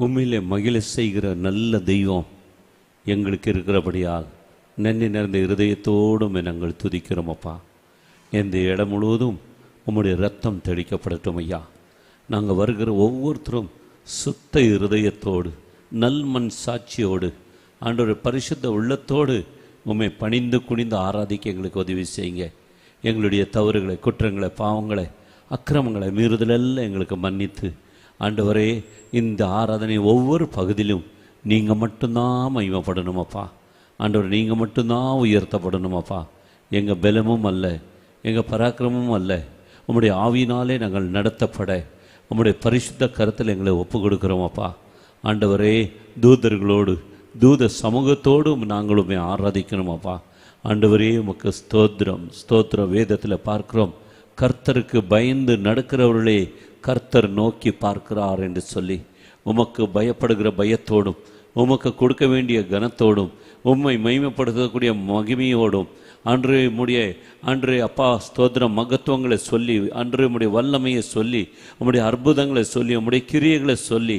உண்மையிலே மகிழ செய்கிற நல்ல தெய்வம் எங்களுக்கு இருக்கிறபடியால் நன்றி நிறைந்த இருதயத்தோடும் நாங்கள் துதிக்கிறோம் அப்பா. இந்த இடம் முழுவதும் உம்முடைய இரத்தம் தெளிக்கப்படட்டும் ஐயா. நாங்கள் வருகிற ஒவ்வொருத்தரும் சுத்த இருதயத்தோடு நல்மண் சாட்சியோடு ஆண்டவருடைய பரிசுத்த உள்ளத்தோடு உம்மை பணிந்து குனிந்து ஆராதிக்க எங்களுக்கு உதவி செய்யுங்க. எங்களுடைய தவறுகளை, குற்றங்களை, பாவங்களை, அக்கிரமங்களை, மீறுதலெல்லாம் எங்களுக்கு மன்னித்து ஆண்டவரே இந்த ஆராதனை ஒவ்வொரு பகுதியிலும் நீங்கள் மட்டும்தான் மகிமைப்படணுமப்பா. ஆண்டவர் நீங்கள் மட்டும்தான் உயர்த்தப்படணுமப்பா. எங்கள் பலமும் அல்ல, எங்கள் பராக்கிரமும் அல்ல, உம்முடைய ஆவியினாலே நாங்கள் நடத்தப்பட உம்முடைய பரிசுத்த கருத்தில் எங்களை ஒப்பு கொடுக்குறோமப்பா. ஆண்டவரே தூதர்களோடு தூத சமூகத்தோடும் நாங்களுமே ஆராதிக்கணுமப்பா. ஆண்டவரே உமக்கு ஸ்தோத்திரம் ஸ்தோத்திரம். வேதத்தில் பார்க்கிறோம், கர்த்தருக்கு பயந்து நடக்கிறவர்களே கர்த்தர் நோக்கி பார்க்கிறார் என்று சொல்லி, உமக்கு பயப்படுகிற பயத்தோடும் உமக்கு கொடுக்க வேண்டிய கனத்தோடும் உம்மை மகிமைப்படுத்தக்கூடிய மகிமையோடும் அன்று அப்பா ஸ்தோத்திரம் மகத்துவங்களை சொல்லி, அன்று உம்முடைய வல்லமையை சொல்லி, உம்முடைய அற்புதங்களை சொல்லி, உம்முடைய கிரியைகளை சொல்லி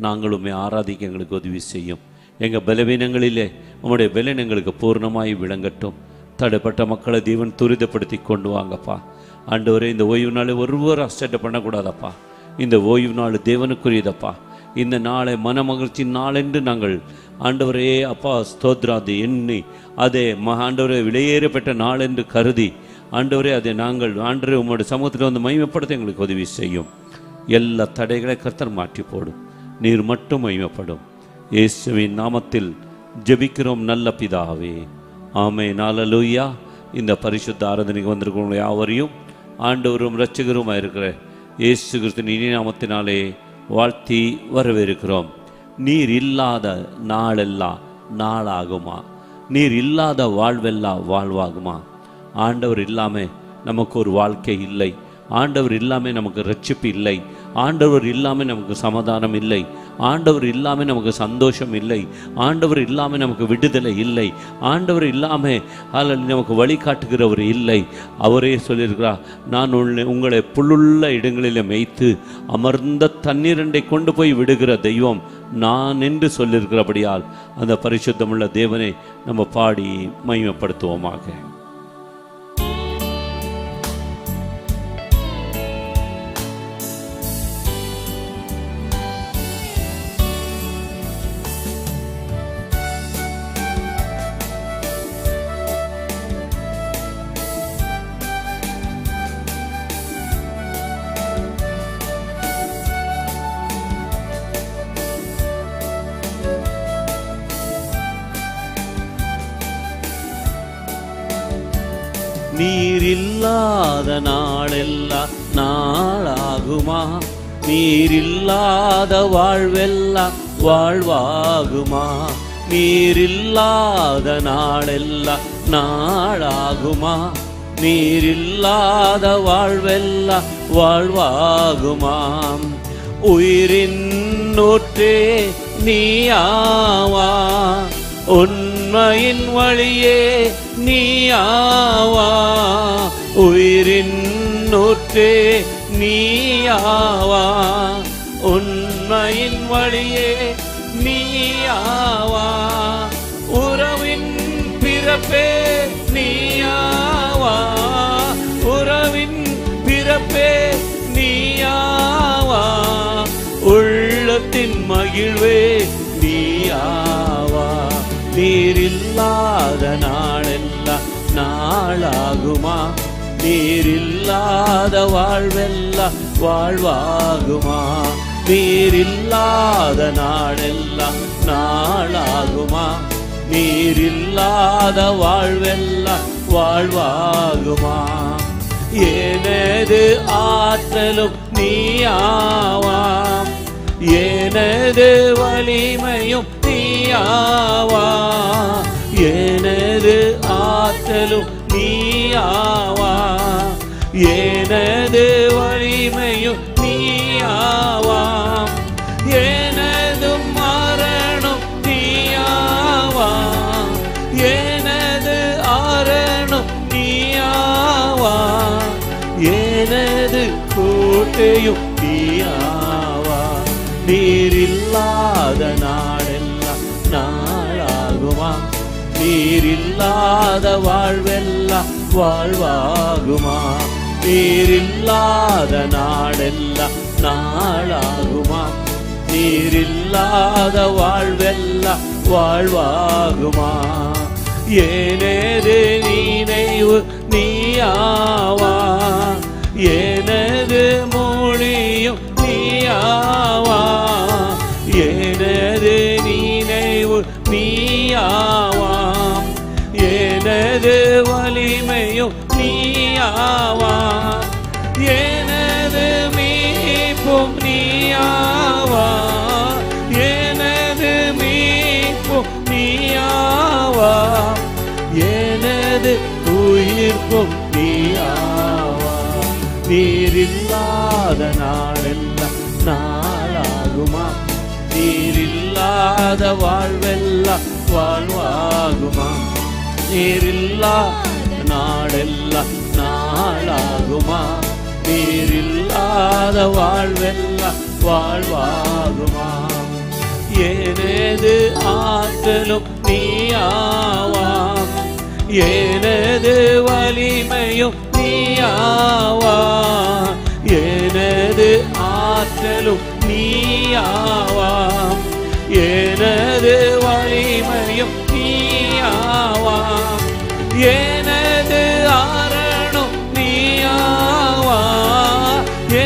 நாங்களுமே ஆராதிக்க எங்களுக்கு உதவி செய்யும். எங்கள் பலவீனங்களிலே உம்முடைய பலன் எங்களுக்கு பூர்ணமாய் விளங்கட்டும். தடைப்பட்ட மக்களை தேவன் துரிதப்படுத்தி கொண்டு வாங்கப்பா. ஆண்டவரே இந்த ஓய்வு நாளை ஒருவரும் அசட்டை பண்ணக்கூடாதப்பா. இந்த ஓய்வு நாள் தேவனுக்குரியதப்பா. இந்த நாளை மன மகிழ்ச்சி நாளென்று நாங்கள் ஆண்டவரே அப்பா ஸ்தோத்ராதி எண்ணி அதே ஆண்டவரே விலையேறப்பட்ட நாள் என்று கருதி ஆண்டவரே அதை நாங்கள் ஆண்டவரே உங்களுடைய சமூகத்தில் வந்து மகிமைப்படுத்த எங்களுக்கு உதவி செய்யும். எல்லா தடைகளை கர்த்தர் மாற்றி போடும். நீர் மட்டும் மகிமைப்படும். இயேசுவின் நாமத்தில் ஜெபிக்கிறோம் நல்ல பிதாவே, ஆமென். அல்லேலூயா. இந்த பரிசுத்த ஆராதனைக்கு வந்திருக்கிறவங்க யாவரையும் ஆண்டவரும் இரட்சகருமாக இருக்கிற இயேசு கிறிஸ்துவின் இனி நாமத்தினாலே வாழ்த்தி வரவேற்கிறோம். நீர் இல்லாத நாளெல்லாம் நாளாகுமா? நீர் இல்லாத வாழ்வெல்லாம் வாழ்வாகுமா? ஆண்டவர் இல்லாமல் நமக்கு ஒரு வாழ்க்கை இல்லை. ஆண்டவர் இல்லாமல் நமக்கு ரட்சிப்பு இல்லை. ஆண்டவர் இல்லாமல் நமக்கு சமாதானம் இல்லை. ஆண்டவர் இல்லாமல் நமக்கு சந்தோஷம் இல்லை. ஆண்டவர் இல்லாமல் நமக்கு விடுதலை இல்லை. ஆண்டவர் இல்லாமல் நமக்கு வழிகாட்டுகிறவர் இல்லை. அவரே சொல்லியிருக்கிறார், நான் உங்களை புல்லுள்ள இடங்களில் மேய்த்து அமர்ந்த தண்ணீரண்டை கொண்டு போய் விடுகிற தெய்வம் நான் என்று சொல்லியிருக்கிறபடியால் அந்த பரிசுத்தமுள்ள தேவனை நம்ம பாடி மகிமைப்படுத்துவோமாக. நீர் இல்லாத நாளெல்லாம் நாளாகுமா? நீர் இல்லாத வாழ்வெல்லாம் வாழ்வாகுமா? நீர் இல்லாத நாளெல்லாம் நாளாகுமா? நீர் இல்லாத வாழ்வெல்லாம் வாழ்வாகுமாம். உயிரின் நூற்றே நீயாவா, உண்மையின் வழியே நீயாவா, உயிரின் நூற்றே நீயாவா, உண்மையின் வழியே நீயாவா, உறவின் பிறப்பே நீயாவா, உறவின் பிறப்பே நீயாவா, உள்ளத்தின் மகிழ்வே நீயாவா. நீர் இல்லாத நாளெல்லாம் நாளாகுமா? நீர் இல்லாத வாழ்வெல்லாம் வாழ்வாகுமா? நீர் இல்லாத நாளெல்லாம் நாளாகுமா? நீர் இல்லாத வாழ்வெல்லாம் வாழ்வாகுமா? எனது ஆற்றலும் நீயாவாம், எனது வலிமையும் நீயாவா, எனது ஆற்றலும் நீயாவா, எனது வலிமையும் நீயாவா, எனது மரணம் நீயாவா, எனது ஆரணம் நீயாவா, எனது கோட்டையும் நீயாவா. நீர் இல்லாத நாடெல்லாம் நாளாகுமா? நீர் இல்லாத வாழ்வெல்லாம் வாழ்வாகுமா? நீர் இல்லாத நாடெல்லாம் நாளாகுமா? நீர் இல்லாத வாழ்வெல்லாம் வாழ்வாகுமா? எனது நினைவு நீயாவா, எனது மொழியும் நீயாவா, எனது நினைவு நீயாவா, எனது வலிமையும் நீயாவா, எனது மீட்பும் நீயாவா, எனது மீட்பும் நீயாவா, எனது உயிர்ப்பும் நீயாவா. நீர் இல்லாத நாளெல்லாம் நாளாகுமா? நீர் இல்லாத வாழ்வெல்லாம் வாழ்வாகுமா? நீர் இல்லாத நாடெல்லாம் நாளாகுமா? நீர் இல்லாத வாழ்வெல்லாம் வாழ்வாகுமா? எனது ஆற்றலும் நீயாவா, எனது வலிமையும் நீயாவா, எனது ஆற்றலும் நீயாவா, எனது வலிமையும் நீயாவா, எனது ஆரணம் நீயாவா,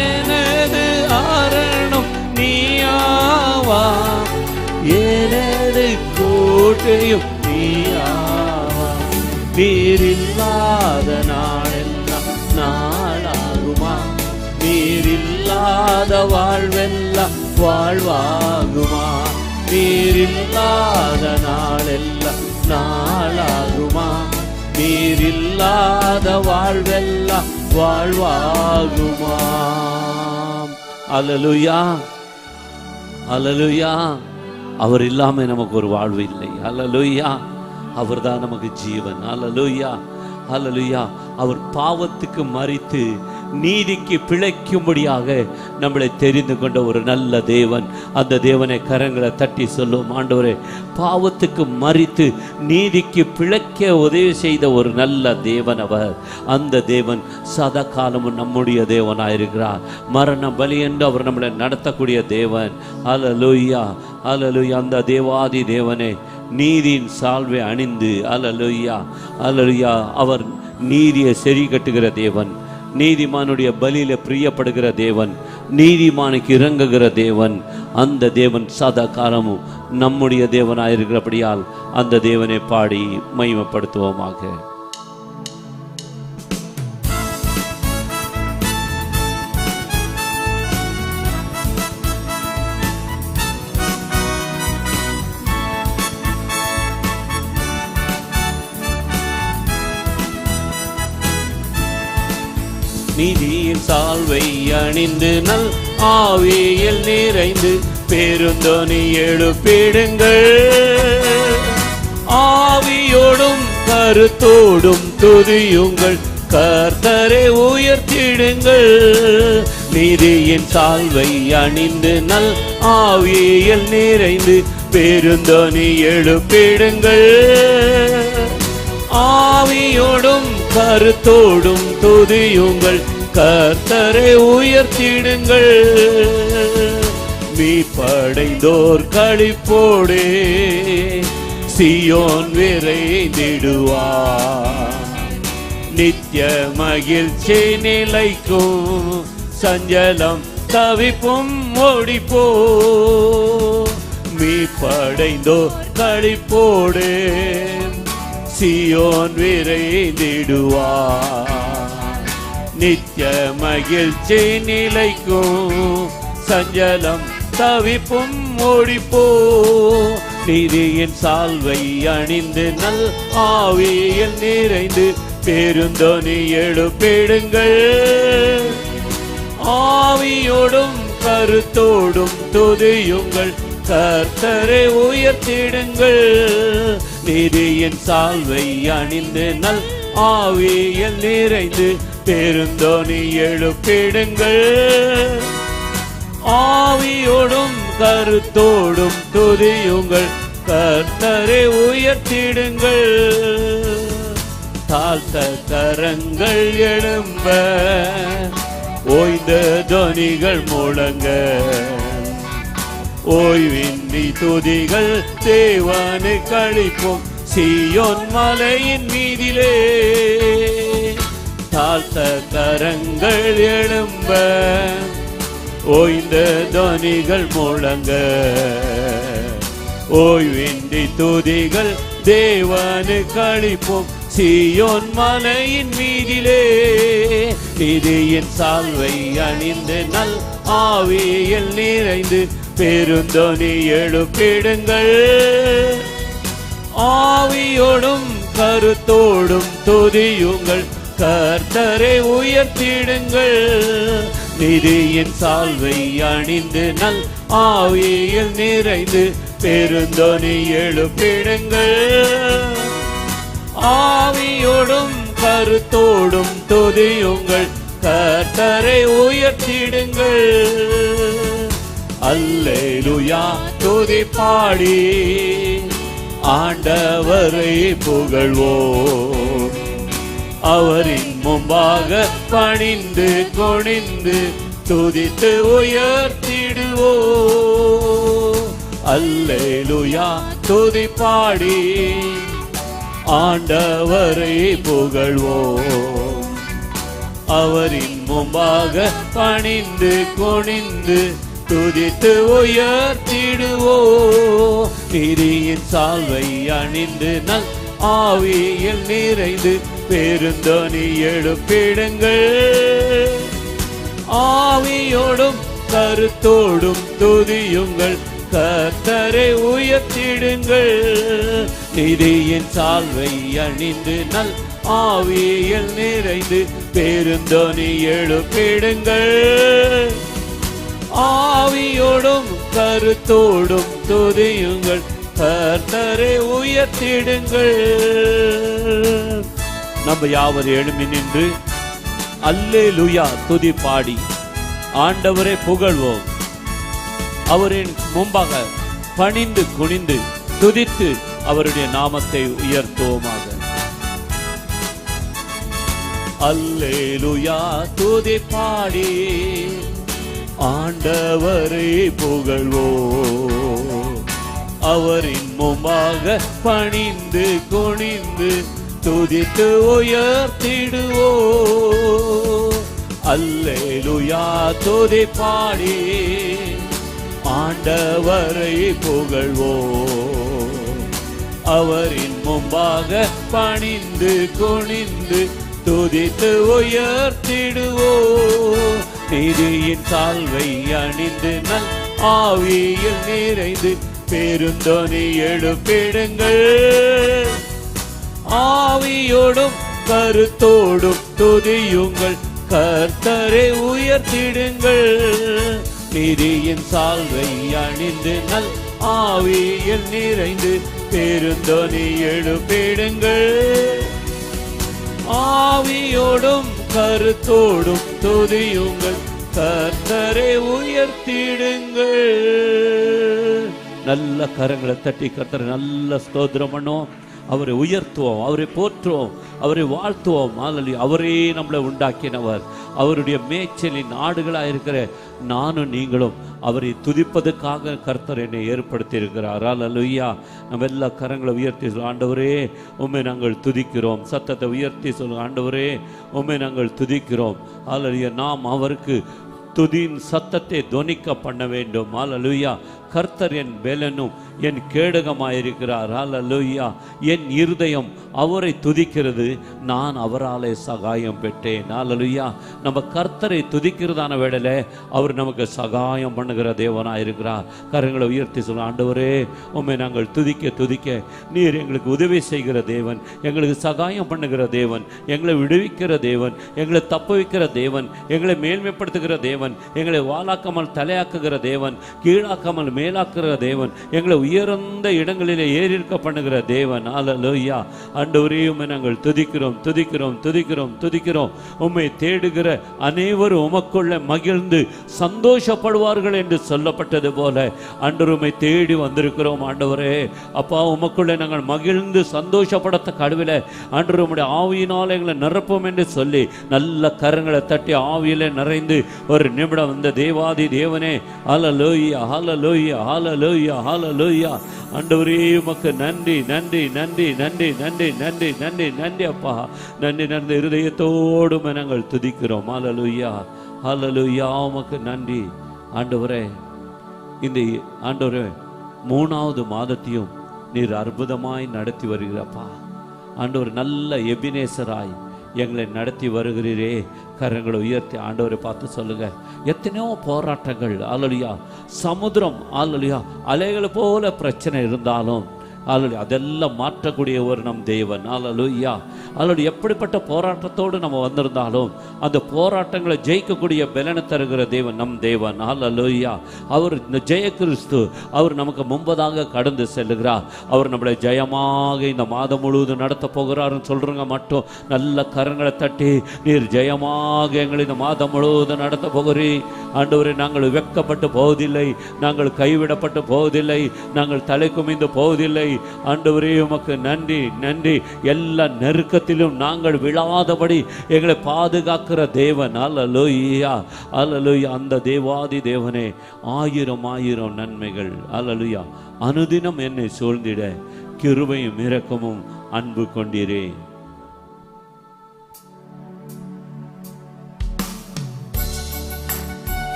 எனது ஆரணம் நீயாவா, எனது கோட்டையும் நீயாவா. நீர் இல்லாத நாளெல்லாம் நாளாகுமா? நீர் இல்லாத வாழ்வெல்லாம் வாழ்வாகுமா? நீர் இல்லாத நாளெல்லாம் நாளாகுமா? நீர் இல்லாத வாழ்வெல்லாம் வாழ்வாகுமா? அல்லேலூயா, அல்லேலூயா. அவர் இல்லாம நமக்கு ஒரு வாழ்வு இல்லை. அல்லேலூயா. அவர் தான் நமக்கு ஜீவன். அல்லேலூயா, அல்லேலூயா. அவர் பாவத்துக்கு மரித்து நீதிக்கு பிழைக்கும்படியாக நம்மளை தெரிந்து கொண்ட ஒரு நல்ல தேவன். அந்த தேவனை கரங்களை தட்டி சொல்லும், ஆண்டவரே, பாவத்துக்கு மரித்து நீதிக்கு பிழைக்க உதவி செய்த ஒரு நல்ல தேவன் அவர். அந்த தேவன் சதா காலமும் நம்முடைய தேவனாயிருக்கிறார். மரண பலி என்று அவர் நம்மளை நடத்தக்கூடிய தேவன். அல்லேலூயா, அல்லேலூயா. அந்த தேவாதி தேவனே, நீதியின் சால்வை அணிந்து, அல்லேலூயா, அல்லேலூயா, அவர் நீதியை சரி கட்டுகிற தேவன், நீதிமானுடைய பலியில பிரியப்படுகிற தேவன், நீதிமானுக்கு இறங்குகிற தேவன். அந்த தேவன் சதா காலமும் நம்முடைய தேவனாயிருக்கிறபடியால் அந்த தேவனை பாடி மகிமைப்படுத்துவோமாக. நீதியின் சால்வை அணிந்து நல் ஆவியில் நிறைந்து பெருந்தொனி எழுப்பிடுங்கள். ஆவியோடும் கருத்தோடும் துதியுங்கள், கர்த்தரை உயர்த்திடுங்கள். நீதியின் சால்வை அணிந்து நல் ஆவியில் நிறைந்து பெருந்தொனி எழுப்பிடுங்கள். ஆவியோடும் கருத்தோடும் துதியுங்கள், கர்த்தரை உயர்த்திடுங்கள். மீட்படைந்தோர் களிப்போடு சீயோன் விரைந்திடுவார். நித்திய மகிழ்ச்சி நிலைக்கும், சஞ்சலம் தவிப்பும் ஓடிப்போ. மீட்படைந்தோர் களிப்போடு சீயோன் விரைந்திடுவார். நித்திய மகிழ்ச்சி நிலைக்கும், சஞ்சலம் தவிப்பும் ஓடிப்போ. நீதியின் சால்வை அணிந்து நல் ஆவியில் நிறைந்து பெருந்தொனி எழுப்பிடுங்கள். ஆவியோடும் கருத்தோடும் துதியுங்கள், கர்த்தரை உயர்த்திடுங்கள். நீதியின் சால்வை அணிந்து நல் ஆவியில் நிறைந்து பெருந்தொனி எழுப்பிடுங்கள். ஆவியோடும் கருத்தோடும் துதியுங்கள், கர்த்தரை உயர்த்திடுங்கள். தாழ்த்த கரங்கள் எழும்ப, ஓய்ந்த தொனிகள் முழங்க, ஓய்வின்றி துதிகள் தேவனை கழிப்போம் சீயோன் மலையின் மீதிலே. தாழ்த்த கரங்கள் எழும்ப, ஓய்ந்த தொனிகள் முழங்க, ஓய்வின்றி துதிகள் தேவனை கழிப்போம் சீயோன் மலையின் மீதிலே. நீதியின் சால்வை அணிந்து நல் ஆவியில் நிறைந்து பெருந்தொனி எழுப்பிடுங்கள். ஆவியோடும் கருத்தோடும் துதியுங்கள், கர்த்தரை உயர்த்திடுங்கள். நீதியின் சால்வை அணிந்து நல் ஆவியில் நிறைந்து பெருந்தொனி எழுப்பிடுங்கள். ஆவியோடும் கருத்தோடும் துதியுங்கள், கர்த்தரை உயர்த்திடுங்கள். அல்லேலூயா துதி பாடி ஆண்டவரை புகழ்வோம். அவரின் முன்பாக பணிந்து குனிந்து துதித்து உயர்த்திடுவோம். அல்லேலூயா துதி பாடி ஆண்டவரை புகழ்வோம். அவரின் முன்பாக பணிந்து குனிந்து துதித்து உயர்த்திடுவோம். நீதியின் சால்வை அணிந்து நல் ஆவியில் நிறைந்து பெருந்தொனி எழுப்பிடுங்கள். ஆவியோடும் கருத்தோடும் துதியுங்கள், கர்த்தரை உயர்த்திடுங்கள். நீதியின் சால்வை அணிந்து நல் ஆவியில் நிறைந்து பெருந்தொனி எழுப்பிடுங்கள். ஆவியோடும் கருத்தோடும் துதியுங்கள், கர்த்தரை உயர்த்திடுங்கள். நம்ம யாவர் எழும்பி நின்று அல்லேலூயா துதி பாடி ஆண்டவரை புகழ்வோம். அவரின் முன்பாக பணிந்து குனிந்து துதித்து அவருடைய நாமத்தை உயர்த்துவோமாக. அல்லேலூயா துதி பாடி ஆண்டவரை புகழ்வோம். அவரின் முன்பாக பணிந்து குனிந்து துதித்து உயர்த்திடுவோம். அல்லேலூயா துதி பாடி ஆண்டவரை புகழ்வோம். அவரின் முன்பாக பணிந்து குனிந்து துதித்து உயர்த்திடுவோம். நீதியின் சால்வை அணிந்து நல் ஆவியில் நிறைந்து பெருந்தொனி எழுப்பிடுங்கள். ஆவியோடும் கருத்தோடும் துதியுங்கள், கர்த்தரை உயர்த்திடுங்கள். நீதியின் சால்வை அணிந்து நல் ஆவியில் நிறைந்து பெருந்தொனி எழுப்பிடுங்கள். ஆவியோடும் கருத்தோடும் துதியுங்கள், கர்த்தரை உயர்த்திடுங்கள். நல்ல கரங்களை தட்டி கர்த்தரை நல்ல ஸ்தோத்திரம் பண்ணுவோம். அவரை உயர்த்துவோம், அவரை போற்றுவோம், அவரை வாழ்த்துவோம். ஹல்லேலூயா. அவரே நம்மளை உண்டாக்கினவர். அவருடைய மேய்ச்சலின் ஆடுகளாக இருக்கிற நானும் நீங்களும் அவரை துதிப்பதற்காக கர்த்தர் என்னை ஏற்படுத்தி இருக்கிறார். ஹல்லேலூயா. நம்ம எல்லா கரங்களை உயர்த்தி சொல்லுவோம். ஆண்டவரே உம்மை நாங்கள் துதிக்கிறோம். சத்தத்தை உயர்த்தி சொல்லுவோம். ஆண்டவரே உம்மை நாங்கள் துதிக்கிறோம். ஹல்லேலூயா. நாம் அவருக்கு துதியின் சத்தத்தை தொனிக்க பண்ண வேண்டும். ஹல்லேலூயா. கர்த்தர் என் பெலனும் என் கேடகமாயிருக்கிறார். ஹல்லேலூயா. என் இருதயம் அவரை துதிக்கிறது, நான் அவராலே சகாயம் பெற்றேன். ஹல்லேலூயா. நம்ம கர்த்தரை துதிக்கிறதான வேளையில அவர் நமக்கு சகாயம் பண்ணுகிற தேவனாக இருக்கிறார். கரங்களை உயர்த்தி சொல்ல. ஆண்டவரே உம்மை நாங்கள் துதிக்க துதிக்க நீர் எங்களுக்கு உதவி செய்கிற தேவன், எங்களுக்கு சகாயம் பண்ணுகிற தேவன், எங்களை விடுவிக்கிற தேவன், எங்களை தப்ப வைக்கிற தேவன், எங்களை மேன்மைப்படுத்துகிற தேவன், எங்களை வாளாக்காமல் தலையாக்குகிற தேவன், கீழாக்காமல் மேலாக்குற தேவன், எங்களை உயர்ந்த இடங்களிலே ஏறியிருக்க பண்ணுகிற தேவன். அல்லேலூயா. ஆண்டவரே உம்மை நாங்கள் துதிக்கிறோம் துதிக்கிறோம் துதிக்கிறோம் துதிக்கிறோம். உம்மை தேடுகிற அனைவரும் உமக்குள்ள மகிழ்ந்து சந்தோஷப்படுவார்கள் என்று சொல்லப்பட்டது போல ஆண்டவர் உம்மை தேடி வந்திருக்கிறோம். ஆண்டவரே அப்பா, உமக்குள்ள நாங்கள் மகிழ்ந்து சந்தோஷப்படத்த கடுவில ஆண்டவர் உம்முடைய ஆவியினால் எங்களை நிரப்பும் என்று சொல்லி நல்ல கரங்களை தட்டி ஆவியிலே நிறைந்து ஒரு நிமிடம் இந்த தேவாதி தேவனே, ஹல்லேலூயா ஹல்லேலூயா ஹல்லேலூயா ஹல்லேலூயா. ஆண்டவரே உமக்கு நன்றி நன்றி நன்றி நன்றி நன்றி நன்றி நன்றி நன்றி அப்பா. நன்றி நடந்த இருதயத்தோடு நாங்கள் துதிக்கிறோம். ஹல்லேலூயா ஹல்லேலூயா. உமக்கு நன்றி ஆண்டவரே. இந்த ஆண்டவரே 3வது மாதத்தையும் நீர் அற்புதமாய் நடத்தி வருகிறப்பா. ஆண்டவர் நல்ல எபினேசராய் எங்களை நடத்தி வருகிறீரே. கரங்களை உயர்த்தி ஆண்டவரை பார்த்து சொல்லுங்க. எத்தனையோ போராட்டங்கள், அல்லேலூயா, சமுத்திரம், அல்லேலூயா, அலைகளை போல பிரச்சனை இருந்தாலும் அல்லேலூயா அதெல்லாம் மாற்றக்கூடிய ஒரு நம் தேவன். அல்லேலூயா. அல்லேலூயா. எப்படிப்பட்ட போராட்டத்தோடு நம்ம வந்திருந்தாலும் அந்த போராட்டங்களை ஜெயிக்கக்கூடிய பலனை தருகிற தேவன் நம் தேவன். அல்லேலூயா. அவர் இந்த ஜெய கிறிஸ்து, அவர் நமக்கு முன்பதாக கடந்து செல்லுகிறார். அவர் நம்மளை ஜெயமாக இந்த மாதம் முழுவதும் நடத்த போகிறாருன்னு சொல்றவங்க மட்டும் நல்ல கரங்களை தட்டி, நீர் ஜெயமாக எங்களை இந்த மாதம் முழுவதும் நடத்த போகிறீ ஆண்டவரே. நாங்கள் வெட்கப்பட்டு போவதில்லை, நாங்கள் கைவிடப்பட்டு போவதில்லை, நாங்கள் தலை குமிந்து போவதில்லை. ஆண்டவரே உமக்கு நன்றி நன்றி. எல்லா நெருக்கத்திலும் நாங்கள் விழாதபடி எங்களை பாதுகாக்கிற தேவன். அல்லேலூயா அல்லேலூயா. அந்த தேவாதி தேவனே, 1000 நன்மைகள் அல்லேலூயா அனுதினம் என்னை சூழ்ந்திட கிருபையும் இரக்கமும் அன்பு கொண்டீரே.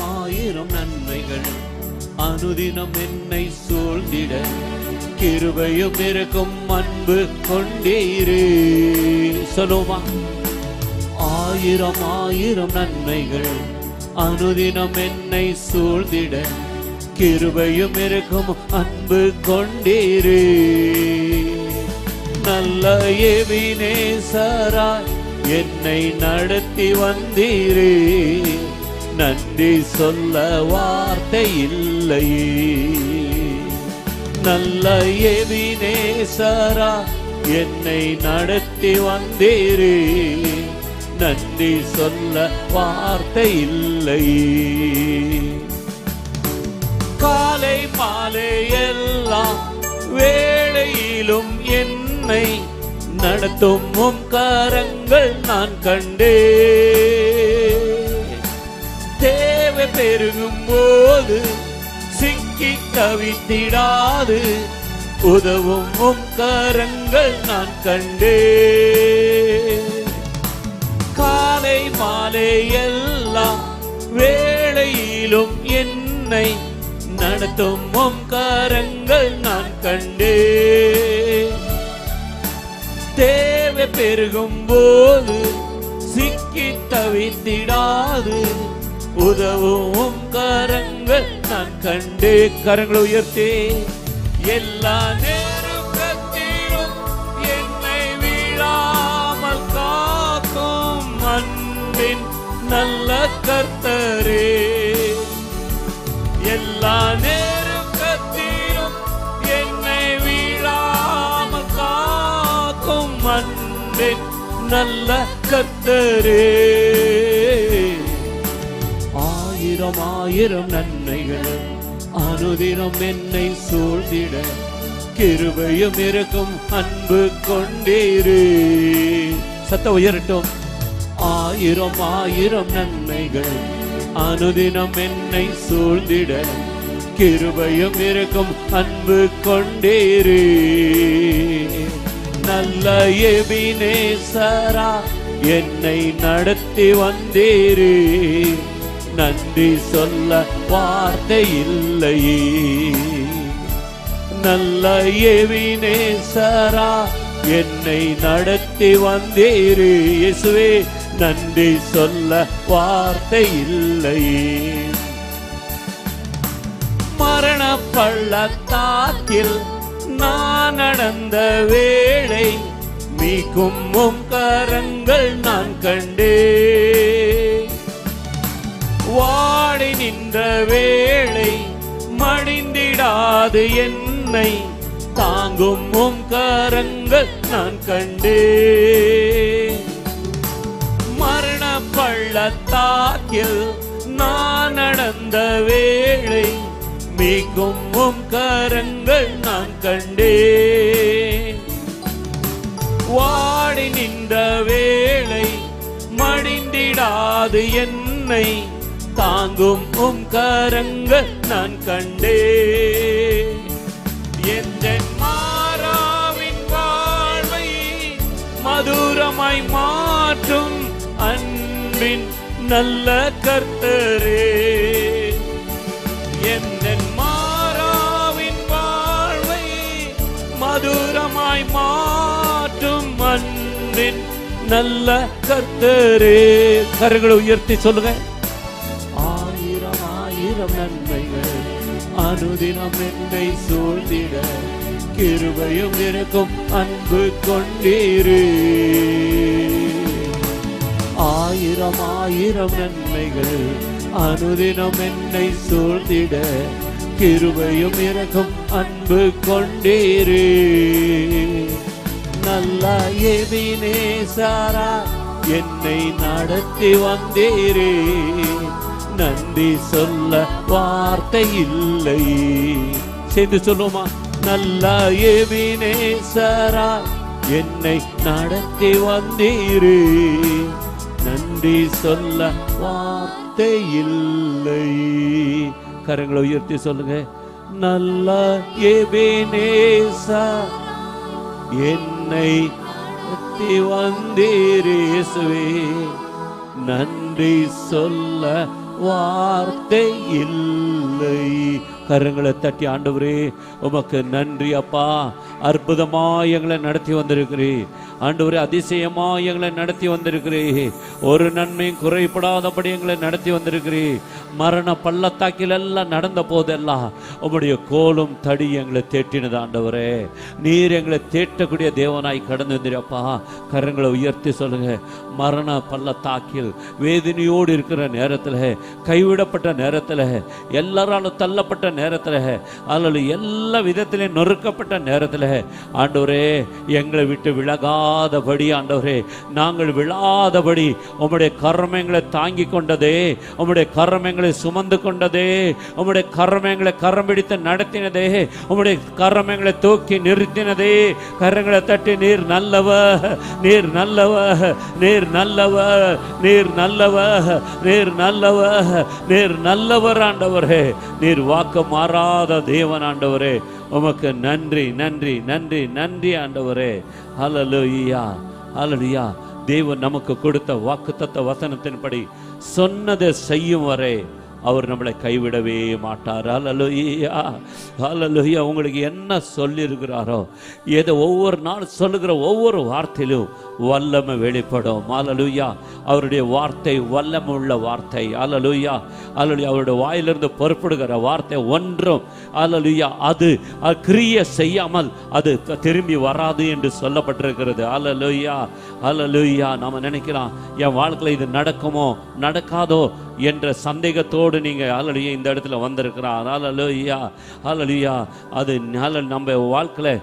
ஆயிரம் நன்மைகள் அனுதினம் என்னை சூழ்ந்திட கிருபையும் இருக்கும் அன்பு கொண்டீரே. சொல்லுமா? 1000 நன்மைகள் அனுதினம் என்னை சூழ்ந்திட கிருபையும் இருக்கும் அன்பு கொண்டீரே. நல்ல எபினேசராய் என்னை நடத்தி வந்தீரே. நன்றி சொல்ல வார்த்தை இல்லையே. நல்ல எபினேசரா என்னை நடத்தி வந்தீரே. நன்றி சொல்ல வார்த்தை இல்லையே. காலை மாலை எல்லாம் வேளையிலும் என்னை நடத்தும் உம் கரங்கள் நான் கண்டே. தேவை பெருகும் போது சிக்கி தவித்திடாது உதவும் உம் கரங்கள் நான் கண்டே. காலை மாலை எல்லாம் வேளையிலும் என்னை நடத்தும் உம் கரங்கள் நான் கண்டே. தேவை பெருகும் போது சிக்கி தவித்திடாது உதவும் கரங்கள் நான் கண்டே. கரங்களை உயர்த்தே. எல்லா நெருக்கத்திலும் என்னை வீழாமல் காக்கும் அன்பின் நல்ல கர்த்தரே. எல்லா நெருக்கத்திலும் என்னை வீழாமல் காக்கும் அன்பின் நல்ல கர்த்தரே. 1000 நன்மைகள் அனுதினம் என்னை சூழ்ந்திட கிருபையும் இருக்கும் அன்பு கொண்டீரே. சத்தம் உயரட்டும். 1000 நன்மைகள் அனுதினம் என்னை சூழ்ந்திட கிருபையும் இருக்கும் அன்பு கொண்டீரே. நல்ல எபினேசரா என்னை நடத்தி வந்தீரே. நன்றி சொல்ல வார்த்தை இல்லையே. நல்ல எபினேசரா என்னை நடத்தி வந்தீரே. இயேசுவே நன்றி சொல்ல வார்த்தை இல்லையே. மரண பள்ளத்தாக்கில் நான் நடந்த வேளை மீட்கும் உம் கரங்கள் நான் கண்டே. வாடி நின்ற வேளை மடிந்திடாது என்னை தாங்கும் உம் கரங்கள் நான் கண்டே. மரண பள்ளத்தாக்கில் நான் நடந்த வேளை மீட்கும் உம் கரங்கள் நான் கண்டே. வாடி நின்ற வேளை மடிந்திடாது என்னை தாங்கும் உம் கரங்கள் நான் கண்டே. எந்த மாறாவின் வாழ்வை மதுரமாய் மாற்றும் அன்பின் நல்ல கர்த்தரே. எந்த மாறாவின் வாழ்வை மதுரமாய் மாற்றும் அன்பின் நல்ல கர்த்தரே. கரங்களை உயர்த்தி சொல்லுங்க. ஆயிரம் ஆயிரம் நன்மைகள் அனுதினம் என்னை சூழ்ந்திட கிருபையும் இருக்கும் அன்பு கொண்டீரே. ஆயிரம் ஆயிரம் நன்மைகள் அனுதினம் என்னை சூழ்ந்திட கிருபையும் இருக்கும் அன்பு கொண்டீரே. நல்ல எபினேசரா என்னை நடத்தி வந்தீரே. நன்றி சொல்ல வார்த்தை இல்லை. சேர்ந்து சொல்லுமா. நல்ல எபினேசரா என்னை நடத்தி வந்தீரே. நன்றி சொல்ல வார்த்தை இல்லை. கரங்களை உயர்த்தி சொல்லுங்க. நல்ல எபினேசரா என்னை நடத்தி வந்தீரே. இயேசுவே நன்றி சொல்ல வார்த்தை இல்லை. கரங்களை தட்டி ஆண்டவரே உமக்கு நன்றி அப்பா. அற்புதமாய் எங்களை நடத்தி வந்திருக்கிறே ஆண்டவரே. அதிசயமாய் எங்களை நடத்தி வந்திருக்கிறே. ஒரு நன்மையும் குறைபடாதபடி எங்களை நடத்தி வந்திருக்கிறே. மரண பள்ளத்தாக்கில் எல்லாம் நடந்த போதெல்லாம் உம்முடைய கோலும் தடி எங்களை தேட்டினது ஆண்டவரே. நீர் எங்களை தேட்டக்கூடிய தேவனாய் கடந்து வந்திருப்பா. கரங்களை உயர்த்தி சொல்லுங்க. மரண பள்ளத்தாக்கில் வேதனையோடு இருக்கிற நேரத்தில், கைவிடப்பட்ட நேரத்தில், எல்லாராலும் தள்ளப்பட்ட நேரத்தில், அல்லது எல்லா விதத்திலையும் நொறுக்கப்பட்ட நேரத்தில் ஆண்டவரே எங்களை விட்டு விலகாதபடி ஆண்டவரே நாங்கள் விழாதபடி உம்முடைய கரமங்களை தாங்கி கொண்டதே, உம்முடைய கரமங்களை சுமந்து கொண்டதே, உம்முடைய கரமங்களை கரம் பிடித்து நடத்தினதே, உம்முடைய கரமங்களை தூக்கி நிறுத்தினதே. கரங்களை தட்டி நீர் நல்லவ, நீர் நல்லவ, நீர் நல்லவ, நீர் நல்லவ, நீர் நல்லவ, நீர் நல்லவர் ஆண்டவரே. நீர் வாக்கு மாறாத தேவன் ஆண்டவரே. உமக்கு நன்றி நன்றி நன்றி நன்றி ஆண்டவரே. ஹல்லேலூயா ஹல்லேலூயா. தேவன் நமக்கு கொடுத்த வாக்குத்தத்த வசனத்தின்படி சொன்னதை செய்யும் வரை அவர் நம்மளை கைவிடவே மாட்டார். ஹல்லேலூயா ஹல்லேலூயா. உங்களுக்கு என்ன சொல்லியிருக்கிறாரோ, ஏதோ ஒவ்வொரு நாள் சொல்லுகிற ஒவ்வொரு வார்த்தையிலும் வல்லமை வெளிப்படும். ஹல்லேலூயா. அவருடைய வார்த்தை வல்லமை உள்ள வார்த்தை. ஹல்லேலூயா ஹல்லேலூயா. அவருடைய வாயிலிருந்து புறப்படுகிற வார்த்தை ஒன்றும் ஹல்லேலூயா அது கிரியை செய்யாமல் அது திரும்பி வராது என்று சொல்லப்பட்டிருக்கிறது. ஹல்லேலூயா ஹல்லேலூயா. நாம நினைக்கலாம் என் வாழ்க்கையில் இது நடக்குமோ நடக்காதோ என்ற சந்தேகத்தோடு நீங்க ஹல்லேலூயா இந்த இடத்துல வந்திருக்கிறார். ஹல்லேலூயா ஹல்லேலூயா. அது நம்ம வாழ்க்கையில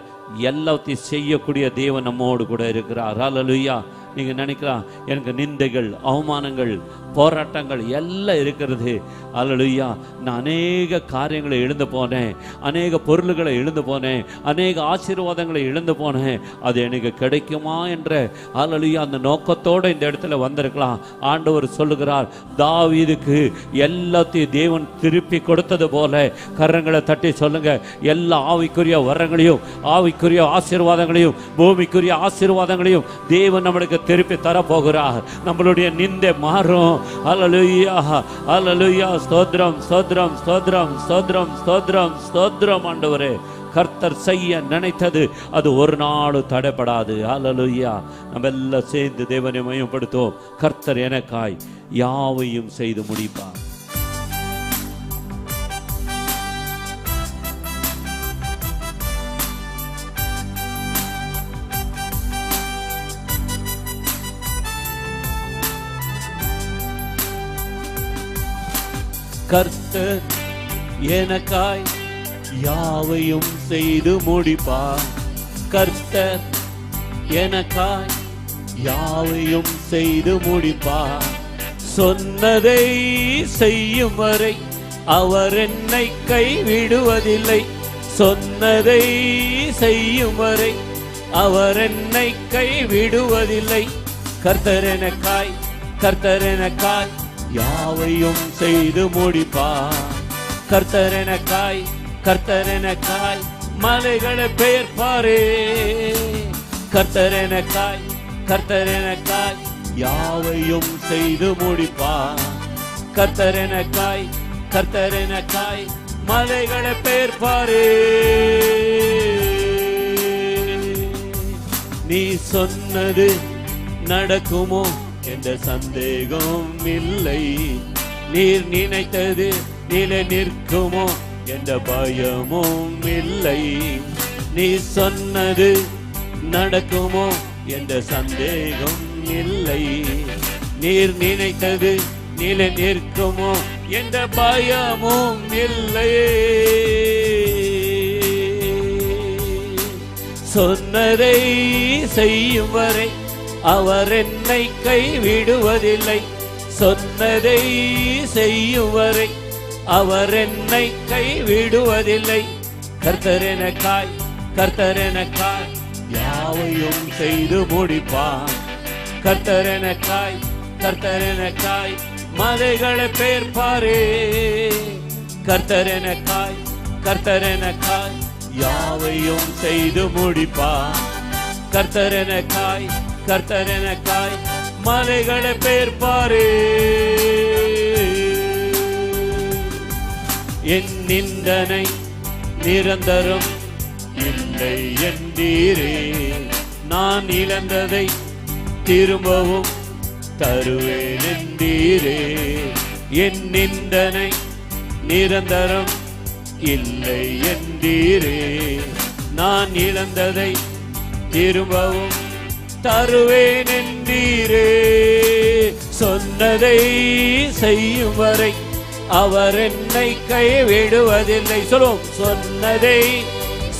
எல்லாத்தையும் செய்யக்கூடிய தேவன் நம்மோடு கூட இருக்கிறார். ஹல்லேலூயா. நீங்க நினைக்கலாம் எனக்கு நிந்தைகள், அவமானங்கள், போராட்டங்கள் எல்லாம் இருக்கிறது. ஹல்லேலூயா. நான் அநேக காரியங்களை இழந்து போனேன், அநேக பொருள்களை இழந்து போனேன், அநேக ஆசீர்வாதங்களை இழந்து போனேன். அது எனக்கு கிடைக்குமா என்ற ஹல்லேலூயா அந்த நோக்கத்தோடு இந்த இடத்துல வந்திருக்கலாம். ஆண்டவர் சொல்லுகிறார், தாவீதுக்கு எல்லாத்தையும் தேவன் திருப்பி கொடுத்தது போல கரங்களை தட்டி சொல்லுங்க. எல்லா ஆவிக்குரிய வரங்களையும், ஆவிக்குரிய ஆசீர்வாதங்களையும், பூமிக்குரிய ஆசீர்வாதங்களையும் தேவன் நம்மளுக்கு திருப்பி தரப்போகிறார். நம்மளுடைய நிந்தை மாறும். ஹல்லேலூயா ஹல்லேலூயா. ஸ்தோத்திரம் ஸ்தோத்திரம் ஸ்தோத்திரம் ஸ்தோத்திரம் ஸ்தோத்திரம் ஸ்தோத்திரம் ஆண்டவரே. கர்த்தர் செய்ய நினைத்தது அது ஒரு நாளும் தடைப்படாது. ஹல்லேலூயா. நம்ம எல்லாம் சேர்ந்து தேவனை மகிமைப்படுத்துவோம். கர்த்தர் எனக்காய் யாவையும் செய்து முடிப்பார். கர்த்தர் எனக்காய் யாவையும் செய்து முடிப்பார். கர்த்தர் எனக்காய் யாவையும் செய்து முடிப்பார். சொன்னதை செய்யும் வரை அவர் என்னை கைவிடுவதில்லை. சொன்னதை செய்யும் வரை அவர் என்னை கைவிடுவதில்லை. கர்த்தர் எனக்காய், கர்த்தர் எனக்காய் யாவையும் செய்து முடிப்பார். கர்த்தர் எனக்காய், கர்த்தர் எனக்காய் மலைகளை பெயர்ப்பாரே. கர்த்தர் எனக்காய், கர்த்தர் எனக்காய் யாவையும் செய்து முடிப்பார். கர்த்தர் எனக்காய், கர்த்தர் எனக்காய் மலைகளை பெயர்ப்பாரே. நீ சொன்னது நடக்குமோ என்ற சந்தேகம் இல்லை. நீர் நினைத்தது நிலை நிற்குமோ என்ற பயமும் இல்லை. நீ சொன்னது நடக்குமோ என்ற சந்தேகம் இல்லை. நீர் நினைத்தது நிலை நிற்குமோ என்ற பயமும் இல்லை. சொன்னதை செய்யும் வரை அவர் என்னை கைவிடுவதில்லை. சொன்னதை செய்யும் வரை அவர் என்னை கைவிடுவதில்லை. கர்த்தர் எனக்காய், கர்த்தர் எனக்காய் யாவையும் செய்து முடிப்பார். கர்த்தர் எனக்காய், கர்த்தர் எனக்காய் மலைகளை பெயர்ப்பாரே. கர்த்தர் எனக்காய், கர்த்தர் எனக்காய் யாவையும் செய்து முடிப்பார். கர்த்தர் எனக்காய், கர்த்தர் எனக்காய் மலைகளை பெயர்ப்பாரே. என் நிந்தனை நிரந்தரம் இல்லை என்றீரே. நான் இழந்ததை திரும்பவும் தருவேன் என்றீரே. என் நிந்தனை நிரந்தரம் இல்லை என்றீரே. நான் இழந்ததை திரும்பவும் தருவேன் என்றீரே. சொன்னதை செய்யும் வரை அவர் என்னை கைவிடுவதில்லை. சொல்லுவோம். சொன்னதை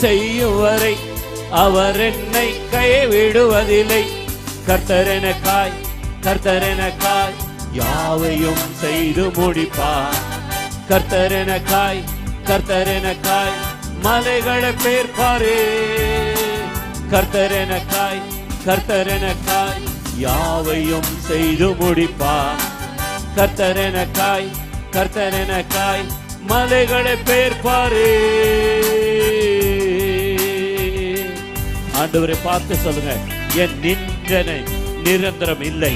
செய்யும் வரை அவர் என்னை கைவிடுவதில்லை. கர்த்தர் எனக்காய், கர்த்தர் எனக்காய் யாவையும் செய்து முடிப்பார். கர்த்தர் எனக்காய், கர்த்தர் எனக்காய் மலைகளை பெயர்ப்பாரே. கர்த்தர் எனக்காய், கர்த்தர் எனக்காய் யாவையும் செய்து முடிப்பார். கர்த்தர் எனக்காய், கர்த்தர் எனக்காய் மலைகளை பெயர்ப்பாரே. ஆண்டவரை பார்த்து சொல்லுங்க. என் நிந்தனை நிரந்தரம் இல்லை.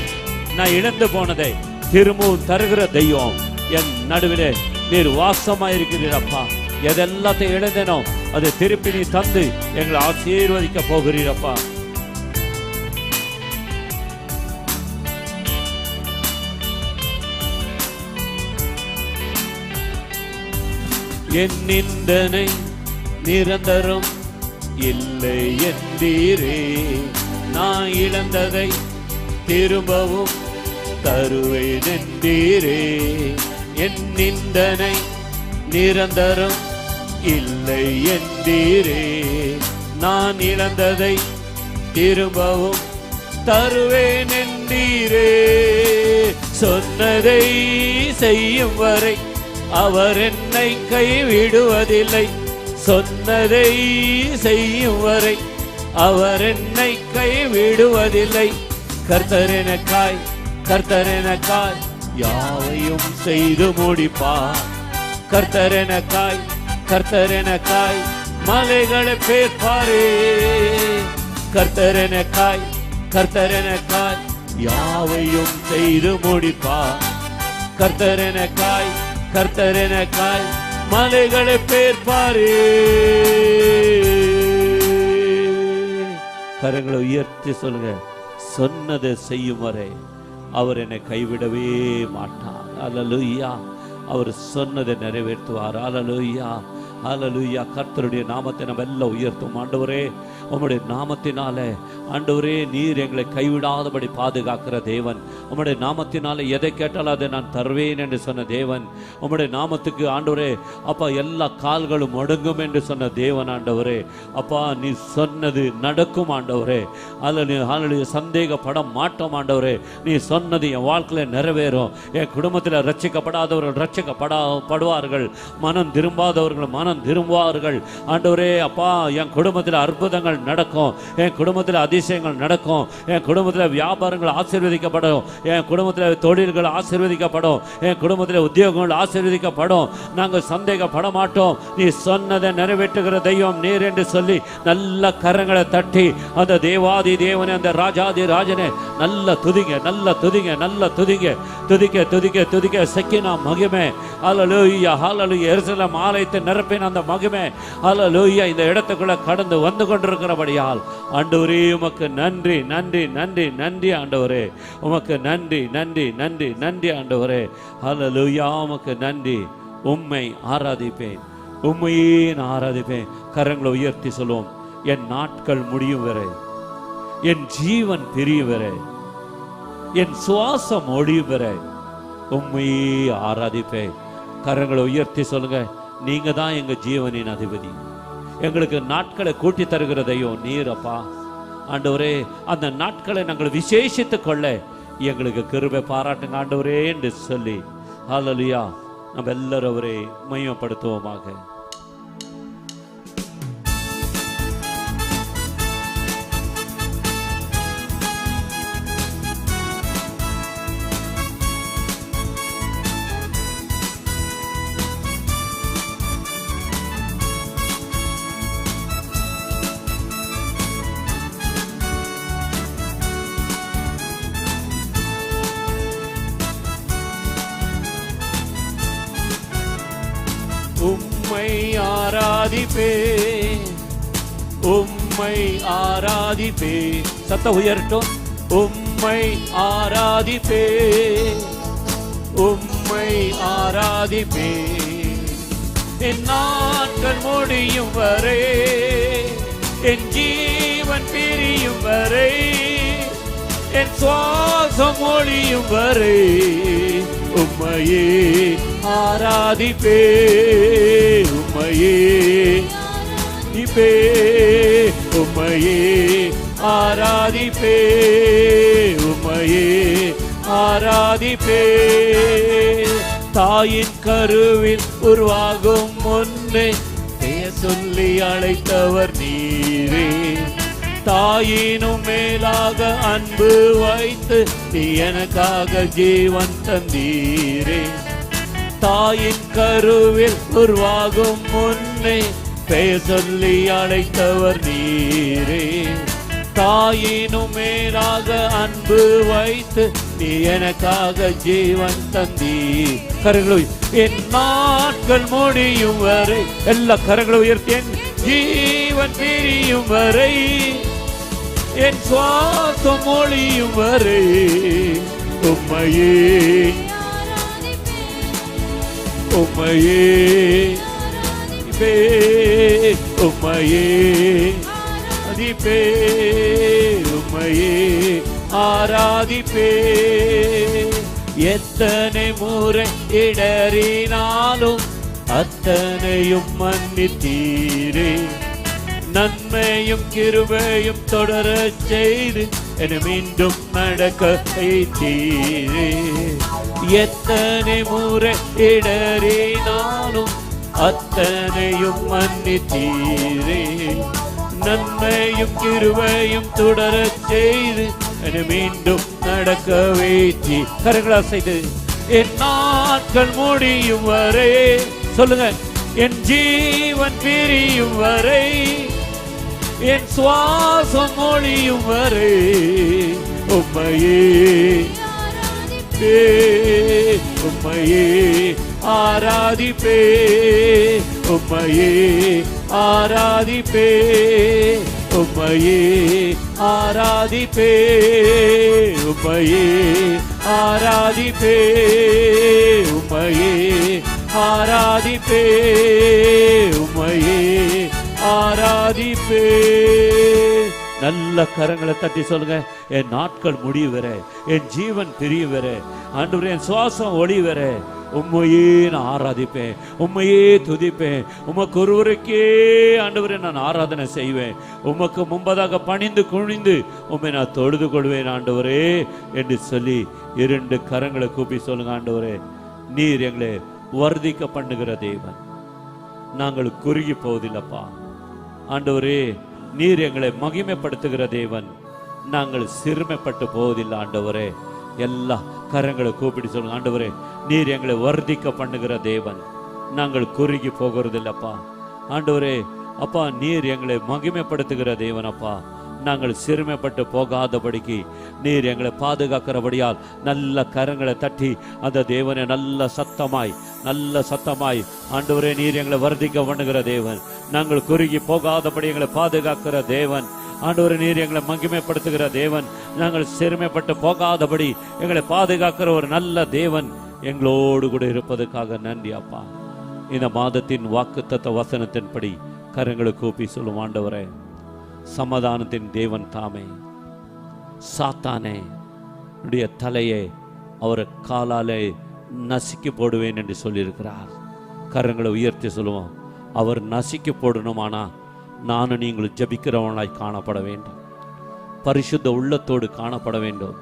நான் இழந்து போனதை திரும்பவும் தருகிற தெய்வம் என் நடுவிலே நீர் வாசமாயிருக்கிறீர் அப்பா. எதெல்லாத்தையும் இழந்தனோ அதை திருப்பி நீ தந்து எங்களை ஆசீர்வதிக்க போகிறீரப்பா. என் நிந்தனை நிரந்தரம் இல்லை என்றீரே. நான் இழந்ததை திரும்பவும் தருவேன் என்றீரே. என் நிந்தனை நிரந்தரம் இல்லை என்றீரே. நான் இழந்ததை திரும்பவும் தருவேன் என்றீரே. சொன்னதை செய்யும் வரை அவர் என்னை கைவிடுவதில்லை. சொன்னதை செய்யும் வரை அவர் என்னை கைவிடுவதில்லை. கர்த்தர் எனக்காய், கர்த்தர் எனக்காய் யாவையும் செய்து முடிப்பார். கர்த்தர் எனக்காய், கர்த்தர் எனக்காய் மலைகளை பெயர்ப்பாரே. கர்த்தர் எனக்காய், கர்த்தர் எனக்காய் யாவையும் செய்து முடிப்பார். கர்த்தர் எனக்காய், கர்த்தர் எனக்காய் மலைகளை பேர்ப்பாரே. கரங்களை உயர்த்தி சொல்லுங்க, சொன்னதை செய்யும் வரை அவர் என்னை கைவிடவே மாட்டார். அல்லேலூயா. அவர் சொன்னதை நிறைவேற்றுவார். அல்லேலூயா, அல்லேலூயா. கர்த்தருடைய நாமத்தை நம்ம எல்லாம் உயர்த்தும். ஆண்டவரே, உம்முடைய நாமத்தினாலே ஆண்டவரே நீர் எங்களை கைவிடாதபடி பாதுகாக்கிற தேவன். உம்முடைய நாமத்தினாலே எதை கேட்டாலும் அதை நான் தருவேன் என்று சொன்ன தேவன். உம்முடைய நாமத்துக்கு ஆண்டவரே அப்பா எல்லா கால்களும் ஒடுங்கும் என்று சொன்ன தேவன். ஆண்டவரே அப்பா நீ சொன்னது நடக்கும் ஆண்டவரே. அல்லேலூயா. சந்தேகப்பட மாட்டோம் ஆண்டவரே. நீ சொன்னது என் வாழ்க்கையில் நிறைவேறும். என் குடும்பத்தில் ரட்சிக்கப்படாதவர்கள் ரட்சிக்கப்படுவார்கள். மனம் திரும்பாதவர்கள் மனம் திரும்புவார்கள். ஆண்டவரே அப்பா என் குடும்பத்தில் அற்புதங்கள் நடக்கும். என் குடும்பத்தில் அதிசயங்கள் நடக்கும். என் குடும்பத்தில் வியாபாரங்கள் ஆசீர்வதிக்கப்படும். என் குடும்பத்தில் தொழில்கள் ஆசீர்வதிக்கப்படும். என் குடும்பத்தில் உத்தியோகங்கள் ஆசீர்வதிக்கப்படும். நாங்கள் சந்தேகப்பட மாட்டோம். நீ சொன்னதை நிறைவேற்றுகிற தெய்வம் நீர் என்று சொல்லி நல்ல கரங்களை தட்டி அந்த தேவாதி தேவனே, அந்த ராஜாதி ராஜனே நல்ல துதிங்க, நல்ல துதிங்க, நல்ல துதிங்க. துதிக்க துதிக்க துதிக்க செக்கினா மகிமை. அல்லேலூயா, அல்லேலூயா. எருசலேம் ஆலயத்தை நிரப்பின அந்த மகிமை. அல்லேலூயா. இந்த இடத்துக்குள்ள கடந்து வந்து கொண்டிருக்கிறபடியால் ஆண்டவரே உமக்கு நன்றி, நன்றி, நன்றி, நன்றி ஆண்டவரே. உமக்கு நன்றி, நன்றி, நன்றி, நன்றி ஆண்டவரே. அல்லேலூயா. உமக்கு நன்றி. உம்மை ஆராதிப்பேன், உம்மையே நான் ஆராதிப்பேன். கரங்களை உயர்த்தி சொல்லுவோம், என் நாட்கள் முடியும் வரை, என் ஜீவன் பிரியும் வரை, என் சுவாசம் ஒழியும் வரை உம்மையே ஆராதிப்பேன். கரங்களை உயர்த்தி சொல்லுங்க, நீங்க தான் எங்க ஜீவனின் அதிபதி. எங்களுக்கு நாட்களை கூட்டி தருகிற தெய்வம் நீர் அப்பா. ஆண்டவரே அந்த நாட்களை நாங்கள் விசேஷித்துக் கொள்ள எங்களுக்கு கிருபை பாராட்டுங்க ஆண்டவரே என்று சொல்லி அல்லேலூயா நம்ம எல்லாரும் அவரை மையப்படுத்துவோமாக. உம்மை ஆராதிப்பே, உம்மை ஆராதிப்பே. சத்த உயர்ட்டும். உம்மை ஆராதிப்பே, உம்மை ஆராதிப்பே. என் நாட்கள் முடியும் வரை, என் ஜீவன் பிரியும் வரை, என் சுவாசம் ஒழியும் வரை உம்மையே ஆராதிப்பே, உம்மையே ஆராதிப்பே, உம்மையே ஆராதிப்பே, உம்மையே ஆராதிப்பே. தாயின் கருவில் உருவாகும் முன்னே பெயர் சொல்லி அழைத்தவர் நீரே. தாயினும் மேலாக அன்பு வைத்து நீ எனக்காக ஜீவன் தந்தீரே. தாயின் கருவில் உருவாகும் முன்னே பெயர் சொல்லி அழைத்தவர் நீரே. தாயினும் மேலாக அன்பு வைத்து நீ எனக்காக ஜீவன் தந்தீ. கரங்களை என் நாட்கள் முடியும் வரை, எல்லா கரங்களை உயர்த்தி, என் ஜீவன் பிரியும் வரை, என் சுவாசம் ஒழியும் வரை உம்மையே, உம்மையே, உம்மையே ஆராதிப்பே, உம்மையே ஆராதிப்பே. எத்தனை முறை இடறினாலும் அத்தனையும் மன்னித்தீரே. நன்மையும் கிருபையும் தொடர செய்து என மீண்டும் நடக்க வைத்தீரே. எத்தனை முறை இடறினாலும் அத்தனையும் மன்னித்தீரே. நன்மையும் கிருபையும் தொடர செய்து என மீண்டும் நடக்க வைத்தி. கரங்களா செய்து என் நாட்கள் முடியும் வரை, சொல்லுங்க, என் ஜீவன் பிரியும் வரை, என் சுவாசம் ஒழியும் வரை உம்மையே, உம்மையே ஆராதிப்பே, உம்மையே ஆராதிப்பே, உம்மையே ஆராதிப்பே, உம்மையே ஆராதிப்பே, உம்மையே ஆராதிப்பே, உம்மையே ஆராதிப்பே. நல்ல கரங்களை தட்டி சொல்லுங்க. என் நாட்கள் முடிவு வர, என் ஜீவன் பிரிய வர, ஆண்டவரே என் சுவாசம் ஒளி வர உம்மையே நான் ஆராதிப்பேன், உம்மையே துதிப்பேன். உமக்கு ஒருவருக்கே ஆண்டவரே நான் ஆராதனை செய்வேன். உமக்கு முன்பதாக பணிந்து குனிந்து உம்மை நான் தொழுது கொள்வேன் ஆண்டவரே என்று சொல்லி 2 கரங்களை கூப்பி சொல்லுங்க. ஆண்டவரே, நீர் எங்களை வர்த்திக்க பண்ணுகிற தேவன், நாங்கள் குறுகி போவதில்லப்பா. ஆண்டவரே, நீர் எங்களை மகிமைப்படுத்துகிற தேவன், நாங்கள் சிறுமைப்பட்டு போவதில்லை ஆண்டவரே. எல்லா கரங்களை கூப்பிட்டு சொல்லுங்க. ஆண்டவரே, நீர் எங்களை வர்த்திக்க பண்ணுகிற தேவன், நாங்கள் குறுகி போகிறதில்லப்பா. ஆண்டவரே அப்பா, நீர் எங்களை மகிமைப்படுத்துகிற தேவன் அப்பா, நாங்கள் சிறுமைப்பட்டு போகாதபடிக்கு நீர் எங்களை பாதுகாக்கிறபடியால் நல்ல கரங்களை தட்டி அந்த தேவனை நல்ல சத்தமாய் ஆண்டவரே, நீர் எங்களை வர்த்திக்க பண்ணுகிற தேவன், நாங்கள் குறுகி போகாதபடி எங்களை பாதுகாக்கிற தேவன். ஆண்டவரே, நீர் எங்களை மகிமைப்படுத்துகிற தேவன், நாங்கள் சிறுமைப்பட்டு போகாதபடி எங்களை பாதுகாக்கிற ஒரு நல்ல தேவன் எங்களோடு கூட இருப்பதற்காக நன்றி அப்பா. இந்த மாதத்தின் வாக்குத்தத்த வசனத்தின்படி கரங்களை கூப்பி சொல்லும். ஆண்டவரே, சமாதானத்தின் தேவன் தாமே சாத்தானே உடைய தலையை அவரை காலாலே நசுக்கி போடுவேன் என்று சொல்லியிருக்கிறார். கரங்களை உயர்த்தி சொல்லுவோம். அவர் நசுக்கி போடணுமானா நானும் நீங்களும் ஜபிக்கிறவனாய் காணப்பட வேண்டும், பரிசுத்த உள்ளத்தோடு காணப்பட வேண்டும்,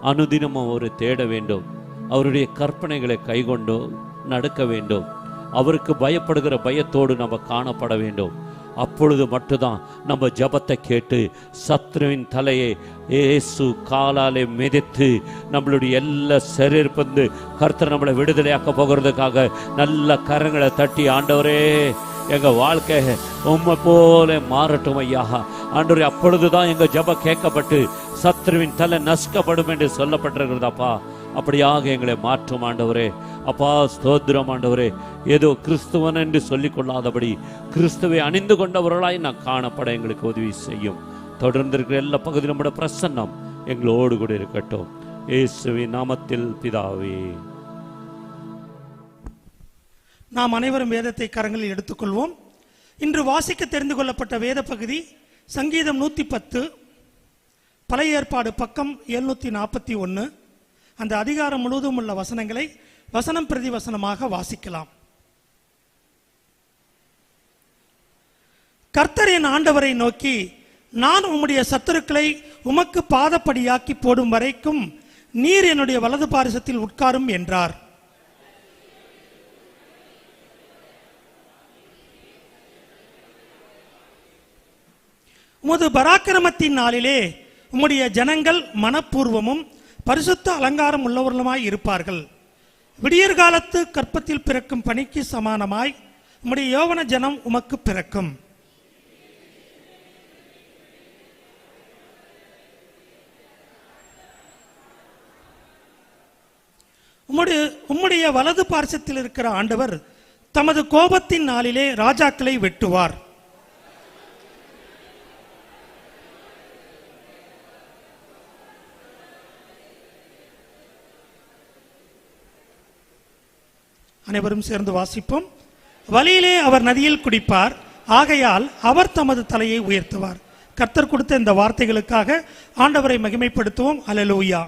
அனுதினமும் அவரை தேட வேண்டும், அவருடைய கற்பனைகளை கைகொண்டு நடக்க வேண்டும், அவருக்கு பயப்படுகிற பயத்தோடு நம்ம காணப்பட வேண்டும். அப்பொழுது மட்டும்தான் நம்ம ஜபத்தை கேட்டு சத்ருவின் தலையை இயேசு காலாலே மிதித்து நம்மளுடைய எல்லா சரீரப்பந்து கர்த்தர் நம்மளை விடுதலையாக்க போகிறதுக்காக நல்ல கரங்களை தட்டி, ஆண்டவரே எங்க வாழ்க்கை உம்மை போல மாறட்டும் ஐயா ஆண்டவரே. அப்பொழுதுதான் எங்க ஜபம் கேட்கப்பட்டு சத்ருவின் தலை நசுக்கப்படும் என்று சொல்லப்பட்டிருக்கிறதாப்பா. அப்படியாக எங்களை மாற்றும் ஆண்டவரே. அப்பா ஸ்தோத்திரம் ஆண்டவரே. ஏதோ கிறிஸ்துவன் என்று சொல்லிக் கொள்ளாதபடி கிறிஸ்துவை அணிந்து கொண்டவர்களாய் நான் காணப்பட எங்களுக்கு உதவி செய்யும். தொடர்ந்து இருக்கிற எல்லா பகுதியும் நம்முடைய பிரசன்னம் எங்களோடு கூட இருக்கட்டும். இயேசுவின் நாமத்தில் பிதாவே. நாம் அனைவரும் வேதத்தை கரங்களில் எடுத்துக்கொள்வோம். இன்று வாசிக்க தெரிந்து கொள்ளப்பட்ட வேத பகுதி சங்கீதம் 110, பழைய ஏற்பாடு பக்கம் 741. அந்த அதிகாரம் முழுவதும் உள்ள வசனங்களை வசனம் பிரதி வசனமாக வாசிக்கலாம். கர்த்தர் என் ஆண்டவரை நோக்கி, நான் உம்முடைய சத்துருக்களை உமக்கு பாதப்படியாக்கி போடும் வரைக்கும் நீர் என்னுடைய வலது பாரிசத்தில் உட்காரும் என்றார். உமது பராக்கிரமத்தின் நாளிலே உம்முடைய ஜனங்கள் மனப்பூர்வமும் பரிசுத்த அலங்காரம் உள்ளவர்களுமாய் இருப்பார்கள். விடியற்காலத்து கற்பத்தில் பிறக்கும் பனிக்கு சமானமாய் உம்முடைய யௌவன ஜனம் உமக்கு பிறக்கும். உம்முடைய வலது பார்சத்தில் இருக்கிற ஆண்டவர் தமது கோபத்தின் நாளிலே ராஜாக்களை வெட்டுவார். அனைவரும் சேர்ந்து வாசிப்போம். வழியிலே அவர் நதியில் குடிப்பார், ஆகையால் அவர் தமது தலையை உயர்த்துவார். கர்த்தர் கொடுத்த இந்த வார்த்தைகளுக்காக ஆண்டவரை மகிமைப்படுத்துவோம். அல்லேலூயா.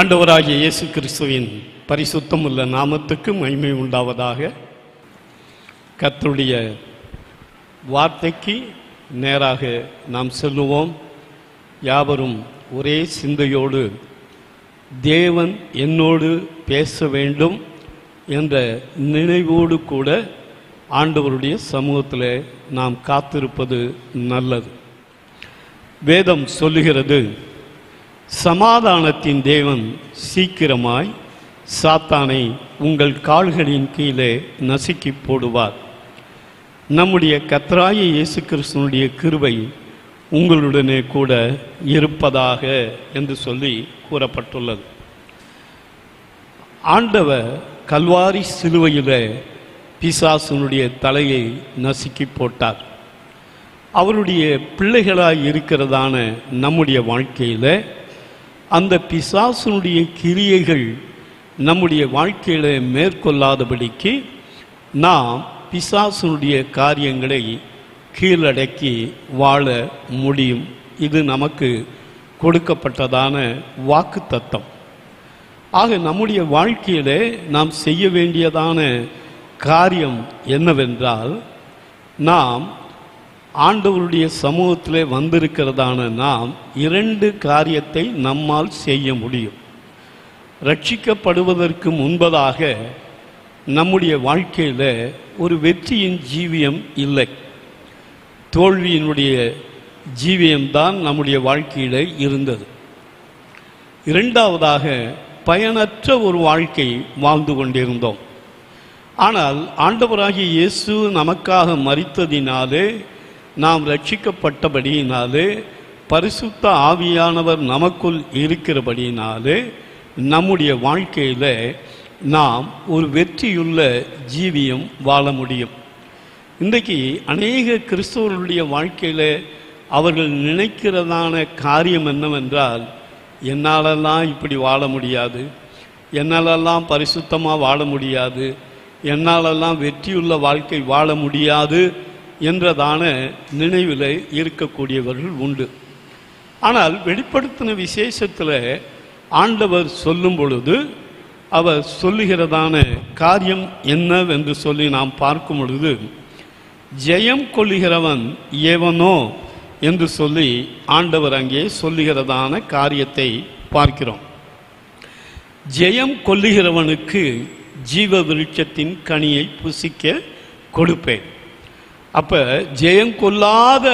ஆண்டவராகிய இயேசு கிறிஸ்துவின் பரிசுத்தம் உள்ள நாமத்துக்கு மகிமை உண்டாவதாக. கர்த்தருடைய வார்த்தைக்கு நேராக நாம் செல்லுவோம். யாவரும் ஒரே சிந்தையோடு தேவன் என்னோடு பேச வேண்டும் என்ற நினைவோடு கூட ஆண்டவருடைய சமூகத்தில் நாம் காத்திருப்பது நல்லது. வேதம் சொல்லுகிறது, சமாதானத்தின் தேவன் சீக்கிரமாய் சாத்தானை உங்கள் கால்களின் கீழே நசுக்கி போடுவார். நம்முடைய கர்த்தராகிய இயேசு கிறிஸ்துவினுடைய கிருபை உங்களுடனே கூட இருப்பதாக என்று சொல்லி கூறப்பட்டுள்ளது. ஆண்டவர் கல்வாரி சிலுவையில் பிசாசனுடைய தலையை நசுக்கி போட்டார். அவருடைய பிள்ளைகளாய் இருக்கிறதான நம்முடைய வாழ்க்கையில் அந்த பிசாசனுடைய கிரியைகள் நம்முடைய வாழ்க்கையில் மேற்கொள்ளாதபடிக்கு நாம் பிசாசனுடைய காரியங்களை கீழடக்கி வாழ முடியும். இது நமக்கு கொடுக்கப்பட்டதான வாக்குத்தத்தம். ஆக நம்முடைய வாழ்க்கையில் நாம் செய்ய வேண்டியதான காரியம் என்னவென்றால், நாம் ஆண்டவருடைய சமூகத்தில் வந்திருக்கிறதான நாம் 2 காரியத்தை நம்மால் செய்ய முடியும். ரட்சிக்கப்படுவதற்கு முன்பதாக நம்முடைய வாழ்க்கையில் ஒரு வெற்றியின் ஜீவியம் இல்லை, தோல்வியினுடைய ஜீவியம்தான் நம்முடைய வாழ்க்கையில் இருந்தது. 2வதாக பயனற்ற ஒரு வாழ்க்கை வாழ்ந்து கொண்டிருந்தோம். ஆனால் ஆண்டவராகிய இயேசு நமக்காக மரித்ததினாலே, நாம் ரட்சிக்கப்பட்டபடியினாலே, பரிசுத்த ஆவியானவர் நமக்குள் இருக்கிறபடியினாலே நம்முடைய வாழ்க்கையில் நாம் ஒரு வெற்றியுள்ள ஜீவியம் வாழ முடியும். இன்றைக்கு அநேக கிறிஸ்தவர்களுடைய வாழ்க்கையில் அவர்கள் நினைக்கிறதான காரியம் என்னவென்றால், என்னாலெல்லாம் இப்படி வாழ முடியாது, என்னாலெல்லாம் பரிசுத்தமாக வாழ முடியாது, என்னாலெல்லாம் வெற்றியுள்ள வாழ்க்கை வாழ முடியாது என்றதான நினைவில் இருக்கக்கூடியவர்கள் உண்டு. ஆனால் வெளிப்படுத்தின விசேஷத்தில் ஆண்டவர் சொல்லும் பொழுது அவர் சொல்லுகிறதான காரியம் என்னவென்று சொல்லி நாம் பார்க்கும் பொழுது, ஜெயம் கொள்ளுகிறவன் எவனோ என்று சொல்லி ஆண்டவர் அங்கே சொல்லுகிறதான காரியத்தை பார்க்கிறோம். ஜெயம் கொள்ளுகிறவனுக்கு ஜீவ விருட்சத்தின் கனியை புசிக்க கொடுப்பேன். அப்போ ஜெயம் கொள்ளாத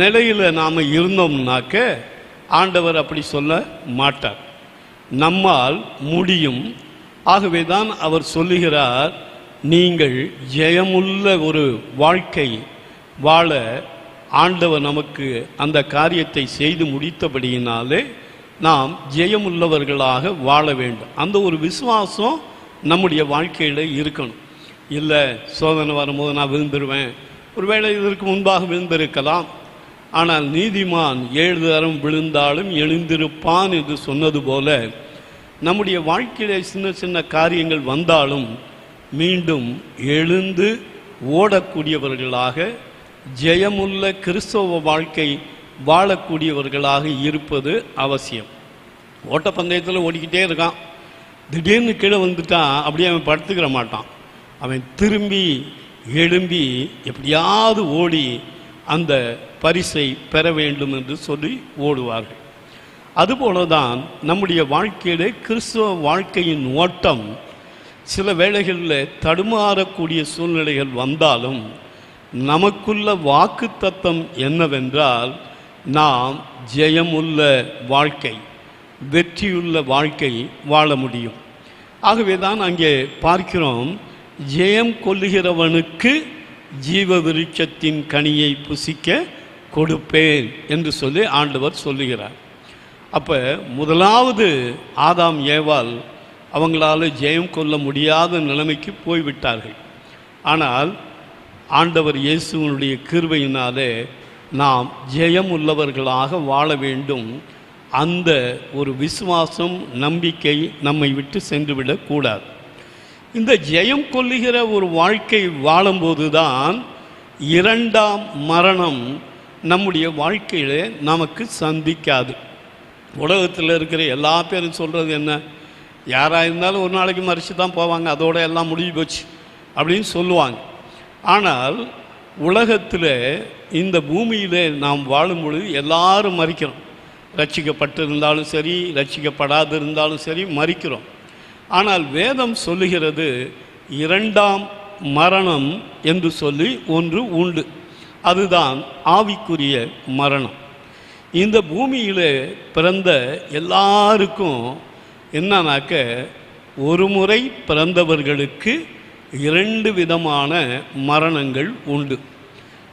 நிலையில் நாம் இருந்தோம்னாக்க ஆண்டவர் அப்படி சொல்ல மாட்டார், நம்மால் முடியும். ஆகவே தான் அவர் சொல்லுகிறார், நீங்கள் ஜெயமுள்ள ஒரு வாழ்க்கை வாழ ஆண்டவர் நமக்கு அந்த காரியத்தை செய்து முடித்தபடியினாலே நாம் ஜெயமுள்ளவர்களாக வாழ வேண்டும். அந்த ஒரு விசுவாசம் நம்முடைய வாழ்க்கையில் இருக்கணும். இல்லை, சோதனை வரும்போது நான் விழுந்துருவேன், ஒருவேளை இதற்கு முன்பாக விழுந்திருக்கலாம், ஆனால் நீதிமான் 7 தரம் விழுந்தாலும் எழுந்திருப்பான் என்று சொன்னது போல நம்முடைய வாழ்க்கையில் சின்ன சின்ன காரியங்கள் வந்தாலும் மீண்டும் எழுந்து ஓடக்கூடியவர்களாக, ஜெயமுள்ள கிறிஸ்தவ வாழ்க்கை வாழக்கூடியவர்களாக இருப்பது அவசியம். ஓட்டப்பந்தயத்தில் ஓடிக்கிட்டே இருக்கான், திடீர்னு கீழே வந்துட்டான், அப்படியே அவன் படுத்துக்கிற மாட்டான். அவன் திரும்பி எழும்பி எப்படியாவது ஓடி அந்த பரிசை பெற வேண்டும் என்று சொல்லி ஓடுவார்கள். அதுபோலதான் நம்முடைய வாழ்க்கையிலே கிறிஸ்தவ வாழ்க்கையின் ஓட்டம் சில வேளைகளில் தடுமாறக்கூடிய சூழ்நிலைகள் வந்தாலும் நமக்குள்ள வாக்குத்தத்தம் என்னவென்றால், நாம் ஜெயமுள்ள வாழ்க்கை, வெற்றியுள்ள வாழ்க்கை வாழ முடியும். ஆகவே தான் அங்கே பார்க்கிறோம், ஜெயம் கொள்ளுகிறவனுக்கு ஜீவ விருட்சத்தின் கனியை புசிக்க கொடுப்பேன் என்று சொல்லி ஆண்டவர் சொல்லுகிறார். அப்போ முதலாவது ஆதாம் ஏவாள் அவங்களால ஜெயம் கொள்ள முடியாத நிலைமைக்கு போய்விட்டார்கள். ஆனால் ஆண்டவர் இயேசுவினுடைய கிருபையினாலே நாம் ஜெயம் உள்ளவர்களாக வாழ வேண்டும். அந்த ஒரு விசுவாசம், நம்பிக்கை நம்மை விட்டு சென்றுவிடக்கூடாது. இந்த ஜெயம் கொள்ளுகிற ஒரு வாழ்க்கை வாழும்போது தான் 2ஆம் மரணம் நம்முடைய வாழ்க்கையில் நமக்கு சந்திக்காது. உலகத்தில் இருக்கிற எல்லா பேரும் சொல்கிறது என்ன, யாராக இருந்தாலும் ஒரு நாளைக்கு மறித்து தான் போவாங்க, அதோட எல்லாம் முடிஞ்சு போச்சு அப்படின்னு சொல்லுவாங்க. ஆனால் உலகத்தில் இந்த பூமியில் நாம் வாழும் பொழுது எல்லாரும் மறிக்கிறோம். ரட்சிக்கப்பட்டு இருந்தாலும் சரி, ரட்சிக்கப்படாது இருந்தாலும் சரி, மறிக்கிறோம். ஆனால் வேதம் சொல்லுகிறது 2ஆம் மரணம் என்று சொல்லி ஒன்று உண்டு. அதுதான் ஆவிக்குரிய மரணம். இந்த பூமியில் பிறந்த எல்லாருக்கும் என்னன்னாக்க, ஒரு முறை பிறந்தவர்களுக்கு 2 விதமான மரணங்கள் உண்டு.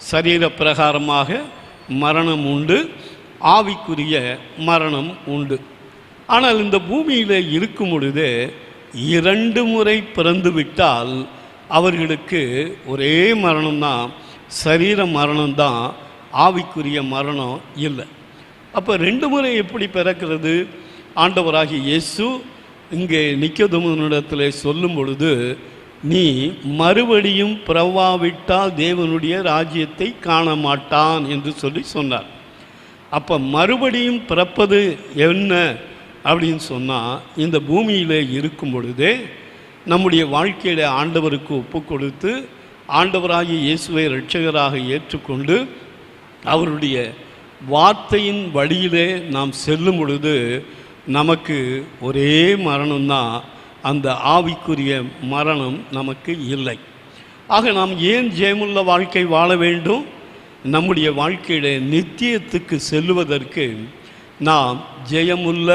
சரீர பிரகாரமாக மரணம் உண்டு, ஆவிக்குரிய மரணம் உண்டு. ஆனால் இந்த பூமியில் இருக்கும் பொழுது 2 முறை பிறந்து விட்டால் அவர்களுக்கு ஒரே மரணம்தான், சரீர மரணம்தான், ஆவிக்குரிய மரணம் இல்லை. அப்போ 2 முறை எப்படி பிறக்கிறது? ஆண்டவராகிய இயேசு இங்கே நிக்கோதேமுவினிடத்தில் சொல்லும் பொழுது, நீ மறுபடியும் பிறவாவிட்டால் தேவனுடைய ராஜ்யத்தை காண மாட்டான் என்று சொன்னார். அப்போ மறுபடியும் பிறப்பது என்ன அப்படின்னு சொன்னால், இந்த பூமியில் இருக்கும் பொழுதே நம்முடைய வாழ்க்கையில் ஆண்டவருக்கு ஒப்பு கொடுத்து ஆண்டவராகிய இயேசுவை இரட்சகராக ஏற்றுக்கொண்டு அவருடைய வார்த்தையின் வழியிலே நாம் செல்லும் பொழுது நமக்கு ஒரே மரணம்தான், அந்த ஆவிக்குரிய மரணம் நமக்கு இல்லை. ஆக நாம் ஏன் ஜெயமுள்ள வாழ்க்கை வாழ வேண்டும்? நம்முடைய வாழ்க்கையில நித்தியத்துக்கு செல்லுவதற்கு நாம் ஜெயமுள்ள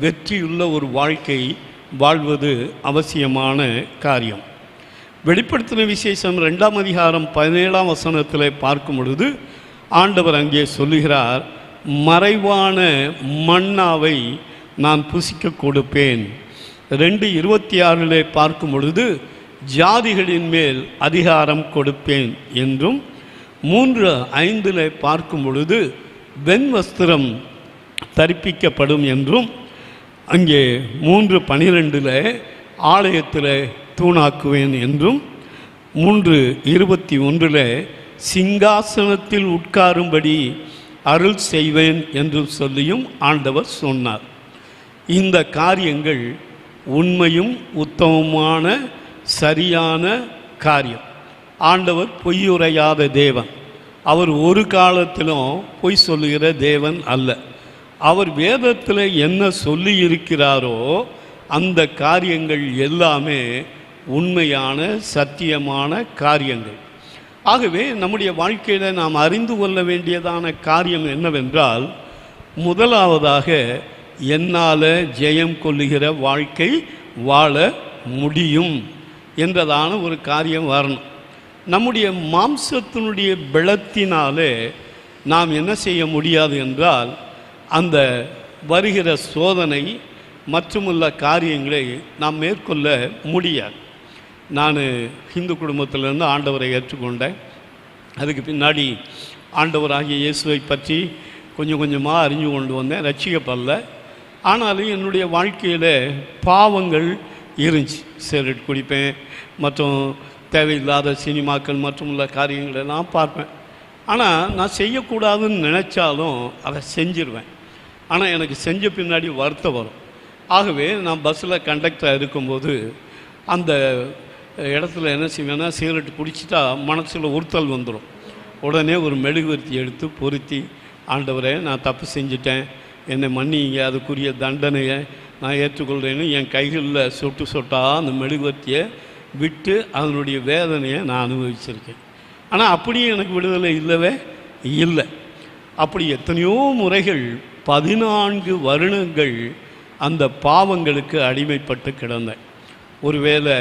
வெற்றியுள்ள ஒரு வாழ்க்கை வாழ்வது அவசியமான காரியம். வெளிப்படுத்தின விசேஷம் 2ஆம் அதிகாரம் 17ஆம் வசனத்தில் பார்க்கும் பொழுது ஆண்டவர் அங்கே சொல்லுகிறார், மறைவான மன்னாவை நான் புசிக்க கொடுப்பேன். 2:26 பார்க்கும் பொழுது ஜாதிகளின் மேல் அதிகாரம் கொடுப்பேன் என்றும், 3:5 பார்க்கும் பொழுது வெண் வஸ்திரம் தரிப்பிக்கப்படும் என்றும், அங்கே 3:12 ஆலயத்தில் தூணாக்குவேன் என்றும், 3:21 சிங்காசனத்தில் உட்காரும்படி அருள் செய்வேன் என்றும் சொல்லியும் ஆண்டவர் சொன்னார். இந்த காரியங்கள் உண்மையும் உத்தமமான சரியான காரியம். ஆண்டவர் பொய்யுரையாத தேவன். அவர் ஒரு காலத்திலும் பொய் சொல்லுகிற தேவன் அல்ல. அவர் வேதத்தில் என்ன சொல்லி இருக்கிறாரோ அந்த காரியங்கள் எல்லாமே உண்மையான சத்தியமான காரியங்கள். ஆகவே நம்முடைய வாழ்க்கையில் நாம் அறிந்து கொள்ள வேண்டியதான காரியம் என்னவென்றால், முதலாவதாக என்னால் ஜெயம் கொள்ளுகிற வாழ்க்கை வாழ முடியும் என்றதான ஒரு காரியம் வரணும். நம்முடைய மாம்சத்தினுடைய பலத்தினாலே நாம் என்ன செய்ய முடியாது என்றால், அந்த வருகிற சோதனை மற்றுமுள்ள காரியங்களை நாம் மேற்கொள்ள முடியாது. நான் ஹிந்து குடும்பத்திலேருந்து ஆண்டவரை ஏற்றுக்கொண்டேன். அதுக்கு பின்னாடி ஆண்டவராகிய இயேசுவை பற்றி கொஞ்சம் கொஞ்சமாக அறிஞ்சு கொண்டு வந்தேன். ரட்சிக்கப்படல. ஆனாலும் என்னுடைய வாழ்க்கையில் பாவங்கள் இருந்துச்சு. சிகரெட் குடிப்பேன், மற்றும் தேவையில்லாத சினிமாக்கள் மற்றும் உள்ள காரியங்களை நான் பார்ப்பேன். ஆனால் நான் செய்யக்கூடாதுன்னு நினச்சாலும் அதை செஞ்சிருவேன். ஆனால் எனக்கு செஞ்ச பின்னாடி வருத்தம் வரும். ஆகவே நான் பஸ்ஸில் கண்டக்டராக இருக்கும்போது அந்த இடத்துல என்ன செய்வேன்னா, சிகரெட் குடிச்சிட்டா மனசில் உறுத்தல் வந்துடும். உடனே ஒரு மெழுகுவர்த்தி எடுத்து பொருத்தி, ஆண்டவரே நான் தப்பு செஞ்சிட்டேன், என்னை மன்னிங்க, அதுக்குரிய தண்டனையை நான் ஏற்றுக்கொள்கிறேன்னு என் கைகளில் சொட்டு சொட்டாக அந்த மெழுகுவர்த்தியை விட்டு அதனுடைய வேதனையை நான் அனுபவிச்சிருக்கேன். ஆனால் அப்படியே எனக்கு விடுதலை இல்லவே இல்லை. அப்படி எத்தனையோ முறைகள் 14 வருடங்கள் அந்த பாவங்களுக்கு அடிமைப்பட்டு கிடந்தேன். ஒருவேளை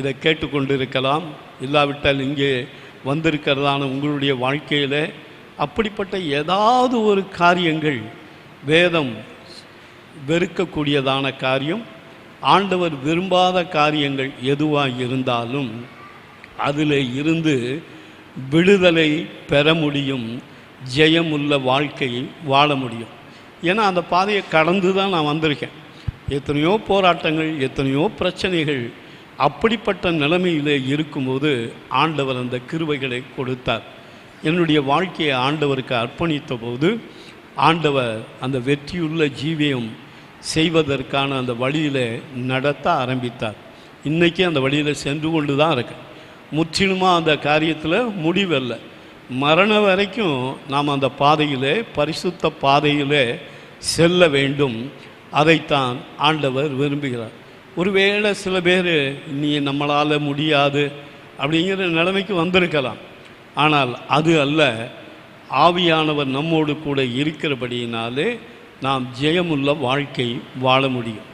இதை கேட்டுக்கொண்டு இருக்கலாம், இல்லாவிட்டால் இங்கே வந்திருக்கிறதான உங்களுடைய வாழ்க்கையில் அப்படிப்பட்ட ஏதாவது ஒரு காரியங்கள், வேதம் வெறுக்கக்கூடியதான காரியம், ஆண்டவர் விரும்பாத காரியங்கள் எதுவாக இருந்தாலும் அதில் இருந்து விடுதலை பெற முடியும், ஜெயமுள்ள வாழ்க்கையை வாழ முடியும். ஏன்னா அந்த பாதையை கடந்து தான் நான் வந்திருக்கேன். எத்தனையோ போராட்டங்கள், எத்தனையோ பிரச்சனைகள், அப்படிப்பட்ட நிலைமையில் இருக்கும்போது ஆண்டவர் அந்த கிருபைகளை கொடுத்தார். என்னுடைய வாழ்க்கையை ஆண்டவருக்கு அர்ப்பணித்த போது ஆண்டவர் அந்த வெற்றியுள்ள ஜீவியம் செய்வதற்கான அந்த வழியில் நடத்த ஆரம்பித்தார். இன்றைக்கி அந்த வழியில் சென்று கொண்டு தான் இருக்கேன். முற்றிலுமாக அந்த காரியத்தில் முடிவல்ல, மரணம் வரைக்கும் நாம் அந்த பாதையில், பரிசுத்த பாதையில் செல்ல வேண்டும். அதைத்தான் ஆண்டவர் விரும்புகிறார். ஒருவேளை சில பேர் நீ நம்மளால் முடியாது அப்படிங்கிற நிலைமைக்கு வந்திருக்கலாம். ஆனால் அது அல்ல. ஆவியானவர் நம்மோடு கூட இருக்கிறபடியினாலே நாம் ஜெயமுள்ள வாழ்க்கை வாழ முடியும்.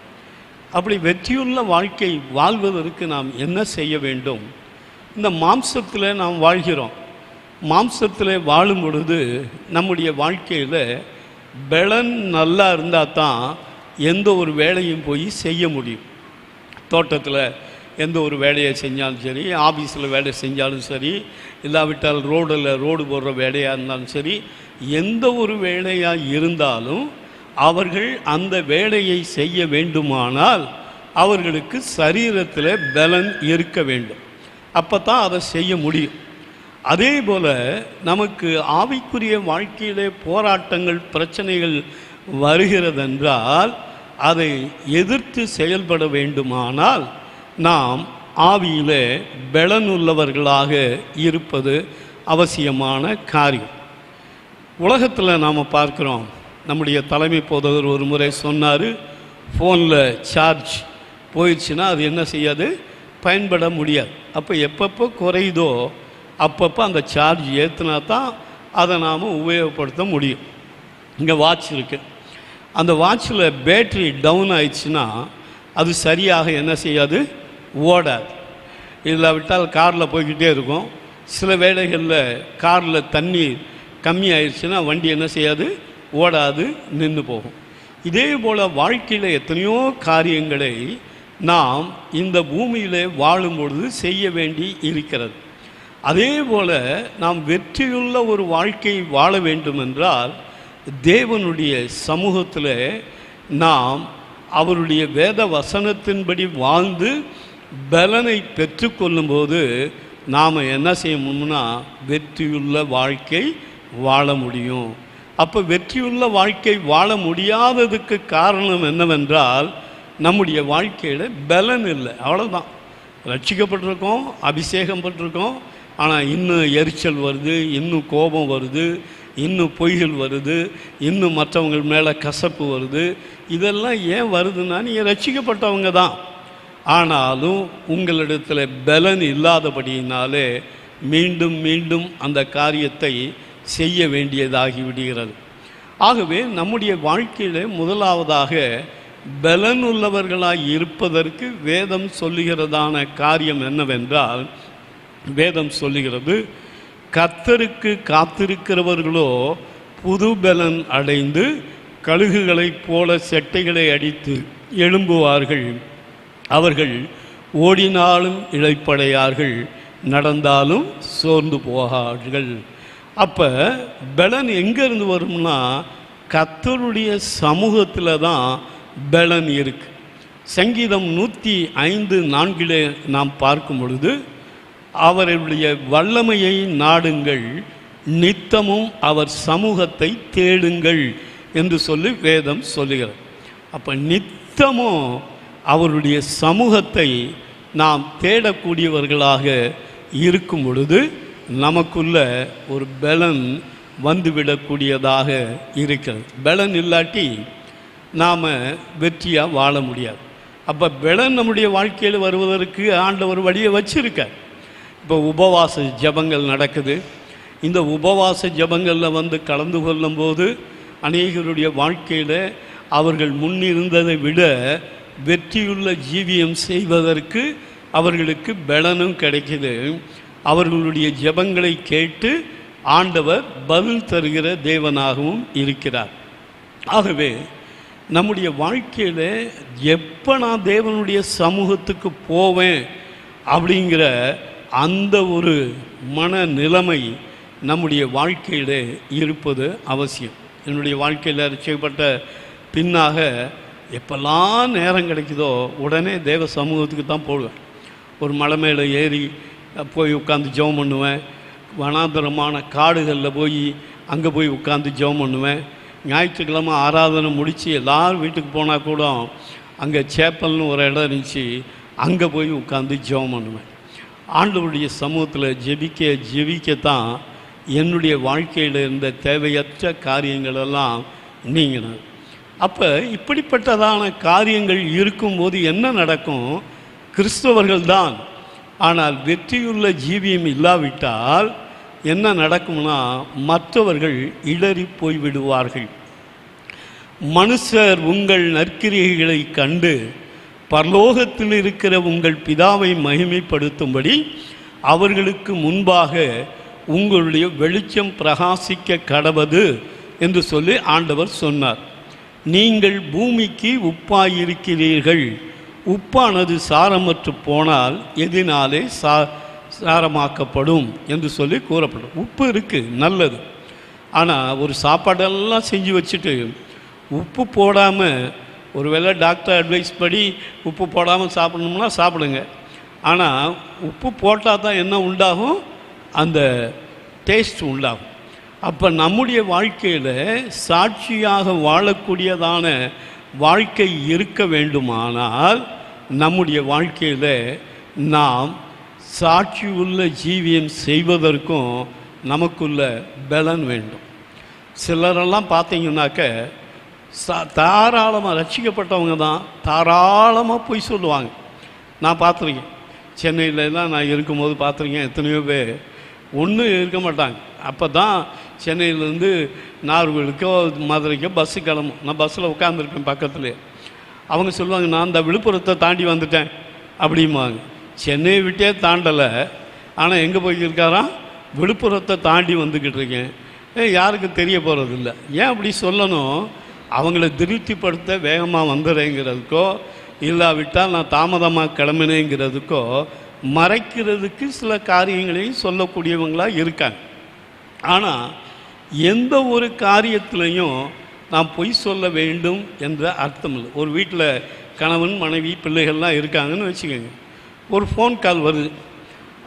அப்படி வெற்றியுள்ள வாழ்க்கை வாழ்வதற்கு நாம் என்ன செய்ய வேண்டும்? இந்த மாம்சத்தில் நாம் வாழ்கிறோம். மாம்சத்தில் வாழும் பொழுது நம்முடைய வாழ்க்கையில் பலன் நல்லா இருந்தால் தான் எந்த ஒரு வேலையும் போய் செய்ய முடியும். தோட்டத்தில் எந்த ஒரு வேலையை செஞ்சாலும் சரி, ஆஃபீஸில் வேலை செஞ்சாலும் சரி, இல்லாவிட்டால் ரோடு போடுற வேலையாக இருந்தாலும் சரி, எந்த ஒரு வேலையாக இருந்தாலும் அவர்கள் அந்த வேலையை செய்ய வேண்டுமானால் அவர்களுக்கு சரீரத்தில் பலன் இருக்க வேண்டும். அப்போ தான் அதை செய்ய முடியும். அதே போல் நமக்கு ஆவிக்குரிய வாழ்க்கையிலே போராட்டங்கள், பிரச்சனைகள் வருகிறதென்றால் அதை எதிர்த்து செயல்பட வேண்டுமானால் நாம் ஆவியிலே பலனுள்ளவர்களாக இருப்பது அவசியமான காரியம். உலகத்தில் நாம் பார்க்குறோம், நம்முடைய தலைமை போதகர் ஒரு முறை சொன்னார், ஃபோனில் சார்ஜ் போயிடுச்சுன்னா அது என்ன செய்யாது, பயன்பட முடியாது. அப்போ எப்பப்போ குறையுதோ அப்பப்போ அந்த சார்ஜ் ஏற்றினா தான் அதை நாம் உபயோகப்படுத்த முடியும். இங்கே வாட்ச் இருக்குது, அந்த வாட்சில் பேட்ரி டவுன் ஆயிடுச்சுன்னா அது சரியாக என்ன செய்யாது, ஓடாது. இல்லாவிட்டால் காரில் போய்கிட்டே இருக்கும். சில வேளைகளில் காரில் தண்ணி கம்மி ஆயிடுச்சுன்னா வண்டி என்ன செய்யாது, ஓடாது, நின்று போகும். இதே போல் வாழ்க்கையில் எத்தனையோ காரியங்களை நாம் இந்த பூமியில் வாழும்பொழுது செய்ய வேண்டி இருக்கிறது. அதே போல் நாம் வெற்றியுள்ள ஒரு வாழ்க்கை வாழ வேண்டுமென்றால் தேவனுடைய சமூகத்தில் நாம் அவருடைய வேத வசனத்தின்படி வாழ்ந்து பலனை பெற்றுக்கொள்ளும்போது நாம் என்ன செய்யணும்னா வெற்றியுள்ள வாழ்க்கை வாழ முடியும். அப்போ வெற்றியுள்ள வாழ்க்கை வாழ முடியாததுக்கு காரணம் என்னவென்றால் நம்முடைய வாழ்க்கையில் பலன் இல்லை, அவ்வளோதான். ரட்சிக்கப்பட்டிருக்கோம், அபிஷேகம் பட்டிருக்கோம், ஆனால் இன்னும் எரிச்சல் வருது, இன்னும் கோபம் வருது, இன்னும் பொய்கள் வருது, இன்னும் மற்றவங்க மேலே கசப்பு வருது. இதெல்லாம் ஏன் வருதுன்னா நீங்கள் ரட்சிக்கப்பட்டவங்க தான், ஆனாலும் உங்களிடத்தில் பலன் இல்லாதபடியினாலே மீண்டும் மீண்டும் அந்த காரியத்தை செய்ய வேண்டியதாகி விடுகிறது. ஆகவே நம்முடைய வாழ்க்கையில் முதலாவதாக பலன் உள்ளவர்களாய் இருப்பதற்கு வேதம் சொல்லுகிறதான காரியம் என்னவென்றால், வேதம் சொல்லுகிறது, கர்த்தருக்கு காத்திருக்கிறவர்களோ புது பலன் அடைந்து கழுகுகளைப் போல செட்டைகளை அடித்து எழும்புவார்கள். அவர்கள் ஓடினாலும் இளைப்படையார்கள், நடந்தாலும் சோர்ந்து போகார்கள். அப்போ பலன் எங்கேருந்து வரும்னா கர்த்தருடைய சமூகத்தில் தான் பலன் இருக்குது. சங்கீதம் 105:4 நாம் பார்க்கும் பொழுது, அவருடைய வல்லமையை நாடுங்கள், நித்தமும் அவர் சமூகத்தை தேடுங்கள் என்று சொல்லி வேதம் சொல்லுகிறது. அப்போ நித்தமும் அவருடைய சமூகத்தை நாம் தேடக்கூடியவர்களாக இருக்கும் பொழுது நமக்குள்ள ஒரு பலன் வந்துவிடக்கூடியதாக இருக்கிறது. பலன் இல்லாட்டி நாம் வெற்றியாக வாழ முடியாது. அப்போ பலன் நம்முடைய வாழ்க்கையில் வருவதற்கு ஆண்டவர் வழியை வச்சிருக்கார். இப்போ உபவாச ஜபங்கள் நடக்குது. இந்த உபவாச ஜபங்களில் கலந்து கொள்ளும்போது அநேகருடைய வாழ்க்கையில் அவர்கள் முன்னிருந்ததை விட வெற்றியுள்ள ஜீவியம் செய்வதற்கு அவர்களுக்கு பலனும் கிடைக்குது. அவர்களுடைய ஜெபங்களை கேட்டு ஆண்டவர் பதில் தருகிற தேவனாகவும் இருக்கிறார். ஆகவே நம்முடைய வாழ்க்கையில் எப்போ நான் தேவனுடைய சமூகத்துக்கு போவேன் அப்படிங்கிற அந்த ஒரு மனநிலைமை நம்முடைய வாழ்க்கையில் இருப்பது அவசியம். என்னுடைய வாழ்க்கையில் ரட்சிக்கப்பட்ட பின்னாக எப்பெல்லாம் நேரம் கிடைக்குதோ உடனே தேவ சமூகத்துக்கு தான் போடுவேன். ஒரு மலை மேலே ஏறி போய் உட்காந்து ஜெபம் பண்ணுவேன். வனாந்தரமான காடுகளில் போய் அங்கே போய் உட்காந்து ஜெபம் பண்ணுவேன். ஞாயிற்றுக்கிழமை ஆராதனை முடித்து எல்லோரும் வீட்டுக்கு போனால் கூட அங்கே சேப்பல்னு ஒரு இடம் இருந்துச்சு, அங்கே போய் உட்காந்து ஜெபம் பண்ணுவேன். ஆண்டவருடைய சமூகத்தில் ஜெபிக்கத்தான் என்னுடைய வாழ்க்கையில் இருந்த தேவையற்ற காரியங்களெல்லாம் நீங்கினது. அப்போ இப்படிப்பட்டதான காரியங்கள் இருக்கும்போது என்ன நடக்கும்? கிறிஸ்தவர்கள்தான், ஆனால் வெற்றியுள்ள ஜீவியம் இல்லாவிட்டால் என்ன நடக்கும்னா மற்றவர்கள் இடறி போய்விடுவார்கள். மனுஷர் உங்கள் நற்கிரியைகளை கண்டு பரலோகத்தில் இருக்கிற உங்கள் பிதாவை மகிமைப்படுத்தும்படி அவர்களுக்கு முன்பாக உங்களுடைய வெளிச்சம் பிரகாசிக்க கடவது என்று சொல்லி ஆண்டவர் சொன்னார். நீங்கள் பூமிக்கு உப்பாயிருக்கிறீர்கள். உப்பானது சாரமற்று போனால் எதினாலே சாரமாக்கப்படும் என்று சொல்லி கூறப்படும். உப்பு இருக்குது, நல்லது. ஆனால் ஒரு சாப்பாடெல்லாம் செஞ்சு வச்சுட்டு உப்பு போடாமல், ஒருவேளை டாக்டர் அட்வைஸ் படி உப்பு போடாமல் சாப்பிடணும்னா சாப்பிடுங்க. ஆனால் உப்பு போட்டால் தான் என்ன உண்டாகும்? அந்த டேஸ்ட் உண்டாகும். அப்போ நம்முடைய வாழ்க்கையில் சாட்சியாக வாழக்கூடியதான வாழ்க்கை இருக்க வேண்டுமானால் நம்முடைய வாழ்க்கையில் நாம் சாட்சி உள்ள ஜீவியம் செய்வதற்கும் நமக்குள்ள பலன் வேண்டும். சிலரெல்லாம் பார்த்தீங்கன்னாக்க தாராளமாக ரட்சிக்கப்பட்டவங்க தான் தாராளமாக போய் சொல்லுவாங்க. நான் பார்த்துருக்கேன், சென்னையிலலாம் நான் இருக்கும்போது பார்த்துருக்கேன். எத்தனையோ பேர் ஒன்றும் இருக்க மாட்டாங்க. அப்போ தான் சென்னையிலேருந்து நார்வேலுக்கோ மதுரைக்கோ பஸ்ஸு கிளம்பும். நான் பஸ்ஸில் உட்காந்துருப்பேன் பக்கத்துலேயே. அவங்க சொல்லுவாங்க, நான் இந்த விழுப்புரத்தை தாண்டி வந்துட்டேன் அப்படிம்பாங்க. சென்னையை விட்டே தாண்டலை, ஆனால் எங்கே போயிருக்காராம்? விழுப்புரத்தை தாண்டி வந்துக்கிட்டு இருக்கேன். யாருக்கும் தெரிய போகிறதில்ல. ஏன் அப்படி சொல்லணும்? அவங்கள திருப்திப்படுத்த வேகமாக வந்துடுறேங்கிறதுக்கோ, இல்லாவிட்டால் நான் தாமதமாக கிளம்பினேங்கிறதுக்கோ மறைக்கிறதுக்கு சில காரியங்களையும் சொல்லக்கூடியவங்களாக இருக்காங்க. ஆனால் எந்த ஒரு காரியத்திலையும் நாம் பொய் சொல்ல வேண்டும் என்ற அர்த்தம் இல்லை. ஒரு வீட்டில் கணவன் மனைவி பிள்ளைகள்லாம் இருக்காங்கன்னு வச்சுக்கோங்க. ஒரு ஃபோன் கால் வருது,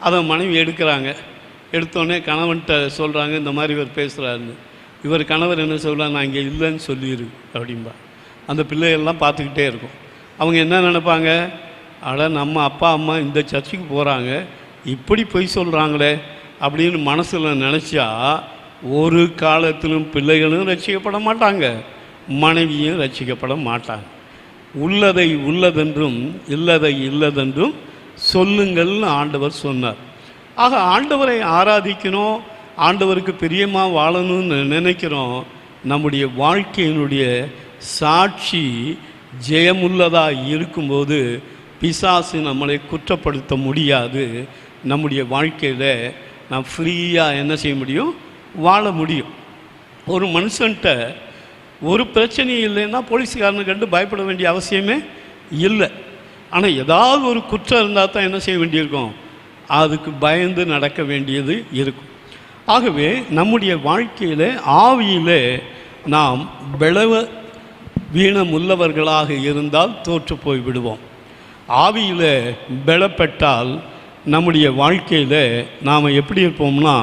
அதை மனைவி எடுக்கிறாங்க. எடுத்தோடனே கணவன்கிட்ட சொல்கிறாங்க, இந்த மாதிரி இவர் பேசுகிறாருன்னு. இவர் கணவர் என்ன சொல்கிறார்? நான் இங்கே இல்லைன்னு சொல்லிடு அப்படின்பா. அந்த பிள்ளைகள்லாம் பார்த்துக்கிட்டே இருக்கும். அவங்க என்ன நினைப்பாங்க? அட, நம்ம அப்பா அம்மா இந்த சர்ச்சுக்கு போகிறாங்க, இப்படி பொய் சொல்கிறாங்களே அப்படின்னு மனசில் நினச்சா ஒரு காலத்திலும் பிள்ளைகளும் ரட்சிக்கப்பட மாட்டாங்க, மனைவியும் ரட்சிக்கப்பட மாட்டாங்க. உள்ளதை உள்ளதென்றும் இல்லதை இல்லதென்றும் சொல்லுங்கள்னு ஆண்டவர் சொன்னார். ஆக ஆண்டவரை ஆராதிக்கணும், ஆண்டவருக்கு பிரியமாக வாழணும்னு நினைக்கிறோம். நம்முடைய வாழ்க்கையினுடைய சாட்சி ஜெயமுள்ளதாக இருக்கும்போது பிசாசு நம்மளை குற்றப்படுத்த முடியாது. நம்முடைய வாழ்க்கையில் நாம் ஃப்ரீயாக என்ன செய்ய முடியும்? வாழ முடியும். ஒரு மனுஷன்கிட்ட ஒரு பிரச்சனையும் இல்லைன்னா போலீஸ்காரனை கண்டு பயப்பட வேண்டிய அவசியமே இல்லை. ஆனால் ஏதாவது ஒரு குற்றம் இருந்தால் தான் என்ன செய்ய வேண்டியிருக்கும்? அதுக்கு பயந்து நடக்க வேண்டியது இருக்கும். ஆகவே நம்முடைய வாழ்க்கையில் ஆவியில் நாம் வீணமுள்ளவர்களாக இருந்தால் தோற்று போய் விடுவோம். ஆவியில் பலப்பட்டால் நம்முடைய வாழ்க்கையில் நாம் எப்படி இருப்போம்னா,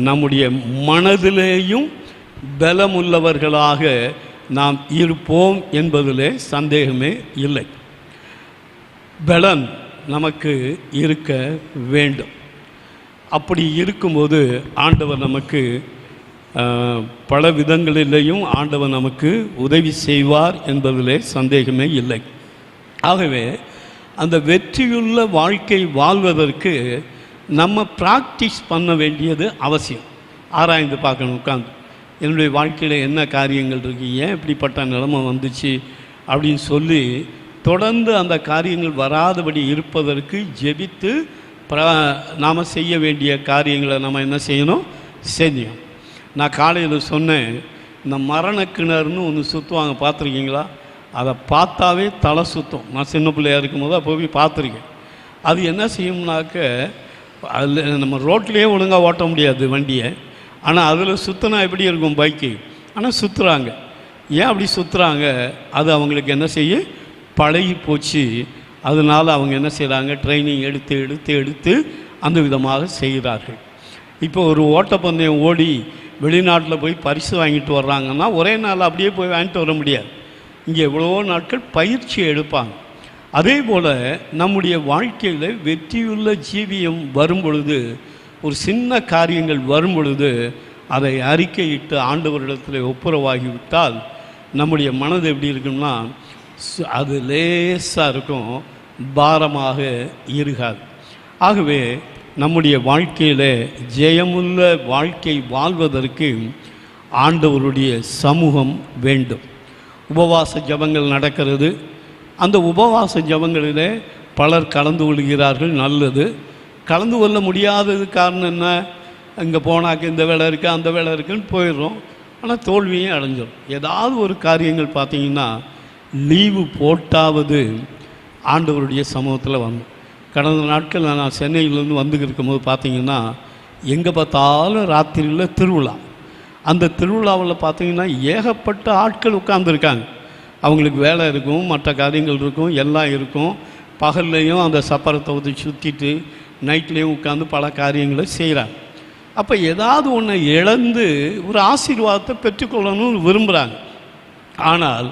நம்முடைய மனதிலேயும் பலமுள்ளவர்களாக நாம் இருப்போம் என்பதிலே சந்தேகமே இல்லை. பலன் நமக்கு இருக்க வேண்டும். அப்படி இருக்கும்போது ஆண்டவர் நமக்கு பல விதங்களிலேயும் ஆண்டவர் நமக்கு உதவி செய்வார் என்பதிலே சந்தேகமே இல்லை. ஆகவே அந்த வெற்றியுள்ள வாழ்க்கை வாழ்வதற்கு நம்ம ப்ராக்டிஸ் பண்ண வேண்டியது அவசியம். ஆராய்ந்து பார்க்கணும். உட்காந்து என்னுடைய வாழ்க்கையில் என்ன காரியங்கள் இருக்குது, ஏன் இப்படிப்பட்ட நிலைமை வந்துச்சு அப்படின்னு சொல்லி தொடர்ந்து அந்த காரியங்கள் வராதபடி இருப்பதற்கு ஜெபித்து நாம் செய்ய வேண்டிய காரியங்களை நம்ம என்ன செய்யணும்? செய்யணும். நான் காலையில் சொன்னேன், இந்த மரண கிணறுன்னு ஒன்று சுற்றுவாங்க, பார்த்துருக்கீங்களா? அதை பார்த்தாவே தலை சுத்தம். நான் சின்ன பிள்ளையாக இருக்கும்போது அப்போ போய் பார்த்துருக்கேன். அது என்ன செய்யும்னாக்க, அதில் நம்ம ரோட்லேயே ஒழுங்காக ஓட்ட முடியாது வண்டியை, ஆனால் அதில் சுற்றினா எப்படி இருக்கும் பைக்கு? ஆனால் சுற்றுறாங்க. ஏன் அப்படி சுற்றுறாங்க? அது அவங்களுக்கு என்ன செய்ய பழகி போச்சு. அதனால் அவங்க என்ன செய்கிறாங்க? ட்ரைனிங் எடுத்து எடுத்து எடுத்து அந்த விதமாக செய்கிறார்கள். இப்போ ஒரு ஓட்டப்பந்தயம் ஓடி வெளிநாட்டில் போய் பரிசு வாங்கிட்டு வர்றாங்கன்னா ஒரே நாள் அப்படியே போய் வாங்கிட்டு வர முடியாது. இங்கே எவ்வளோ நாட்கள் பயிற்சி எடுப்பாங்க. அதே போல் நம்முடைய வாழ்க்கையில் வெற்றியுள்ள ஜீவியம் வரும் பொழுது, ஒரு சின்ன காரியங்கள் வரும் பொழுது அதை அறிக்கையிட்டு ஆண்டவரிடத்தில் ஒப்புரவாகிவிட்டால் நம்முடைய மனது எப்படி இருக்குன்னா, அது லேசாக இருக்கும், பாரமாக இருக்காது. ஆகவே நம்முடைய வாழ்க்கையில் ஜெயமுள்ள வாழ்க்கை வாழ்வதற்கு ஆண்டவருடைய சமூகம் வேண்டும். உபவாச ஜபங்கள் நடக்கிறது. அந்த உபவாச ஜபங்களில் பலர் கலந்து கொள்கிறார்கள், நல்லது. கலந்து கொள்ள முடியாதது காரணம் என்ன? இங்கே போனாக்க இந்த வேலை இருக்குது அந்த வேலை இருக்குன்னு போயிடுறோம். ஆனால் தோல்வியும் அடைஞ்சிடும். ஏதாவது ஒரு காரியங்கள் பார்த்திங்கன்னா லீவு போட்டாவது ஆண்டவருடைய சமூகத்தில் வந்தோம். கடந்த நாட்கள் நான் சென்னையிலேருந்து வந்து இருக்கும்போது பார்த்திங்கன்னா எங்கே பார்த்தாலும் ராத்திரியில் திருவிழா. அந்த திருவிழாவில் பார்த்திங்கன்னா ஏகப்பட்ட ஆட்கள் உட்கார்ந்துருக்காங்க. அவங்களுக்கு வேலை இருக்கும், மற்ற காரியங்கள் இருக்கும், எல்லாம் இருக்கும். பகல்லையும் அந்த சப்பரத்தை வந்து சுற்றிட்டு நைட்லேயும் உட்காந்து பல காரியங்களை செய்கிறாங்க. அப்போ ஏதாவது ஒன்று இழந்து ஒரு ஆசீர்வாதத்தை பெற்றுக்கொள்ளணும்னு விரும்புகிறாங்க. ஆனால்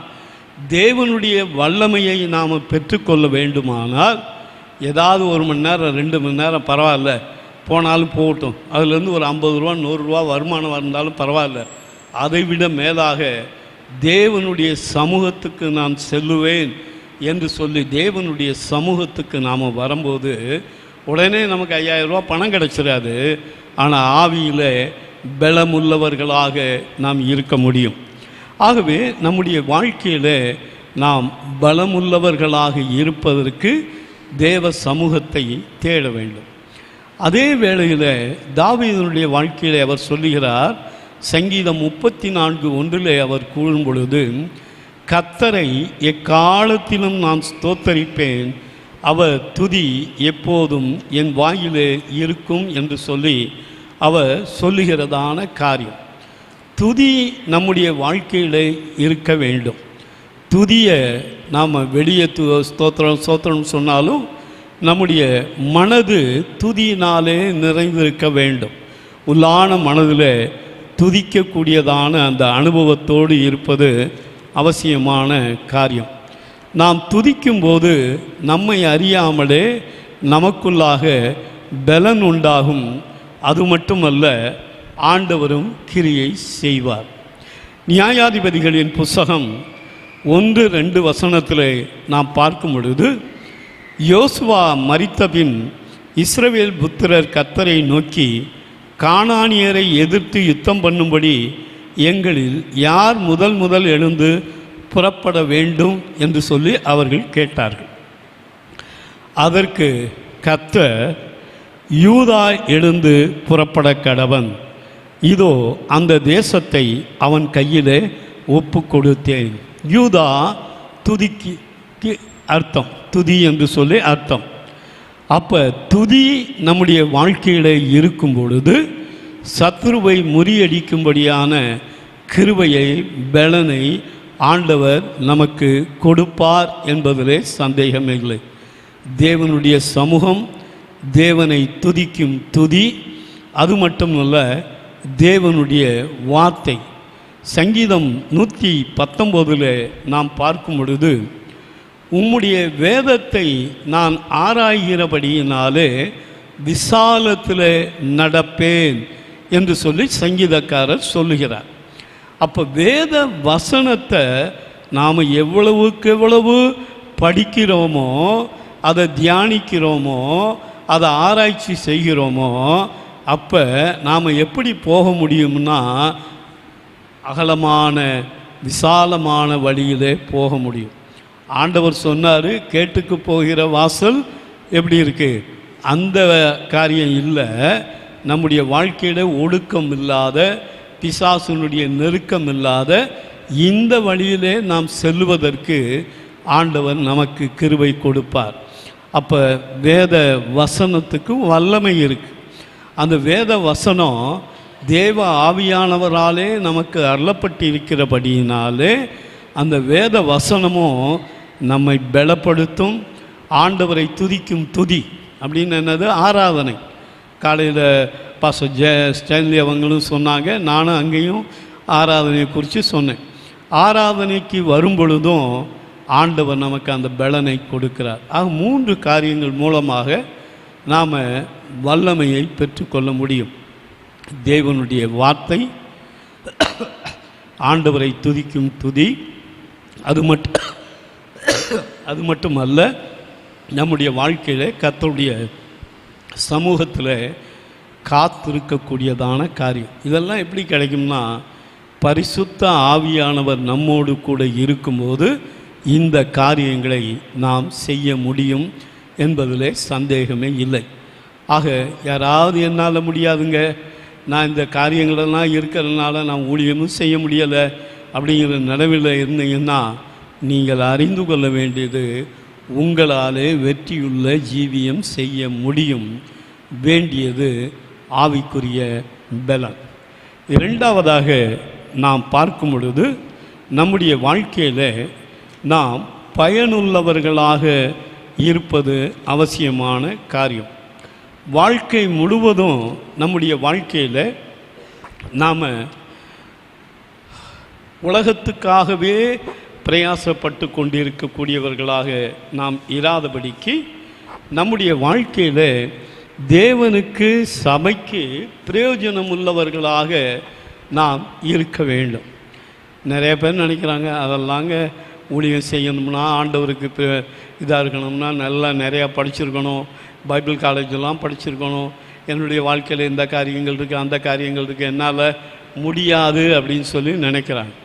தேவனுடைய வல்லமையை நாம் பெற்றுக்கொள்ள வேண்டுமானால் ஏதாவது 1 மணி நேரம் 2 மணி நேரம் பரவாயில்ல, போனாலும் போகட்டும், அதுலேருந்து ஒரு 50 ரூபா 100 ரூபா வருமானம் வந்தாலும் பரவாயில்ல, அதை விட மேலாக தேவனுடைய சமூகத்துக்கு நான் செல்லுவேன் என்று சொல்லி தேவனுடைய சமூகத்துக்கு நாம் வரும்போது உடனே நமக்கு 5000 ரூபா பணம் கிடச்சிடாது. ஆனால் ஆவியில் பலமுள்ளவர்களாக நாம் இருக்க முடியும். ஆகவே நம்முடைய வாழ்க்கையில் நாம் பலமுள்ளவர்களாக இருப்பதற்கு தேவ சமூகத்தை தேட வேண்டும். அதே வேளையில் தாவீதுடைய வாழ்க்கையில் அவர் சொல்லுகிறார், சங்கீதம் 34:1 அவர் கூறும் பொழுது, கர்த்தரை எக்காலத்திலும் நான் ஸ்தோத்தரிப்பேன், அவர் துதி எப்போதும் என் வாயிலே இருக்கும் என்று சொல்லி அவர் சொல்லுகிறதான காரியம். துதி நம்முடைய வாழ்க்கையில் இருக்க வேண்டும். துதியை நாம் வெளியே ஸ்தோத்திரம் சொன்னாலும் நம்முடைய மனது துதியினாலே நிறைந்திருக்க வேண்டும். உள்ளான மனதில் துதிக்கக்கூடியதான அந்த அனுபவத்தோடு இருப்பது அவசியமான காரியம். நாம் துதிக்கும்போது நம்மை அறியாமலே நமக்குள்ளாக பலன் உண்டாகும். அது மட்டுமல்ல, ஆண்டவரும் கிரியை செய்வார். நியாயாதிபதிகளின் புஸ்தகம் 1-2 வசனத்தில் நாம் பார்க்கும் பொழுது, யோசுவா மரித்தபின் இஸ்ரவேல் புத்திரர் கர்த்தரை நோக்கி, கானானியரை எதிர்த்து யுத்தம் பண்ணும்படி எங்களில் யார் முதல் எழுந்து புறப்பட வேண்டும் என்று சொல்லி அவர்கள் கேட்டார்கள். அதற்கு கர்த்தர், யூதா எழுந்து புறப்பட கடவன், இதோ அந்த தேசத்தை அவன் கையிலே ஒப்பு கொடுத்தேன். யூதா துதிக்கு அர்த்தம், துதி என்று சொல்லி அர்த்தம். அப்போ துதி நம்முடைய வாழ்க்கையில் இருக்கும் பொழுது சத்ருவை முறியடிக்கும்படியான கிருபையை பலனை ஆண்டவர் நமக்கு கொடுப்பார் என்பதிலே சந்தேகமில்லை. தேவனுடைய சமூகம், தேவனை துதிக்கும் துதி, அது மட்டுமல்ல தேவனுடைய வார்த்தை. சங்கீதம் 119 நாம் பார்க்கும் பொழுது, உம்முடைய வேதத்தை நான் ஆராய்கிறபடியினாலே விசாலத்தில் நடப்பேன் என்று சொல்லி சங்கீதக்காரர் சொல்லுகிறார். அப்போ வேத வசனத்தை நாம் எவ்வளவு படிக்கிறோமோ, அதை தியானிக்கிறோமோ, அதை ஆராய்ச்சி செய்கிறோமோ, அப்போ நாம் எப்படி போக முடியும்னா அகலமான விசாலமான வழியிலே போக முடியும். ஆண்டவர் சொன்னார், கேட்டுக்கு போகிற வாசல் எப்படி இருக்குது? அந்த காரியம் இல்லை. நம்முடைய வாழ்க்கையில் ஒடுக்கம் இல்லாத, பிசாசுனுடைய நெருக்கம் இல்லாத இந்த வழியிலே நாம் செல்வதற்கு ஆண்டவர் நமக்கு கிருபை கொடுப்பார். அப்போ வேத வசனத்துக்கும் வல்லமை இருக்குது. அந்த வேத வசனம் தேவ ஆவியானவராலே நமக்கு அருளப்பட்டு இருக்கிறபடியினாலே அந்த வேத வசனமும் நம்மை பலப்படுத்தும். ஆண்டவரை துதிக்கும் துதி அப்படின்னு என்னது? ஆராதனை. காலையில் பாஸ்டர் ஸ்டான்லி அவங்களும் சொன்னாங்க, நானும் அங்கேயும் ஆராதனையை குறித்து சொன்னேன். ஆராதனைக்கு வரும் பொழுதும் ஆண்டவர் நமக்கு அந்த பலனை கொடுக்கிறார். ஆக 3 காரியங்கள் மூலமாக நாம் வல்லமையை பெற்றுக்கொள்ள முடியும். தேவனுடைய வார்த்தை, ஆண்டவரை துதிக்கும் துதி, அது மட்டுமல்ல நம்முடைய வாழ்க்கையில் கர்த்தருடைய சமூகத்தில் காத்திருக்கக்கூடியதான காரியம். இதெல்லாம் எப்படி கிடைக்கும்னா, பரிசுத்த ஆவியானவர் நம்மோடு கூட இருக்கும்போது இந்த காரியங்களை நாம் செய்ய முடியும் என்பதிலே சந்தேகமே இல்லை. ஆக யாராவது என்னால் முடியாதுங்க, நான் இந்த காரியங்களெல்லாம் இருக்கிறதுனால நான் ஊழியமும் செய்ய முடியலை அப்படிங்கிற நிலவில் இருந்தீங்கன்னா, நீங்கள் அறிந்து கொள்ள வேண்டியது, உங்களாலே வெற்றியுள்ள ஜீவியம் செய்ய முடியும். வேண்டியது ஆவிக்குரிய பலன். இரண்டாவதாக நாம் பார்க்கும் பொழுது நம்முடைய வாழ்க்கையில் நாம் பயனுள்ளவர்களாக இருப்பது அவசியமான காரியம். வாழ்க்கை முழுவதும் நம்முடைய வாழ்க்கையில் நாம் உலகத்துக்காகவே பிரயாசப்பட்டு கொண்டிருக்கக்கூடியவர்களாக நாம் இராதபடிக்கு நம்முடைய வாழ்க்கையில் தேவனுக்கு சபைக்கு பிரயோஜனம் உள்ளவர்களாக நாம் இருக்க வேண்டும். நிறைய பேர் நினைக்கிறாங்க, அதெல்லாங்க ஊழியம் செய்யணும்னா, ஆண்டவருக்கு இதாக இருக்கணும்னா நல்லா நிறையா படிச்சிருக்கணும், பைபிள் காலேஜெல்லாம் படிச்சிருக்கணும், என்னுடைய வாழ்க்கையில் இந்த காரியங்கள் இருக்குது, அந்த காரியங்கள் இருக்குது, என்னால் முடியாது அப்படின்னு சொல்லி நினைக்கிறாங்க.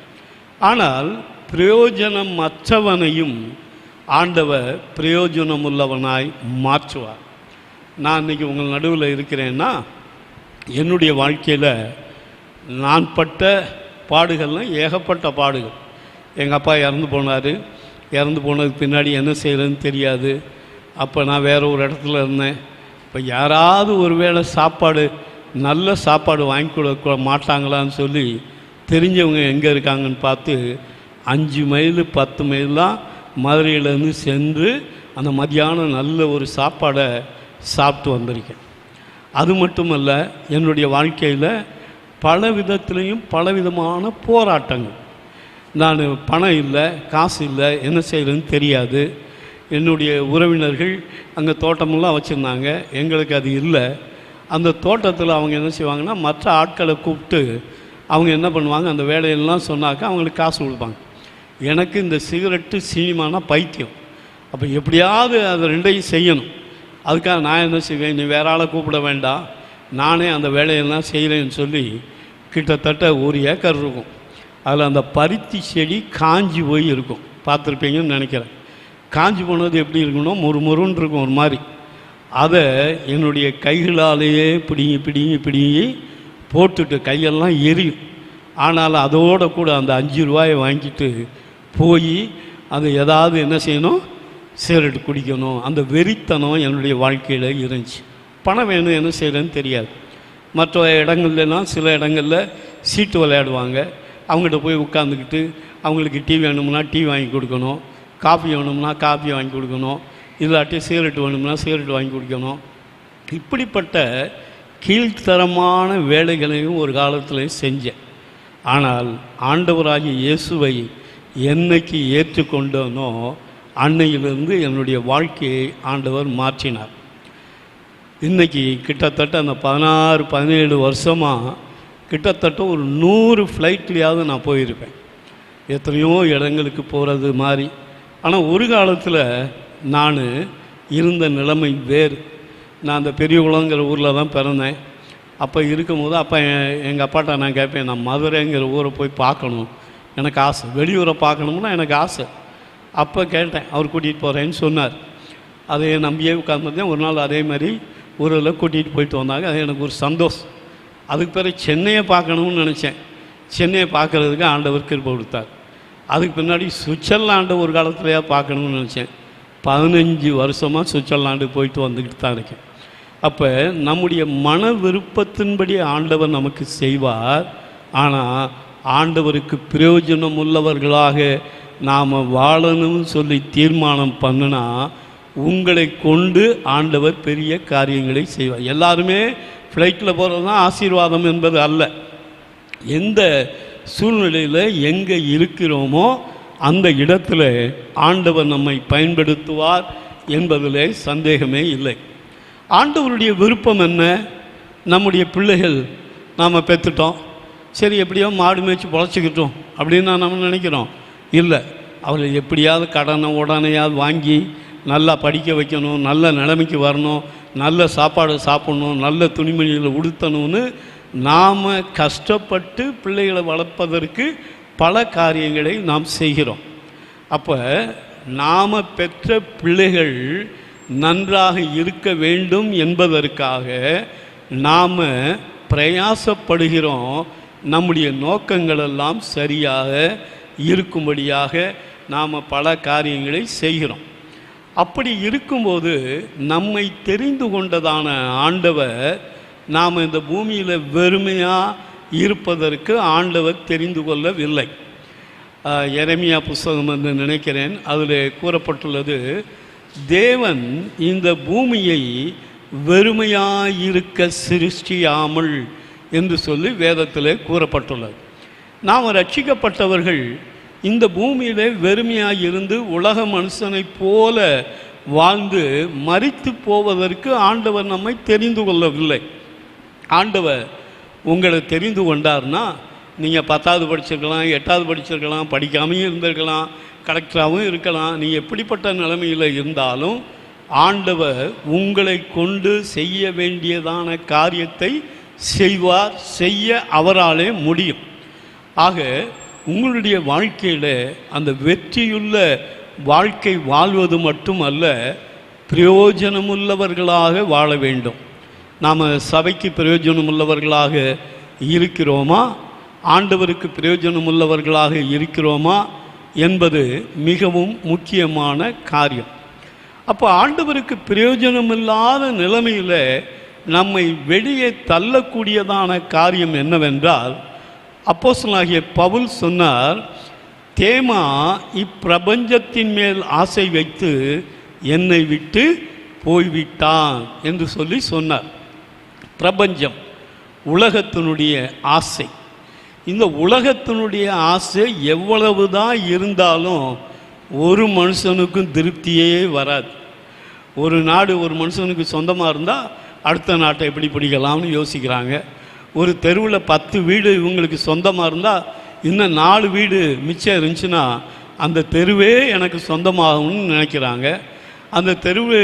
ஆனால் பிரயோஜனம் மற்றவனையும் ஆண்டவர் பிரயோஜனம் உள்ளவனாய் மாற்றுவார். நான் இன்றைக்கி உங்கள் நடுவில் இருக்கிறேன்னா என்னுடைய வாழ்க்கையில் நான் பட்ட பாடுகள்லாம் ஏகப்பட்ட பாடுகள். எங்கள் அப்பா இறந்து போனார். இறந்து போனதுக்கு பின்னாடி என்ன செய்கிறதுன்னு தெரியாது. அப்போ நான் வேறு ஒரு இடத்துல இருந்தேன். இப்போ யாராவது ஒரு வேளை சாப்பாடு நல்ல சாப்பாடு வாங்கி கொடுக்க மாட்டாங்களான்னு சொல்லி தெரிஞ்சவங்க எங்கே இருக்காங்கன்னு பார்த்து 5 மைல் 10 மைல்லாம் மதுரையிலேருந்து சென்று அந்த மதியானம் நல்ல ஒரு சாப்பாடை சாப்பிட்டு வந்திருக்கேன். அது மட்டுமல்ல, என்னுடைய வாழ்க்கையில் பல விதத்துலேயும் பலவிதமான போராட்டங்கள். நான் பணம் இல்லை, காசு இல்லை, என்ன செய்கிறதுன்னு தெரியாது. என்னுடைய உறவினர்கள் அங்கே தோட்டமெல்லாம் வச்சுருந்தாங்க, எங்களுக்கு அது இல்லை. அந்த தோட்டத்தில் அவங்க என்ன செய்வாங்கன்னா மற்ற ஆட்களை கூப்பிட்டு அவங்க என்ன பண்ணுவாங்க, அந்த வேலையெல்லாம் சொன்னாக்கா அவங்களுக்கு காசு கொடுப்பாங்க. எனக்கு இந்த சிகரெட்டு சினிமானா பைத்தியம். அப்போ எப்படியாவது அதை ரெண்டையும் செய்யணும். அதுக்காக நான் என்ன செய்வேன், நீ வேற ஆளை கூப்பிட வேண்டாம், நானே அந்த வேலையெல்லாம் செய்கிறேன்னு சொல்லி கிட்டத்தட்ட 1 ஏக்கர் இருக்கும். அதில் அந்த பருத்தி செடி காஞ்சி போய் இருக்கும், பார்த்துருப்பீங்கன்னு நினைக்கிறேன். காஞ்சி போனது எப்படி இருக்கணும், முறுமுறுன்னு இருக்கும் ஒரு மாதிரி. அதை என்னுடைய கைகளாலேயே பிடிங்கி போட்டுட்டு கையெல்லாம் எரியும். ஆனால் அதோடு கூட அந்த 5 ரூபாயை வாங்கிட்டு போய் அதை ஏதாவது என்ன செய்யணும், சிகரெட்டு குடிக்கணும். அந்த வெறித்தனம் என்னுடைய வாழ்க்கையில் இருந்துச்சு. பணம் வேணும், என்ன செய்கிறேன்னு தெரியாது. மற்ற இடங்கள்லாம் சில இடங்களில் சீட்டு விளையாடுவாங்க. அவங்ககிட்ட போய் உட்காந்துக்கிட்டு அவங்களுக்கு டீ வேணும்னா டீ வாங்கி கொடுக்கணும், காஃபி வேணும்னா காஃபி வாங்கி கொடுக்கணும், இல்லாட்டி சிகரெட்டு வேணும்னா சிகரெட்டு வாங்கி கொடுக்கணும். இப்படிப்பட்ட கீழ்த்தரமான வேலைகளையும் ஒரு காலத்தில் செஞ்சேன். ஆனால் ஆண்டவராகிய இயேசுவை என்னைக்கு ஏற்றுக்கொண்டனோ அன்னையிலிருந்து என்னுடைய வாழ்க்கையை ஆண்டவர் மாற்றினார். இன்றைக்கி கிட்டத்தட்ட அந்த 16-17 வருஷமாக கிட்டத்தட்ட ஒரு 100 ஃப்ளைட்லேயாவது நான் போயிருப்பேன், எத்தனையோ இடங்களுக்கு போகிறது மாதிரி. ஆனால் ஒரு காலத்தில் நான் இருந்த நிலைமை வேறு. நான் அந்த பெரியகுளங்கிற ஊரில் தான் பிறந்தேன். அப்போ இருக்கும்போது அப்போ எங்கள் அப்பாட்ட நான் கேட்பேன், நான் மதுரைங்கிற ஊரை போய் பார்க்கணும், எனக்கு ஆசை, வெளியூரை பார்க்கணும்னா எனக்கு ஆசை. அப்போ கேட்டேன், அவர் கூட்டிகிட்டு போகிறேன்னு சொன்னார். அதை நம்பியே உட்கார்ந்துருந்தேன். ஒரு நாள் அதே மாதிரி ஊரில் கூட்டிகிட்டு போயிட்டு வந்தாங்க. அது எனக்கு ஒரு சந்தோஷம். அதுக்கு பிறகு சென்னையை பார்க்கணும்னு நினச்சேன். சென்னையை பார்க்குறதுக்கு ஆண்டவர் கிருபை கொடுத்தார். அதுக்கு பின்னாடி சுவிட்சர்லாண்டு ஒரு காலத்துலையா பார்க்கணும்னு நினச்சேன். 15 வருஷமாக சுவிட்சர்லாண்டு போயிட்டு வந்துக்கிட்டு தான் இருக்கேன். அப்போ நம்முடைய மன விருப்பத்தின்படி ஆண்டவர் நமக்கு செய்வார். ஆனால் ஆண்டவருக்கு பிரயோஜனம் உள்ளவர்களாக நாம் வாழணும்னு சொல்லி தீர்மானம் பண்ணினா உங்களை கொண்டு ஆண்டவர் பெரிய காரியங்களை செய்வார். எல்லாருமே ஃப்ளைட்டில் போகிறது தான் ஆசீர்வாதம் என்பது அல்ல. எந்த சூழ்நிலையில் எங்கே இருக்கிறோமோ அந்த இடத்துல ஆண்டவர் நம்மை பயன்படுத்துவார் என்பதில் சந்தேகமே இல்லை. ஆண்டவருடைய விருப்பம் என்ன? நம்முடைய பிள்ளைகள் நாம் பெற்றுட்டோம், சரி எப்படியோ மாடு மேய்ச்சி பொழைச்சிக்கிட்டோம் அப்படின்னு நம்ம நினைக்கிறோம். இல்லை, அவளை எப்படியாவது கடனை உடனேயாவது வாங்கி நல்லா படிக்க வைக்கணும், நல்ல நிலைமைக்கு வரணும், நல்ல சாப்பாடு சாப்பிடணும், நல்ல துணிமணிகளை உடுத்தணும்னு நாம் கஷ்டப்பட்டு பிள்ளைகளை வளர்ப்பதற்கு பல காரியங்களை நாம் செய்கிறோம். அப்போ நாம் பெற்ற பிள்ளைகள் நன்றாக இருக்க வேண்டும் என்பதற்காக நாம் பிரயாசப்படுகிறோம். நம்முடைய நோக்கங்களெல்லாம் சரியாக இருக்கும்படியாக நாம் பல காரியங்களை செய்கிறோம். அப்படி இருக்கும்போது நம்மை தெரிந்து கொண்டதான ஆண்டவர் நாம் இந்த பூமியில் வெறுமையாக இருப்பதற்கு ஆண்டவர் தெரிந்து கொள்ளவில்லை. எரேமியா புஸ்தகம் என்று நினைக்கிறேன், அதில் கூறப்பட்டுள்ளது, தேவன் இந்த பூமியை வெறுமையாயிருக்க சிருஷ்டியாமல் என்று சொல்லி வேதத்தில் கூறப்பட்டுள்ளது. நாம் ரட்சிக்கப்பட்டவர்கள் இந்த பூமியிலே வெறுமையாக இருந்து உலக மனுஷனைப் போல வாழ்ந்து மரித்து போவதற்கு ஆண்டவர் நம்மை தெரிந்து கொள்ளவில்லை. ஆண்டவர் உங்களை தெரிந்து கொண்டார்னா நீங்கள் 10வது படிச்சிருக்கலாம், 8வது படிச்சிருக்கலாம், படிக்காமையும் இருந்திருக்கலாம், கலெக்டராகவும் இருக்கலாம். நீங்கள் எப்படிப்பட்ட நிலைமையில் இருந்தாலும் ஆண்டவர் உங்களை கொண்டு செய்ய வேண்டியதான காரியத்தை செய்வார், செய்ய அவராலே முடியும். ஆக உங்களுடைய வாழ்க்கையில் அந்த வெற்றியுள்ள வாழ்க்கை வாழ்வது மட்டுமல்ல, பிரயோஜனமுள்ளவர்களாக வாழ வேண்டும். நாம் சபைக்கு பிரயோஜனமுள்ளவர்களாக இருக்கிறோமா, ஆண்டவருக்கு பிரயோஜனமுள்ளவர்களாக இருக்கிறோமா என்பது மிகவும் முக்கியமான காரியம். அப்போ ஆண்டவருக்கு பிரயோஜனமில்லாத நிலைமையில் நம்மை வெளியே தள்ளக்கூடியதான காரியம் என்னவென்றால், அப்போஸ்தலனாகிய பவுல் சொன்னார், தேமா இப்பிரபஞ்சத்தின் மேல் ஆசை வைத்து என்னை விட்டு போய்விட்டான் என்று சொல்லி சொன்னார். பிரபஞ்சம், உலகத்தினுடைய ஆசை. இந்த உலகத்தினுடைய ஆசை எவ்வளவுதான் இருந்தாலும் ஒரு மனுஷனுக்கும் திருப்தியே வராது. ஒரு நாடு ஒரு மனுஷனுக்கு சொந்தமாக இருந்தால் அடுத்த நாட்டை எப்படி பிடிக்கலாம்னு யோசிக்கிறாங்க. ஒரு தெருவில் 10 வீடு இவங்களுக்கு சொந்தமாக இருந்தால் இன்னும் 4 வீடு மிச்சம் இருந்துச்சுன்னா அந்த தெருவே எனக்கு சொந்தமாகும்னு நினைக்கிறாங்க. அந்த தெருவு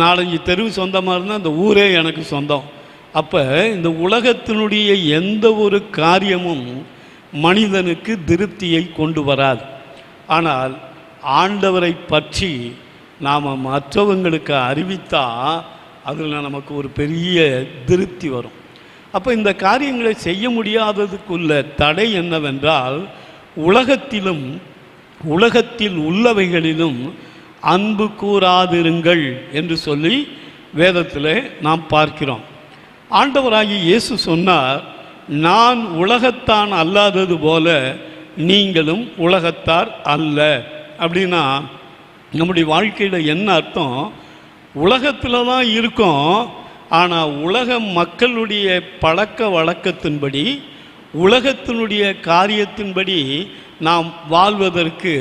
4-5 தெருவு சொந்தமாக இருந்தால் அந்த ஊரே எனக்கு சொந்தம். அப்போ இந்த உலகத்தினுடைய எந்த ஒரு காரியமும் மனிதனுக்கு திருப்தியை கொண்டு வராது. ஆனால் ஆண்டவரை பற்றி நாம் மற்றவங்களுக்கு அறிவித்தால் அதில் நமக்கு ஒரு பெரிய திருப்தி வரும். அப்போ இந்த காரியங்களை செய்ய முடியாததுக்குள்ள தடை என்னவென்றால், உலகத்திலும் உலகத்தில் உள்ளவைகளிலும் அன்பு கூறாதிருங்கள் என்று சொல்லி வேதத்தில் நாம் பார்க்கிறோம். ஆண்டவராகிய இயேசு சொன்னார், நான் உலகத்தான் அல்லாதது போல நீங்களும் உலகத்தார் அல்ல. அப்படின்னா நம்முடைய வாழ்க்கையில் என்ன அர்த்தம்? உலகத்தில் தான் இருக்கோம், ஆனால் உலக மக்களுடைய பழக்க வழக்கத்தின்படி உலகத்தினுடைய காரியத்தின்படி நாம் வாழ்வதற்கு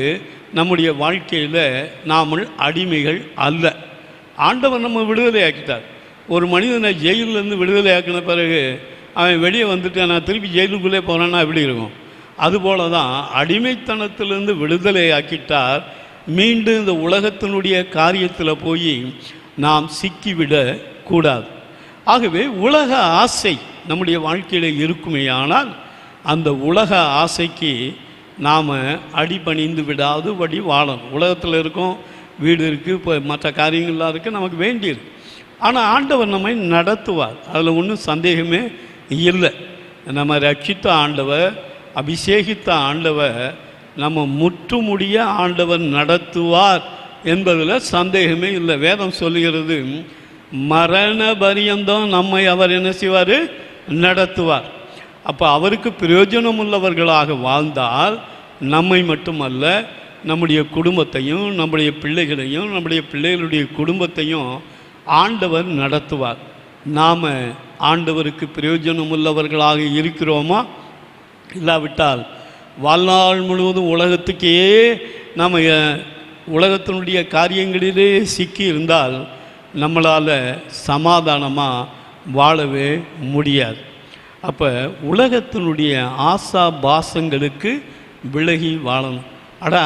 நம்முடைய வாழ்க்கையில் நாம் அடிமைகள் அல்ல. ஆண்டவர் நம்ம விடுதலை ஆக்கிட்டார். ஒரு மனிதனை ஜெயிலிருந்து விடுதலை ஆக்கின பிறகு அவன் வெளியே வந்துட்டு நான் திருப்பி ஜெயிலுக்குள்ளே போகிறேன்னா எப்படி இருக்கும்? அதுபோல தான் அடிமைத்தனத்திலிருந்து விடுதலை ஆக்கிட்டார். மீண்டும் இந்த உலகத்தினுடைய காரியத்தில் போய் நாம் சிக்கிவிடக்கூடாது. ஆகவே உலக ஆசை நம்முடைய வாழ்க்கையில் இருக்குமே, ஆனால் அந்த உலக ஆசைக்கு நாம் அடிபணிந்து விடாது வழி வாழணும். உலகத்தில் இருக்கோம், வீடு இருக்குது, இப்போ மற்ற காரியங்கள்லாம் இருக்குது, நமக்கு வேண்டியிருக்கு. ஆனால் ஆண்டவர் நம்மை நடத்துவார், அதில் ஒன்றும் சந்தேகமே இல்லை. நம்ம ரட்சித்த ஆண்டவர், அபிஷேகித்த ஆண்டவர், நம்ம முற்றுமுடிய ஆண்டவர் நடத்துவார் என்பதில் சந்தேகமே இல்லை. வேதம் சொல்லுகிறது, மரண பரியந்தம் நம்மை அவர் என்ன செய்வார்? நடத்துவார். அப்போ அவருக்கு பிரயோஜனம் உள்ளவர்களாக வாழ்ந்தால் நம்மை மட்டுமல்ல, நம்முடைய குடும்பத்தையும் நம்முடைய பிள்ளைகளையும் நம்முடைய பிள்ளைகளுடைய குடும்பத்தையும் ஆண்டவர் நடத்துவார். நாம் ஆண்டவருக்கு பிரயோஜனம் உள்ளவர்களாக இருக்கிறோமா? இல்லாவிட்டால் வாழ்நாள் முழுவதும் உலகத்துக்கே நாம் உலகத்தினுடைய காரியங்களிலே சிக்கி இருந்தால் நம்மளால் சமாதானமாக வாழவே முடியாது. அப்போ உலகத்தினுடைய ஆசா பாசங்களுக்கு விலகி வாழணும்.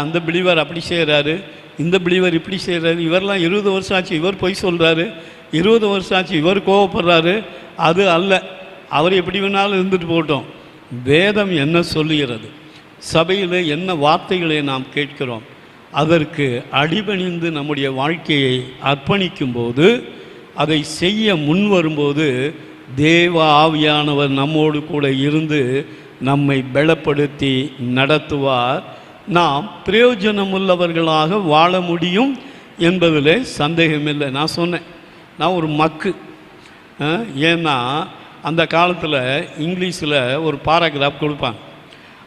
அந்த பிலிவர் அப்படி செய்கிறாரு, இந்த பிலிவர் இப்படி செய்கிறாரு, இவரெல்லாம் 20 வருஷம் ஆச்சு இவர் பொய் சொல்கிறாரு, 20 வருஷம் ஆச்சு இவர் கோவப்படுறாரு. அது அல்ல. அவர் எப்படி வேணாலும் இருந்துட்டு போட்டோம். வேதம் என்ன சொல்லுகிறது, சபையில் என்ன வார்த்தைகளை நாம் கேட்கிறோம், அதற்கு அடிபணிந்து நம்முடைய வாழ்க்கையை அர்ப்பணிக்கும்போது, அதை செய்ய முன் வரும்போது தேவ ஆவியானவர் நம்மோடு கூட இருந்து நம்மை பலப்படுத்தி நடத்துவார். நாம் பிரயோஜனமுள்ளவர்களாக வாழ முடியும் என்பதில் சந்தேகமில்லை. நான் சொன்னேன், நான் ஒரு மக்கு. ஏன்னா அந்த காலத்தில் இங்கிலீஷில் ஒரு பாராகிராஃப் கொடுப்பாங்க.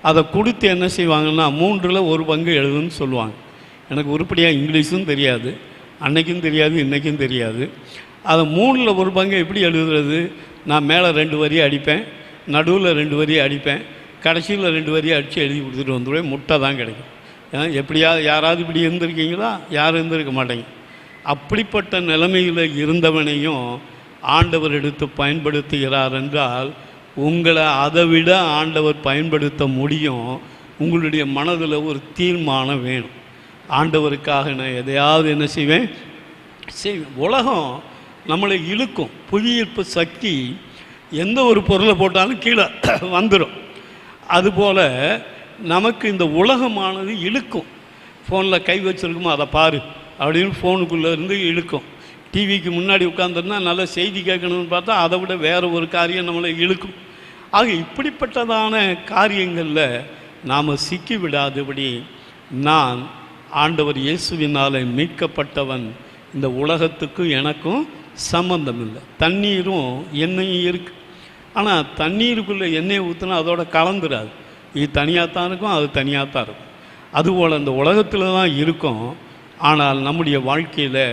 அதை கொடுத்து என்ன செய்வாங்கன்னா 3ல் 1 பங்கு எழுதுன்னு சொல்லுவாங்க. எனக்கு உருப்படியாக இங்கிலீஷும் தெரியாது, அன்னைக்கும் தெரியாது, இன்றைக்கும் தெரியாது. அதை 3ல் 1 பங்கு எப்படி எழுதுறது? நான் மேலே 2 வரி அடிப்பேன், நடுவில் 2 வரி அடிப்பேன், கடைசியில் 2 வரி அடித்து எழுதி கொடுத்துட்டு வந்துடுவேன். முட்டை தான் கிடைக்கும். எப்படியாவது யாராவது இப்படி இருந்திருக்கீங்களா? யாரும் இருந்திருக்க மாட்டேங்க. அப்படிப்பட்ட நிலைமையில் இருந்தவனையும் ஆண்டவர் எடுத்து பயன்படுத்துகிறார் என்றால் உங்களை அதை விட ஆண்டவர் பயன்படுத்த முடியும். உங்களுடைய மனதில் ஒரு தீர்மானம் வேணும். ஆண்டவருக்காக நான் எதையாவது என்ன செய்வேன். உலகம் நம்மளை இழுக்கும். புவியீர்ப்பு சக்தி எந்த ஒரு பொருளை போட்டாலும் கீழே வந்துடும். அதுபோல் நமக்கு இந்த உலகமானது இழுக்கும். ஃபோனில் கை வச்சுருக்குமோ அதை பாரு அப்படின்னு ஃபோனுக்குள்ளே இருந்து இழுக்கும். டிவிக்கு முன்னாடி உட்காந்துருந்தா நல்ல செய்தி கேட்கணும்னு பார்த்தா அதை விட வேறு ஒரு காரியம் நம்மளை இழுக்கும். ஆக இப்படிப்பட்டதான காரியங்களில் நாம் சிக்கி விடாதபடி, நான் ஆண்டவர் இயேசுவினால் மீட்கப்பட்டவன், இந்த உலகத்துக்கும் எனக்கும் சம்பந்தம் இல்லை. தண்ணீரும் எண்ணெயும் இருக்குது. ஆனால் தண்ணீருக்குள்ளே எண்ணெயை ஊற்றினா அதோட கலந்துடாது. இது தனியாக தான் இருக்கும், அது தனியாக தான் இருக்கும். அதுபோல் அந்த உலகத்தில் தான் இருக்கும். ஆனால் நம்முடைய வாழ்க்கையில்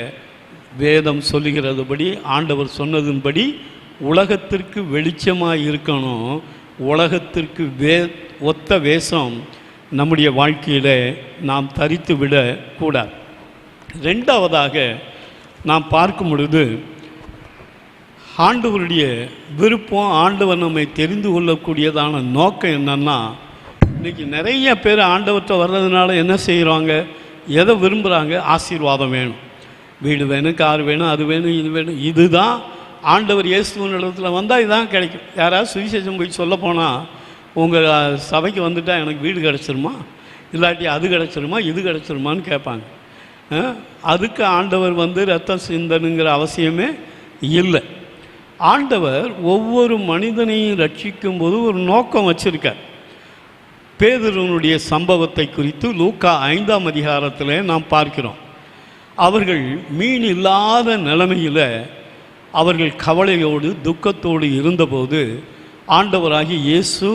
வேதம் சொல்லுகிறதுபடி, ஆண்டவர் சொன்னதின்படி உலகத்திற்கு வெளிச்சமாக இருக்கணும். உலகத்திற்கு ஒத்த வேஷம் நம்முடைய வாழ்க்கையில் நாம் தரித்து விடக்கூடாது. 2வதாக நாம் பார்க்கும் பொழுது, ஆண்டவருடைய விருப்பம், ஆண்டவர் நம்மை தெரிந்து கொள்ளக்கூடியதான நோக்கம் என்னன்னா, இன்றைக்கி நிறைய பேர் ஆண்டவர்கிட்ட வர்றதுனால என்ன செய்கிறாங்க, எதை விரும்புகிறாங்க? ஆசீர்வாதம் வேணும், வீடு வேணும், கார் வேணும், அது வேணும், இது வேணும். இதுதான் ஆண்டவர் இயேசுவின் இடத்துல வந்தால் இதுதான் கிடைக்கும். யாராவது சுவிசேஷம் போய் சொல்ல போனால், உங்கள் சபைக்கு வந்துட்டால் எனக்கு வீடு கிடச்சிருமா, இல்லாட்டி அது கிடச்சிருமா, இது கிடச்சிருமான்னு கேட்பாங்க. அதுக்கு ஆண்டவர் ரத்தம் சிந்தனுங்கிற அவசியமே இல்லை. ஆண்டவர் ஒவ்வொரு மனிதனையும் ரட்சிக்கும் போது ஒரு நோக்கம் வச்சிருக்கார். பேதுருவனுடைய சம்பவத்தை குறித்து லூக்கா 5ஆம் அதிகாரத்தில் நாம் பார்க்கிறோம். அவர்கள் மீன் இல்லாத நிலைமையில் அவர்கள் கவலையோடு துக்கத்தோடு இருந்தபோது ஆண்டவராகிய இயேசு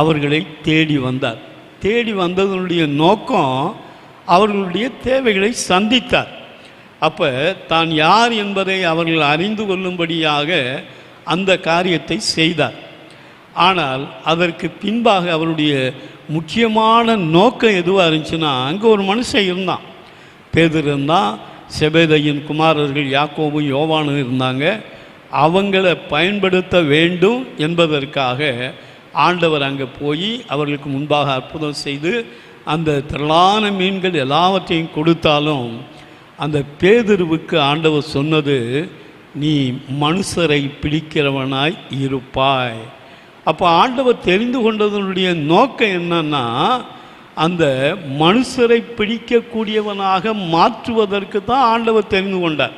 அவர்களை தேடி வந்தார். தேடி வந்ததனுடைய நோக்கம் அவர்களுடைய தேவைகளை சந்தித்தார். அப்போ தான் யார் என்பதை அவர்கள் அறிந்து கொள்ளும்படியாக அந்த காரியத்தை செய்தார். ஆனால் அதற்கு பின்பாக அவருடைய முக்கியமான நோக்கம் எதுவாக இருந்துச்சுன்னா, அங்கே ஒரு மனுஷன் இருந்தான், பேதுரு இருந்தான், செபேதையின் குமாரர்கள் யாக்கோபும் யோவானும் இருந்தாங்க. அவங்கள பயன்படுத்த வேண்டும் என்பதற்காக ஆண்டவர் அங்கே போய் அவர்களுக்கு முன்பாக அற்புதம் செய்து அந்த திரளான மீன்கள் எல்லாவற்றையும் கொடுத்தாலும் அந்த பேதுருவுக்கு ஆண்டவர் சொன்னது, நீ மனுஷரை பிடிக்கிறவனாய் இருப்பாய். அப்போ ஆண்டவர் தெரிந்து கொண்டதனுடைய நோக்கம் என்னன்னா, அந்த மனுஷரை பிடிக்கக்கூடியவனாக மாற்றுவதற்கு தான் ஆண்டவர் தெரிந்து கொண்டார்.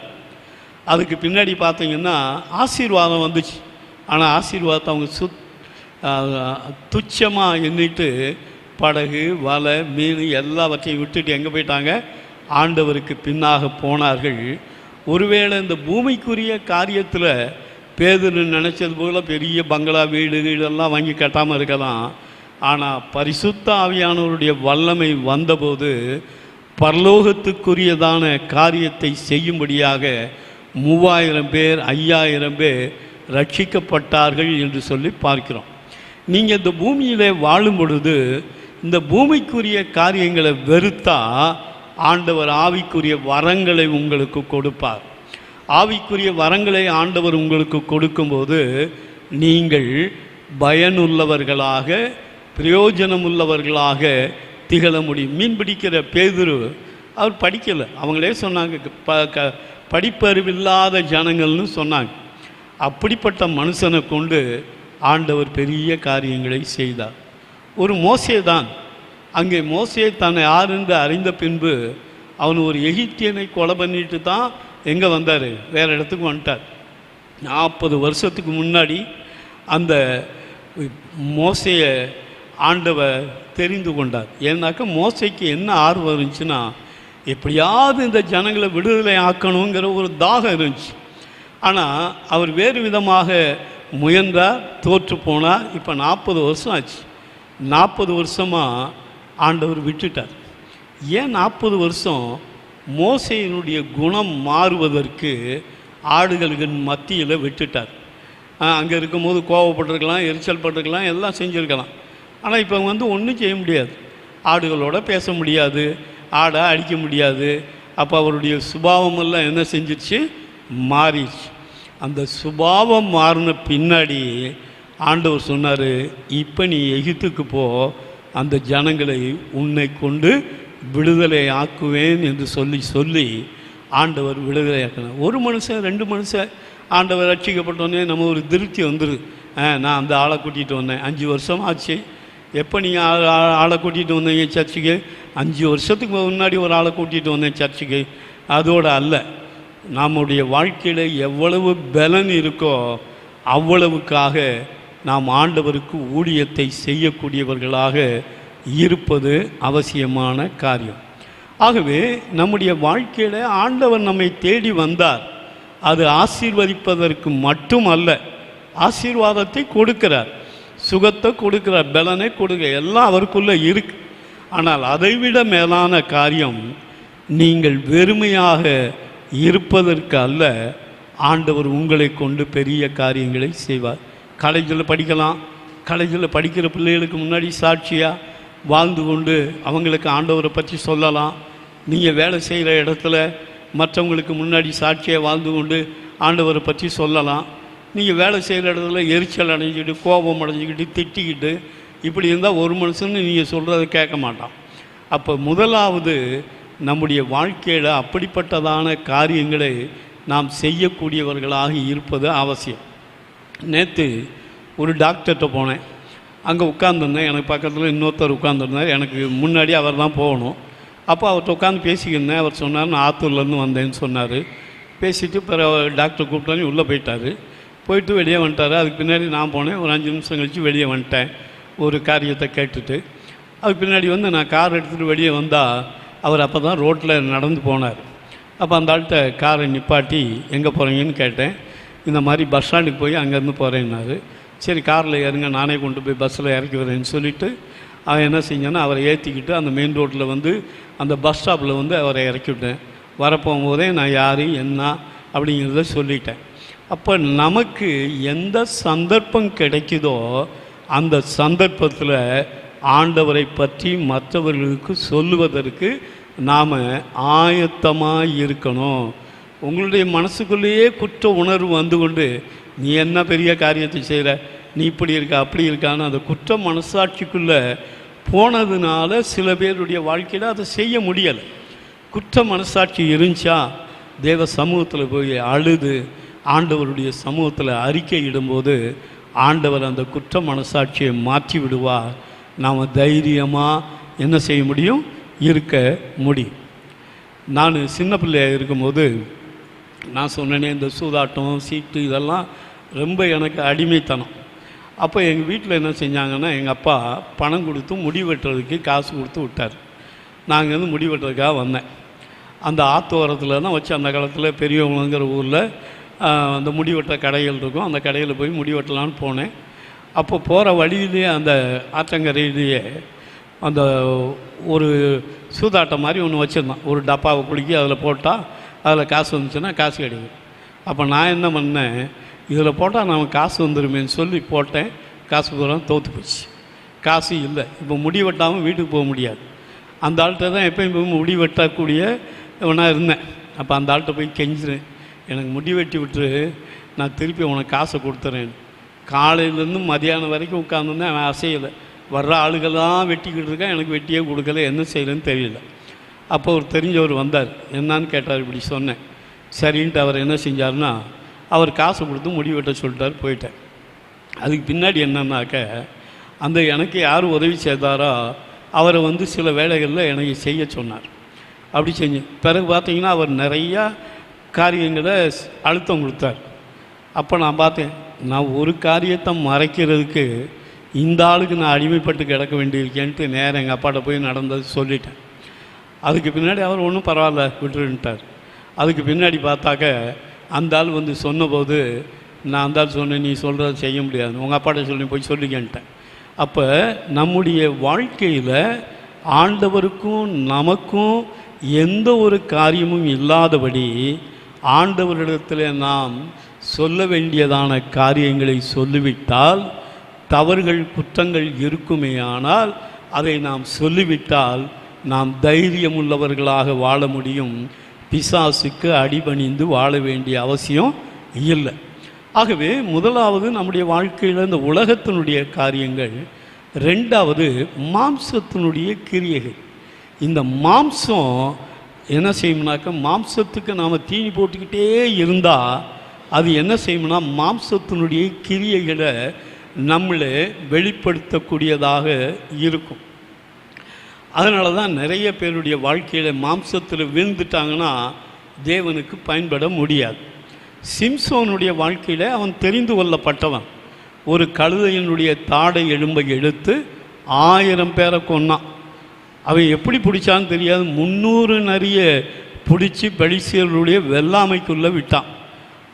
அதுக்கு பின்னாடி பார்த்தீங்கன்னா ஆசீர்வாதம் வந்துச்சு. ஆனால் ஆசீர்வாதத்தை அவங்க துச்சமாக எண்ணிட்டு படகு, வலை, மீன் எல்லாவற்றையும் விட்டுட்டு எங்கே போயிட்டாங்க? ஆண்டவருக்கு பின்னாக போனார்கள். ஒருவேளை இந்த பூமிக்குரிய காரியத்தில் பேதுரு நினச்சது போல் பெரிய பங்களா, வீடு இதெல்லாம் வாங்கி கட்டாமல் இருக்கலாம். ஆனால் பரிசுத்த ஆவியானவருடைய வல்லமை வந்தபோது பரலோகத்துக்குரியதான காரியத்தை செய்யும்படியாக 3000 பேர் 5000 பேர் ரட்சிக்கப்பட்டார்கள் என்று சொல்லி பார்க்கிறோம். நீங்கள் இந்த பூமியிலே வாழும் பொழுது இந்த பூமிக்குரிய காரியங்களை வெறுத்தா ஆண்டவர் ஆவிக்குரிய வரங்களை உங்களுக்கு கொடுப்பார். ஆவிக்குரிய வரங்களை ஆண்டவர் உங்களுக்கு கொடுக்கும்போது நீங்கள் பயனுள்ளவர்களாக, பிரயோஜனம் உள்ளவர்களாக திகழ முடியும். மீன் பிடிக்கிற பேதுரு அவர் படிக்கலை, அவங்களே சொன்னாங்க, படிப்பறிவில்லாத ஜனங்கள்னு சொன்னாங்க. அப்படிப்பட்ட மனுஷனை கொண்டு ஆண்டவர் பெரிய காரியங்களை செய்தார். ஒரு மோசே தான், அங்கே மோசே தன்னை யார் என்று அறிந்த பின்பு அவன் ஒரு எகிப்தியனை கொலை பண்ணிட்டு தான் எங்கே வந்தார்? வேறு இடத்துக்கு வந்துட்டார். 40 வருஷத்துக்கு முன்னாடி அந்த மோசையை ஆண்டவர் தெரிந்து கொண்டார். ஏன்னாக்கா மோசைக்கு என்ன ஆர்வம் இருந்துச்சுன்னா, எப்படியாவது இந்த ஜனங்களை விடுதலை ஆக்கணுங்கிற ஒரு தாகம் இருந்துச்சு. ஆனால் அவர் வேறு விதமாக முயன்றார், தோற்று போனார். இப்போ 40 வருஷம் ஆச்சு. 40 வருஷமாக ஆண்டவர் விட்டுட்டார். ஏன் 40 வருஷம்? மோசேயினுடைய குணம் மாறுவதற்கு ஆடுகளுக்கு மத்தியில் விட்டுட்டார். அங்கே இருக்கும்போது கோவப்பட்டிருக்கலாம், எரிச்சல் பட்டிருக்கலாம், எல்லாம் செஞ்சுருக்கலாம். ஆனால் இப்போ ஒன்றும் செய்ய முடியாது. ஆடுகளோட பேச முடியாது, ஆடை அடிக்க முடியாது. அப்போ அவருடைய சுபாவமெல்லாம் என்ன செஞ்சிருச்சு? மாறிடுச்சு. அந்த சுபாவம் மாறின பின்னாடி ஆண்டவர் சொன்னார், இப்போ நீ எகிப்துக்கு போ, அந்த ஜனங்களை உன்னை கொண்டு விடுதலை ஆக்குவேன் என்று சொல்லி ஆண்டவர் விடுதலை ஆக்கினார். ஒரு மனுஷன் 2 மனுஷன் ஆண்டவர் ரட்சிக்கப்பட்டோன்னே நம்ம ஒரு திருப்தி வந்துடுது. நான் அந்த ஆளை கூட்டிகிட்டு வந்தேன், 5 வருஷம் ஆச்சு. எப்போ நீங்கள் ஆளை கூட்டிகிட்டு வந்தீங்க சர்ச்சுக்கு? 5 வருஷத்துக்கு முன்னாடி ஒரு ஆளை கூட்டிகிட்டு வந்தேன் சர்ச்சுக்கு. அதோடு அல்ல, நம்முடைய வாழ்க்கையில் எவ்வளவு பலன் இருக்கோ அவ்வளவுக்காக நாம் ஆண்டவருக்கு ஊழியத்தை செய்யக்கூடியவர்களாக இருப்பது அவசியமான காரியம். ஆகவே நம்முடைய வாழ்க்கையில் ஆண்டவர் நம்மை தேடி வந்தார். அது ஆசீர்வதிப்பதற்கு மட்டும் அல்ல, ஆசீர்வாதத்தை கொடுக்கிறார், சுகத்தை கொடுக்கிறார், பலனை கொடுக்க, எல்லாம் அவருக்குள்ளே இருக்கு. ஆனால் அதைவிட மேலான காரியம், நீங்கள் வெறுமையாக இருப்பதற்கு அல்ல, ஆண்டவர் உங்களை கொண்டு பெரிய காரியங்களை செய்வார். காலேஜில் படிக்கலாம், காலேஜில் படிக்கிற பிள்ளைகளுக்கு முன்னாடி சாட்சியாக வாழ்ந்து கொண்டு அவங்களுக்கு ஆண்டவரை பற்றி சொல்லலாம். நீங்கள் வேலை செய்கிற இடத்துல மற்றவங்களுக்கு முன்னாடி சாட்சியாக வாழ்ந்து கொண்டு ஆண்டவரை பற்றி சொல்லலாம். நீங்கள் வேலை செய்கிற இடத்துல எரிச்சல் அடைஞ்சிக்கிட்டு, கோபம் அடைஞ்சிக்கிட்டு, திட்டிக்கிட்டு இப்படி இருந்தால் ஒரு மனுஷன்னு நீங்கள் சொல்கிறத கேட்க மாட்டான். அப்போ முதலாவது நம்முடைய வாழ்க்கையில் அப்படிப்பட்டதான காரியங்களை நாம் செய்யக்கூடியவர்களாக இருப்பது அவசியம். நேற்று ஒரு டாக்டர்கிட்ட போனேன். அங்கே உட்காந்துருந்தேன். எனக்கு பக்கத்தில் இன்னொருத்தர் உட்காந்துருந்தார். எனக்கு முன்னாடி அவர் தான் போகணும். அப்போ அவர்கிட்ட உட்காந்து பேசிக்கிருந்தேன். அவர் சொன்னார், நான் ஆத்தூர்லேருந்து வந்தேன்னு சொன்னார். பேசிவிட்டு பிறகு டாக்டர் கூப்பிட்டாலும் உள்ளே போயிட்டார். போயிட்டு வெளியே வந்துட்டார். அதுக்கு பின்னாடி நான் போனேன். ஒரு 5 நிமிஷம் கழித்து வெளியே வந்துட்டேன், ஒரு காரியத்தை கேட்டுட்டு. அதுக்கு பின்னாடி நான் கார் எடுத்துகிட்டு வெளியே வந்தால் அவர் அப்போ தான் ரோட்டில் நடந்து போனார். அப்போ அந்த ஆள்கிட்ட காரை நிப்பாட்டி எங்கே போகிறீங்கன்னு கேட்டேன். இந்த மாதிரி பஸ் ஸ்டாண்டுக்கு போய் அங்கேருந்து போகிறேன்னாரு. சரி காரில் ஏறுங்க, நானே கொண்டு போய் பஸ்ஸில் இறக்கி வரேன்னு சொல்லிவிட்டு அவன் என்ன செஞ்சான்னா அவரை ஏற்றிக்கிட்டு அந்த மெயின் ரோட்டில் அந்த பஸ் ஸ்டாப்பில் அவரை இறக்கி விட்டேன். வரப்போகும்போதே நான் யார் என்ன அப்படிங்கிறத சொல்லிட்டேன். அப்போ நமக்கு எந்த சந்தர்ப்பம் கிடைக்குதோ அந்த சந்தர்ப்பத்தில் ஆண்டவரை பற்றி மற்றவர்களுக்கு சொல்லுவதற்கு நாம் ஆயத்தமாக இருக்கணும். உங்களுடைய மனசுக்குள்ளேயே குற்ற உணர்வு வந்து கொண்டு நீ என்ன பெரிய காரியத்தை செய்கிற, நீ இப்படி இருக்க அப்படி இருக்கான்னு அந்த குற்ற மனசாட்சிக்குள்ளே போனதுனால சில பேருடைய வாழ்க்கையில் அதை செய்ய முடியலை. குற்ற மனசாட்சி இருந்துச்சா தேவ சமூகத்தில் போய் அழுது ஆண்டவருடைய சமூகத்தில் அறிக்கை இடும்போது ஆண்டவர் அந்த குற்ற மனசாட்சியை மாற்றி விடுவார். நாம் தைரியமாக என்ன செய்ய முடியும்? இருக்க முடியும். நான் சின்ன பிள்ளையாக இருக்கும்போது நான் சொன்னேனே, இந்த சூதாட்டம் சீட்டு இதெல்லாம் ரொம்ப எனக்கு அடிமைத்தனம். அப்போ எங்கள் வீட்டில் என்ன செஞ்சாங்கன்னா, எங்கள் அப்பா பணம் கொடுத்து முடி வெட்டுறதுக்கு காசு கொடுத்து விட்டார். நாங்கள் முடி வெட்டுறதுக்காக வந்தேன். அந்த ஆத்தோரத்தில் தான் வச்சு, அந்த காலத்தில் பெரியவங்கிற ஊரில் அந்த முடி வெட்டுற கடைகள் இருக்கும். அந்த கடையில் போய் முடி வெட்டலான்னு போனேன். அப்போ போகிற வழியிலேயே அந்த ஆற்றங்கரையிலேயே அந்த ஒரு சூதாட்டம் மாதிரி ஒன்று வச்சுருந்தான். ஒரு டப்பாவை குலுக்கி அதில் போட்டால் அதில் காசு வந்துச்சுன்னா காசு கிடைக்கும். அப்போ நான் என்ன பண்ணேன், இதில் போட்டால் நம்ம காசு வந்துடுமேன்னு சொல்லி போட்டேன். காசு பூரா தோற்று போச்சு, காசு இல்லை. இப்போ முடி வெட்டாமல் வீட்டுக்கு போக முடியாது. அந்த ஆள்கிட்ட தான் எப்போயும் போய் முடி வெட்டக்கூடிய நான் இருந்தேன். அப்போ அந்த ஆள்கிட்ட போய் கெஞ்சிறேன், எனக்கு முடி வெட்டி விட்டுரு, நான் திருப்பி உனக்கு காசை கொடுத்துறேன். காலையிலேருந்து மதியானம் வரைக்கும் உட்காந்துருந்தேன், அவன் அசையலை. வர்ற ஆளுகள்லாம் வெட்டிக்கிட்டு இருக்கேன், எனக்கு வெட்டியே கொடுக்கல, என்ன செய்யலன்னு தெரியல. அப்போ ஒரு தெரிஞ்சவர் வந்தார், என்னான்னு கேட்டார். இப்படி சொன்னேன். சரின்ட்டு அவர் என்ன செஞ்சார்னா, அவர் காசு கொடுத்து முடி வெட்ட சொல்லிட்டார். போயிட்டேன். அதுக்கு பின்னாடி என்னன்னாக்க, அந்த எனக்கு யார் உதவி செய்தாரோ அவரை சில வேலைகளில் எனக்கு செய்ய சொன்னார். அப்படி செஞ்சேன். பிறகு பார்த்தீங்கன்னா அவர் நிறையா காரியங்களை அழுத்தம் கொடுத்தார். அப்போ நான் பார்த்தேன், நான் ஒரு காரியத்தை மறைக்கிறதுக்கு இந்த ஆளுக்கு நான் அடிமைப்பட்டு கிடக்க வேண்டியிருக்கேன்ட்டு நேரம் எங்கள் அப்பாட்ட போய் நடந்தது சொல்லிட்டேன். அதுக்கு பின்னாடி அவர் ஒன்றும் பரவாயில்ல விட்டுருன்ட்டார். அதுக்கு பின்னாடி பார்த்தாக்க அந்த ஆள் வந்து சொன்னபோது நான் அந்த ஆள் சொன்னேன், நீ சொல்கிறத செய்ய முடியாது, உங்கள் அப்பாட்ட சொல்லி போய் சொல்லிக்கன்ட்டேன். அப்போ நம்முடைய வாழ்க்கையில் ஆண்டவருக்கும் நமக்கும் எந்த ஒரு காரியமும் இல்லாதபடி ஆண்டவரிடத்தில் நாம் சொல்ல வேண்டியதான காரியங்களை சொல்லிவிட்டால், தவறுகள் குற்றங்கள் இருக்குமே ஆனால் அதை நாம் சொல்லிவிட்டால் நாம் தைரியமுள்ளவர்களாக வாழ முடியும். பிசாசுக்கு அடிபணிந்து வாழ வேண்டிய அவசியம் இல்லை. ஆகவே முதலாவது நம்முடைய வாழ்க்கையில் இந்த உலகத்தினுடைய காரியங்கள், ரெண்டாவது மாம்சத்தினுடைய கிரியைகள். இந்த மாம்சம் என்ன செய்யும்னாக்க, மாம்சத்துக்கு நாம் தீனி போட்டுக்கிட்டே இருந்தால் அது என்ன செய்யும்னா மாம்சத்தினுடைய கிரியைகளை நம்மளை வெளிப்படுத்தக்கூடியதாக இருக்கும். அதனால தான் நிறைய பேருடைய வாழ்க்கையில் மாம்சத்தில் விழுந்துட்டாங்கன்னா தேவனுக்கு பயன்பட முடியாது. சிம்சோனுடைய வாழ்க்கையில் அவன் தெரிந்து கொள்ளப்பட்டவன். ஒரு கழுதையினுடைய தாடை எலும்பை எடுத்து 1000 பேரை கொன்னான். அவன் எப்படி பிடிச்சான்னு தெரியாது, 300 நரிய பிடிச்சி பெலிஸ்தியர்களுடைய வெள்ளாமைக்குள்ளே விட்டான்.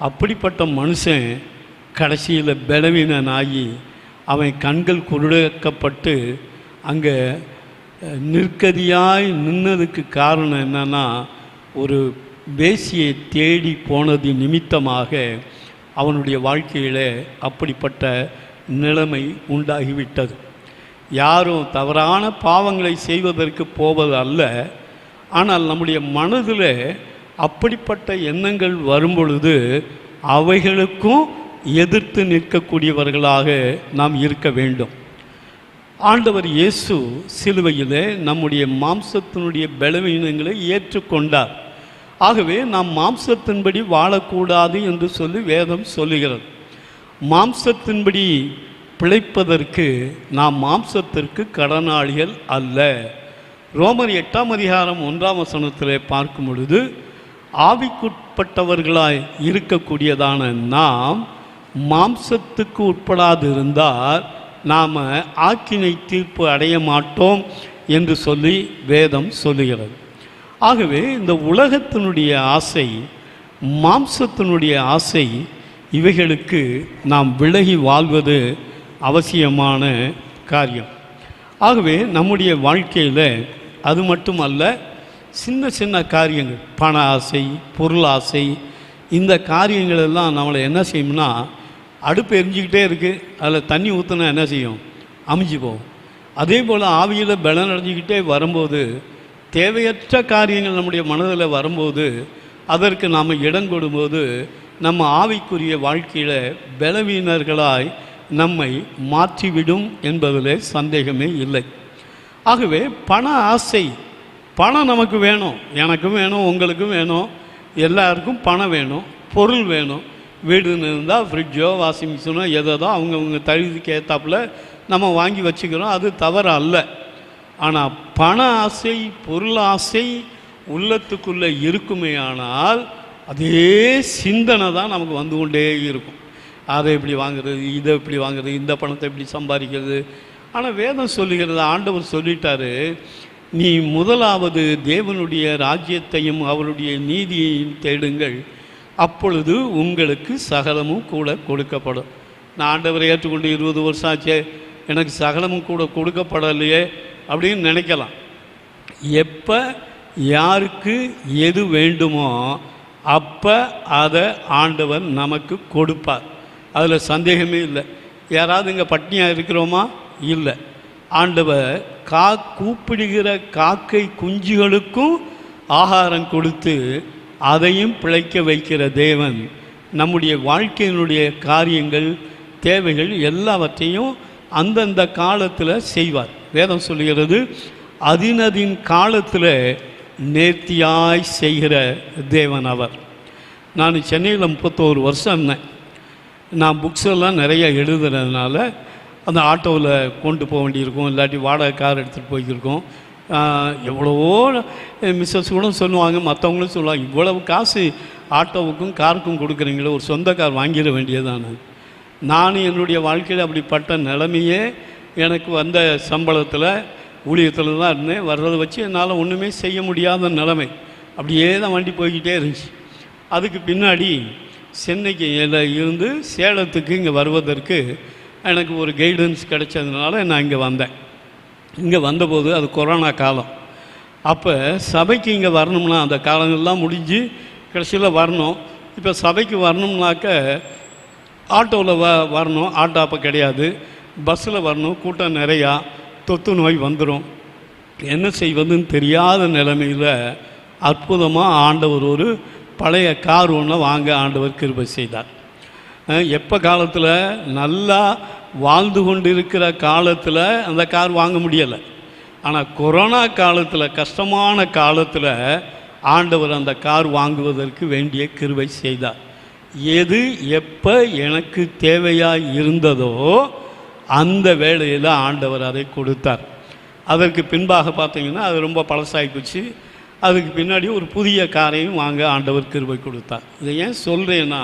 அப்படிப்பட்ட மனுஷன் கடைசியில் பலவீனனாகி அவன் கண்கள் குருடக்கப்பட்டு அங்கே நிற்கதியாய் நின்னதுக்கு காரணம் என்னன்னா, ஒரு வேசியை தேடி போனது நிமித்தமாக அவனுடைய வாழ்க்கையில் அப்படிப்பட்ட நிலைமை உண்டாகிவிட்டது. யாரும் தவறான பாவங்களை செய்வதற்கு போவது அல்ல, ஆனால் நம்முடைய மனதில் அப்படிப்பட்ட எண்ணங்கள் வரும்பொழுது அவைகளுக்கும் எதிர்த்து நிற்கக்கூடியவர்களாக நாம் இருக்க வேண்டும். ஆண்டவர் இயேசு சிலுவையில் நம்முடைய மாம்சத்தினுடைய பலவீனங்களை ஏற்றுக்கொண்டார். ஆகவே நாம் மாம்சத்தின்படி வாழக்கூடாது என்று சொல்லி வேதம் சொல்லுகிறது. மாம்சத்தின்படி பிழைப்பதற்கு நாம் மாம்சத்திற்கு கடனாளிகள் அல்ல. ரோமர் 8ஆம் அதிகாரம் 1ஆம் வசனத்தில் பார்க்கும் பொழுது, ஆவிக்குட்பட்டவர்களாய் இருக்கக்கூடியதான நாம் மாம்சத்துக்கு உட்படாது இருந்தால் நாம் ஆக்கினை தீர்ப்பு அடைய மாட்டோம் என்று சொல்லி வேதம் சொல்லுகிறது. ஆகவே இந்த உலகத்தினுடைய ஆசை, மாம்சத்தினுடைய ஆசை, இவைகளுக்கு நாம் விலகி வாழ்வது அவசியமான காரியம். ஆகவே நம்முடைய வாழ்க்கையில் அது மட்டுமல்ல, சின்ன சின்ன காரியங்கள், பண ஆசை, பொருள் ஆசை, இந்த காரியங்கள் எல்லாம் நம்மளை என்ன செய்யும்னா, அடுப்பு எரிஞ்சிக்கிட்டே இருக்குது, அதில் தண்ணி ஊற்றினா என்ன செய்யும்? அமிஞ்சு போகும். அதே போல் ஆவியில் பலம் அடைஞ்சிக்கிட்டே வரும்போது, தேவையற்ற காரியங்கள் நம்முடைய மனதில் வரும்போது, அதற்கு நாம் இடம் கொடும்போது நம்ம ஆவிக்குரிய வாழ்க்கையில் பலவீனர்களாய் நம்மை மாற்றிவிடும் என்பதில் சந்தேகமே இல்லை. ஆகவே பண ஆசை, பணம் நமக்கு வேணும், எனக்கும் வேணும், உங்களுக்கும் வேணும், எல்லாருக்கும் பணம் வேணும், பொருள் வேணும். வீடுன்னு இருந்தால் ஃப்ரிட்ஜோ வாஷிங் மிஷினோ எதோ அவங்கவுங்க தகுதிக்கு ஏற்றாப்புல நம்ம வாங்கி வச்சுக்கிறோம், அது தவறு அல்ல. ஆனால் பண ஆசை, பொருள் ஆசை உள்ளத்துக்குள்ளே இருக்குமே ஆனால் அதே சிந்தனை தான் நமக்கு வந்து கொண்டே இருக்கும். அதை எப்படி வாங்குறது, இதை எப்படி வாங்குறது, இந்த பணத்தை எப்படி சம்பாதிக்கிறது. ஆனால் வேதம் சொல்லுகிறது, ஆண்டவர் சொல்லிட்டாரு, நீ முதலாவது தேவனுடைய ராஜ்யத்தையும் அவருடைய நீதியையும் தேடுங்கள், அப்பொழுது உங்களுக்கு சகலமும் கூட கொடுக்கப்படும். நான் ஆண்டவரை ஏற்றுக்கொண்டு 20 வருஷம் ஆச்சே, எனக்கு சகலமும் கூட கொடுக்கப்படலையே அப்படின்னு நினைக்கலாம். எப்போ யாருக்கு எது வேண்டுமோ அப்போ அதை ஆண்டவர் நமக்கு கொடுப்பார், அதில் சந்தேகமே இல்லை. யாராவது இங்கே பட்னியாக இருக்கிறோமா? இல்லை. ஆண்டவர் கூப்பிடுகிற காக்கை குஞ்சுகளுக்கும் ஆகாரம் கொடுத்து அதையும் பிழைக்க வைக்கிற தேவன் நம்முடைய வாழ்க்கையினுடைய காரியங்கள், தேவைகள் எல்லாவற்றையும் அந்தந்த காலத்தில் செய்வார். வேதம் சொல்லுகிறது, அதினதின் காலத்தில் நேர்த்தியாய் செய்கிற தேவன் அவர். நான் சென்னையில் 31 வருஷம் இருந்தேன். நான் புக்ஸ் எல்லாம் நிறைய எழுதுறதுனால அந்த ஆட்டோவில் கொண்டு போக வேண்டியிருக்கும், இல்லாட்டி வாடகை கார் எடுத்துகிட்டு போய்க்கிருக்கோம். எவ்வளவோ மிஸ்ஸஸ் கூட சொல்லுவாங்க, மற்றவங்களும் சொல்லுவாங்க, இவ்வளவு காசு ஆட்டோவுக்கும் காருக்கும் கொடுக்குறீங்களே, ஒரு சொந்த கார் வாங்கிட வேண்டியதானு. நான் என்னுடைய வாழ்க்கையில் அப்படிப்பட்ட நிலைமையே எனக்கு வந்த சம்பளத்தில் ஊழியத்தில் தான் இருந்தேன். வர்றதை வச்சு என்னால் ஒன்றுமே செய்ய முடியாத நிலைமை. அப்படியே தான் வண்டி போய்கிட்டே இருந்துச்சு. அதுக்கு பின்னாடி சென்னைக்கு இருந்து சேலத்துக்கு இங்கே வருவதற்கு எனக்கு ஒரு கைடன்ஸ் கிடைச்சதுனால நான் இங்கே வந்தேன். இங்கே வந்தபோது அது கொரோனா காலம். அப்போ சபைக்கு இங்கே வரணும்னா அந்த காலங்கள்லாம் முடிஞ்சு கடைசியில் வரணும். இப்போ சபைக்கு வரணும்னாக்க ஆட்டோவில் வரணும். ஆட்டோ அப்போ கிடையாது. பஸ்ஸில் வரணும். கூட்டம் நிறையா, தொத்து நோய் வந்துடும். என்ன செய்வதுன்னு தெரியாத நிலைமையில் அற்புதமாக ஆண்டவர் ஒரு பழைய கார் ஒன்று வாங்க ஆண்டவர் கிருபை செய்தார். எப்போ காலத்தில் நல்லா வாழ்ந்து கொண்டு இருக்கிற காலத்தில் அந்த கார் வாங்க முடியலை. ஆனால் கொரோனா காலத்தில், கஷ்டமான காலத்தில் ஆண்டவர் அந்த கார் வாங்குவதற்கு வேண்டிய கிருபை செய்தார். எது எப்போ எனக்கு தேவையாக இருந்ததோ அந்த வேளையில் ஆண்டவர் அதை கொடுத்தார். அதற்கு பின்பாக பார்த்தீங்கன்னா அது ரொம்ப பழசாகிப்போச்சு. அதுக்கு பின்னாடி ஒரு புதிய காரையும் வாங்க ஆண்டவர் கிருபை கொடுத்தார். இதை ஏன் சொல்கிறேன்னா,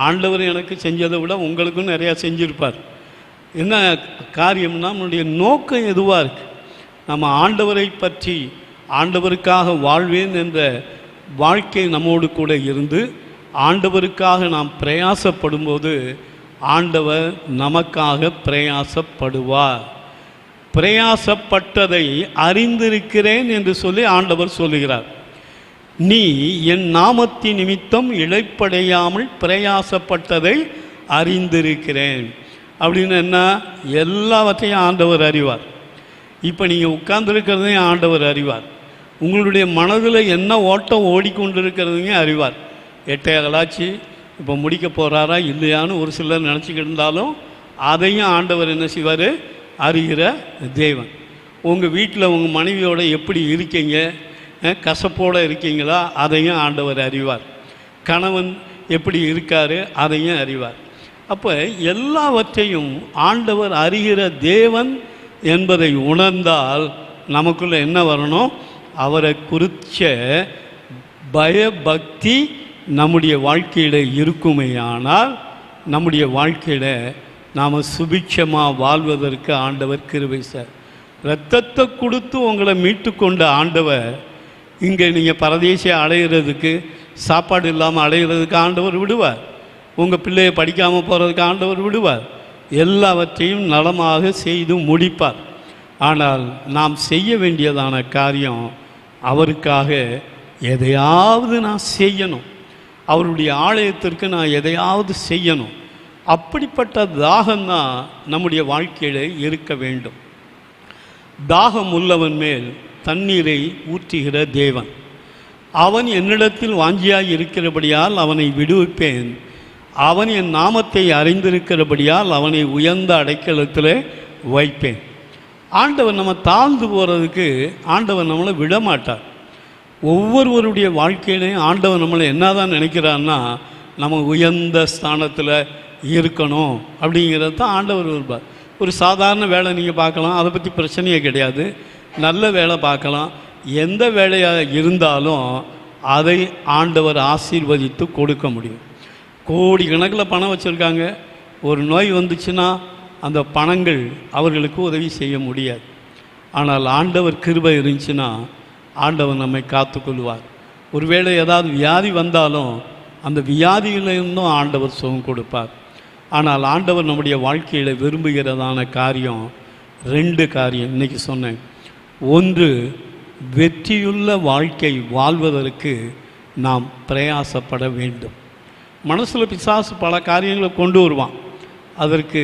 ஆண்டவர் எனக்கு செஞ்சதை விட உங்களுக்கும் நிறையா செஞ்சுருப்பார். என்ன காரியம்னா, நம்மளுடைய நோக்கம் எதுவாக இருக்குது? நம்ம ஆண்டவரை பற்றி, ஆண்டவருக்காக வாழ்வேன் என்ற வாழ்க்கை நம்மோடு கூட இருந்து ஆண்டவருக்காக நாம் பிரயாசப்படும்போது ஆண்டவர் நமக்காக பிரயாசப்படுவார். பிரயாசப்பட்டதை அறிந்திருக்கிறேன் என்று சொல்லி ஆண்டவர் சொல்லுகிறார். நீ என் நாமத்தின் நிமித்தம் இளைப்படையாமல் பிரயாசப்பட்டதை அறிந்திருக்கிறேன் அப்படின்னு என்ன? எல்லாவற்றையும் ஆண்டவர் அறிவார். இப்போ நீங்கள் உட்கார்ந்துருக்கிறதையும் ஆண்டவர் அறிவார். உங்களுடைய மனதில் என்ன ஓட்டம் ஓடிக்கொண்டிருக்கிறதையும் அறிவார். எட்டையகலாச்சு இப்போ முடிக்க போகிறாரா இல்லையான்னு ஒரு சிலர் நினச்சிக்கிட்டு இருந்தாலும் அதையும் ஆண்டவர் என்ன செய்வார்? அறிகிற தேவன். உங்கள் வீட்டில் உங்கள் மனைவியோட எப்படி இருக்கீங்க, கசப்போடு இருக்கீங்களா, அதையும் ஆண்டவர் அறிவார். கணவன் எப்படி இருக்கார், அதையும் அறிவார். அப்போ எல்லாவற்றையும் ஆண்டவர் அறிகிற தேவன் என்பதை உணர்ந்தால் நமக்குள்ளே என்ன வரணும்? அவரை குறித்த பயபக்தி நம்முடைய வாழ்க்கையில் இருக்குமேயானால் நம்முடைய வாழ்க்கையில் நாம் சுபிட்சமாக வாழ்வதற்கு ஆண்டவர் கிருபை சார். இரத்தத்தை கொடுத்து உங்களை மீட்டு கொண்ட ஆண்டவர் இங்கே நீங்கள் பரதேசியை அலைகிறதுக்கு, சாப்பாடு இல்லாமல் அலைகிறதுக்கு ஆண்டவர் விடுவார். உங்கள் பிள்ளையை படிக்காமல் போகிறதுக்கு ஆண்டவர் விடுவார். எல்லாவற்றையும் நலமாக செய்து முடிப்பார். ஆனால் நாம் செய்ய வேண்டியதான காரியம், அவருக்காக எதையாவது நான் செய்யணும், அவருடைய ஆலயத்திற்கு நான் எதையாவது செய்யணும். அப்படிப்பட்ட தாகம்தான் நம்முடைய வாழ்க்கையில் இருக்க வேண்டும். தாகம் உள்ளவன் மேல் தண்ணீரை ஊற்றுகிற தேவன். அவன் என்னிடத்தில் வாஞ்சியாய் இருக்கிறபடியால் அவனை விடுவிப்பேன். அவன் என் நாமத்தை அறிந்திருக்கிறபடியால் அவனை உயர்ந்த அடைக்கலத்தில் வைப்பேன். ஆண்டவர் நம்ம தாழ்ந்து போகிறதுக்கு ஆண்டவர் நம்மளை விடமாட்டார். ஒவ்வொருவருடைய வாழ்க்கையிலையும் ஆண்டவர் நம்மளை என்ன தான் நினைக்கிறான்னா, நம்ம உயர்ந்த ஸ்தானத்தில் இருக்கணும் அப்படிங்கிறது தான் ஆண்டவர் விரும்பார். ஒரு சாதாரண வேலை நீங்கள் பார்க்கலாம், அதை பற்றி பிரச்சனையே கிடையாது. நல்ல வேலை பார்க்கலாம். எந்த வேலையாக இருந்தாலும் அதை ஆண்டவர் ஆசீர்வதித்து கொடுக்க முடியும். கோடி கணக்கில் பணம் வச்சுருக்காங்க, ஒரு நோய் வந்துச்சுன்னா அந்த பணங்கள் அவர்களுக்கு உதவி செய்ய முடியாது. ஆனால் ஆண்டவர் கிருபை இருந்துச்சுன்னா ஆண்டவர் நம்மை காத்துக்கொள்வார். ஒருவேளை ஏதாவது வியாதி வந்தாலும் அந்த வியாதியிலிருந்தும் ஆண்டவர் சுகம் கொடுப்பார். ஆனால் ஆண்டவர் நம்முடைய வாழ்க்கையில் விரும்புகிறதான காரியம் 2 காரியம் இன்றைக்கி சொன்னேன். ஒன்று, வெற்றியுள்ள வாழ்க்கை வாழ்வதற்கு நாம் பிரயாசப்பட வேண்டும். மனசில் பிசாசு பல காரியங்களை கொண்டு வருவான். அதற்கு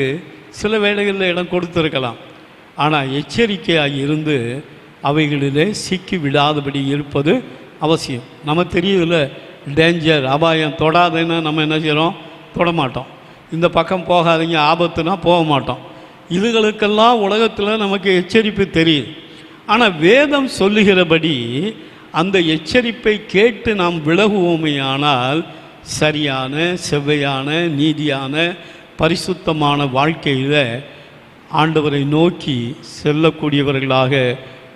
சில வேளைகளில் இடம் கொடுத்துருக்கலாம். ஆனால் எச்சரிக்கையாக இருந்து அவைகளிலே சிக்கி விடாதபடி இருப்பது அவசியம். நம்ம தெரியுதுல்ல, டேஞ்சர், அபாயம், தொடாதுன்னா நம்ம என்ன செய்கிறோம்? தொடமாட்டோம். இந்த பக்கம் போகாதீங்க, ஆபத்துனா போக மாட்டோம். இதுகளுக்கெல்லாம் உலகத்தில் நமக்கு எச்சரிப்பு தெரியுது. ஆனால் வேதம் சொல்லுகிறபடி அந்த எச்சரிப்பை கேட்டு நாம் விலகுவோமேயானால் சரியான, செவ்வையான, நீதியான, பரிசுத்தமான வாழ்க்கையில் ஆண்டவரை நோக்கி செல்லக்கூடியவர்களாக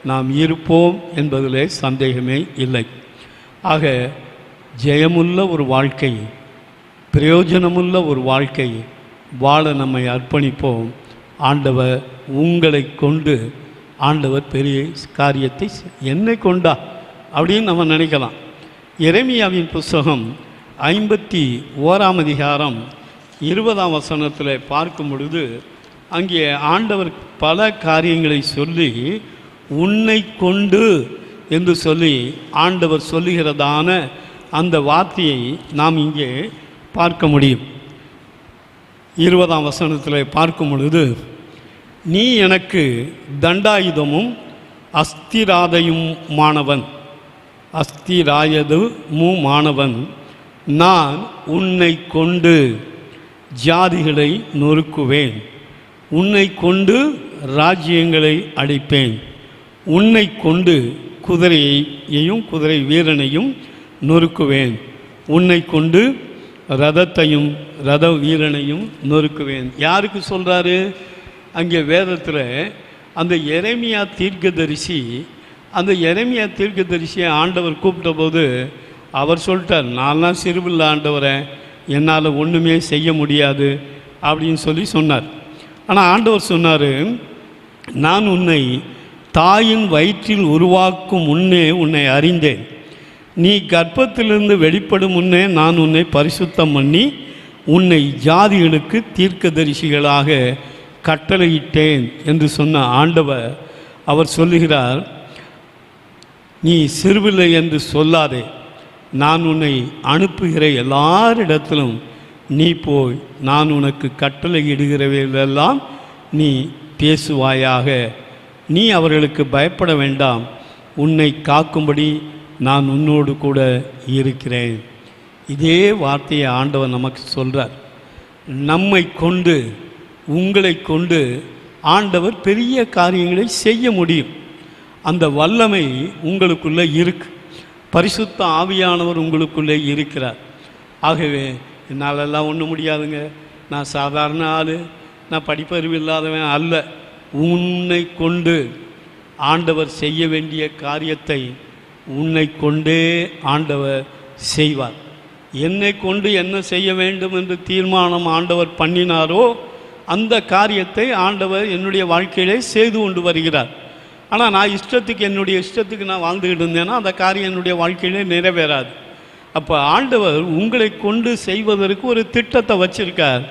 நாம் இருப்போம் என்பதிலே சந்தேகமே இல்லை. ஆக ஜெயமுள்ள ஒரு வாழ்க்கை, பிரயோஜனமுள்ள ஒரு வாழ்க்கை வாழ நம்மை அர்ப்பணிப்போம். ஆண்டவர் உங்களை கொண்டு ஆண்டவர் பெரிய காரியத்தை என்னை கொண்டா அப்படின்னு நம்ம நினைக்கலாம். எரேமியாவின் புஸ்தகம் 51ஆம் அதிகாரம் 20ஆம் வசனத்தில் பார்க்கும் பொழுது அங்கே ஆண்டவர் பல காரியங்களை சொல்லி உன்னை கொண்டு என்று சொல்லி ஆண்டவர் சொல்லுகிறதான அந்த வார்த்தையை நாம் இங்கே பார்க்க முடியும். 20ஆம் வசனத்தில் பார்க்கும் பொழுது நீ எனக்கு தண்டாயுதமும் அஸ்திராயதுமானவன் நான் உன்னை கொண்டு ஜாதிகளை நொறுக்குவேன், உன்னை கொண்டு ராஜ்யங்களை அழிப்பேன், உன்னை கொண்டு குதிரையையும் குதிரை வீரனையும் நொறுக்குவேன், உன்னை கொண்டு ரதத்தையும் ரத வீரனையும் நொறுக்குவேன். யாருக்கு சொல்கிறாரு? அங்கே வேதத்தில் அந்த எரேமியா தீர்க்கதரிசி, அந்த எரேமியா தீர்க்கதரிசியை ஆண்டவர் கூப்பிட்ட போது அவர் சொல்லிட்டார், நான்லாம் சிறுபிள்ளை ஆண்டவரை, என்னால் ஒன்றுமே செய்ய முடியாது அப்படின்னு சொல்லி சொன்னார். ஆனால் ஆண்டவர் சொன்னார், நான் உன்னை தாயின் வயிற்றில் உருவாக்கும் முன்னே உன்னை அறிந்தேன், நீ கர்ப்பத்திலிருந்து வெளிப்படும் முன்னே நான் உன்னை பரிசுத்தம் பண்ணி உன்னை ஜாதிகளுக்கு தீர்க்கதரிசிகளாக கட்டளையிட்டேன் என்று சொன்ன ஆண்டவர் அவர் சொல்லுகிறார், நீ சிறுபிள்ளை என்று சொல்லாதே, நான் உன்னை அனுப்புகிற எல்லாரிடத்திலும் நீ போய் நான் உனக்கு கட்டளையிடுகிறவைகளெல்லாம் நீ பேசுவாயாக, நீ அவர்களுக்கு பயப்பட வேண்டாம், உன்னை காக்கும்படி நான் உன்னோடு கூட இருக்கிறேன். இதே வார்த்தையை ஆண்டவர் நமக்கு சொல்கிறார். நம்மை கொண்டு, உங்களை கொண்டு ஆண்டவர் பெரிய காரியங்களை செய்ய முடியும். அந்த வல்லமை உங்களுக்குள்ளே இருக்கு. பரிசுத்த ஆவியானவர் உங்களுக்குள்ளே இருக்கிறார். ஆகவே என்னாலெல்லாம் ஒன்றும் முடியாதுங்க, நான் சாதாரண ஆள், நான் படிப்பறிவு இல்லாதவன் அல்ல. உன்னை கொண்டு ஆண்டவர் செய்ய வேண்டிய காரியத்தை உன்னை கொண்டே ஆண்டவர் செய்வார். என்னை கொண்டு என்ன செய்ய வேண்டும் என்று தீர்மானம் ஆண்டவர் பண்ணினாரோ அந்த காரியத்தை ஆண்டவர் என்னுடைய வாழ்க்கையிலே செய்து கொண்டு வருகிறார். ஆனால் நான் என்னுடைய இஷ்டத்துக்கு நான் வாழ்ந்துக்கிட்டு இருந்தேன்னா அந்த காரியம் என்னுடைய வாழ்க்கையிலே நிறைவேறாது. அப்போ ஆண்டவர் உங்களை கொண்டு செய்வதற்கு ஒரு திட்டத்தை வச்சிருக்கார்.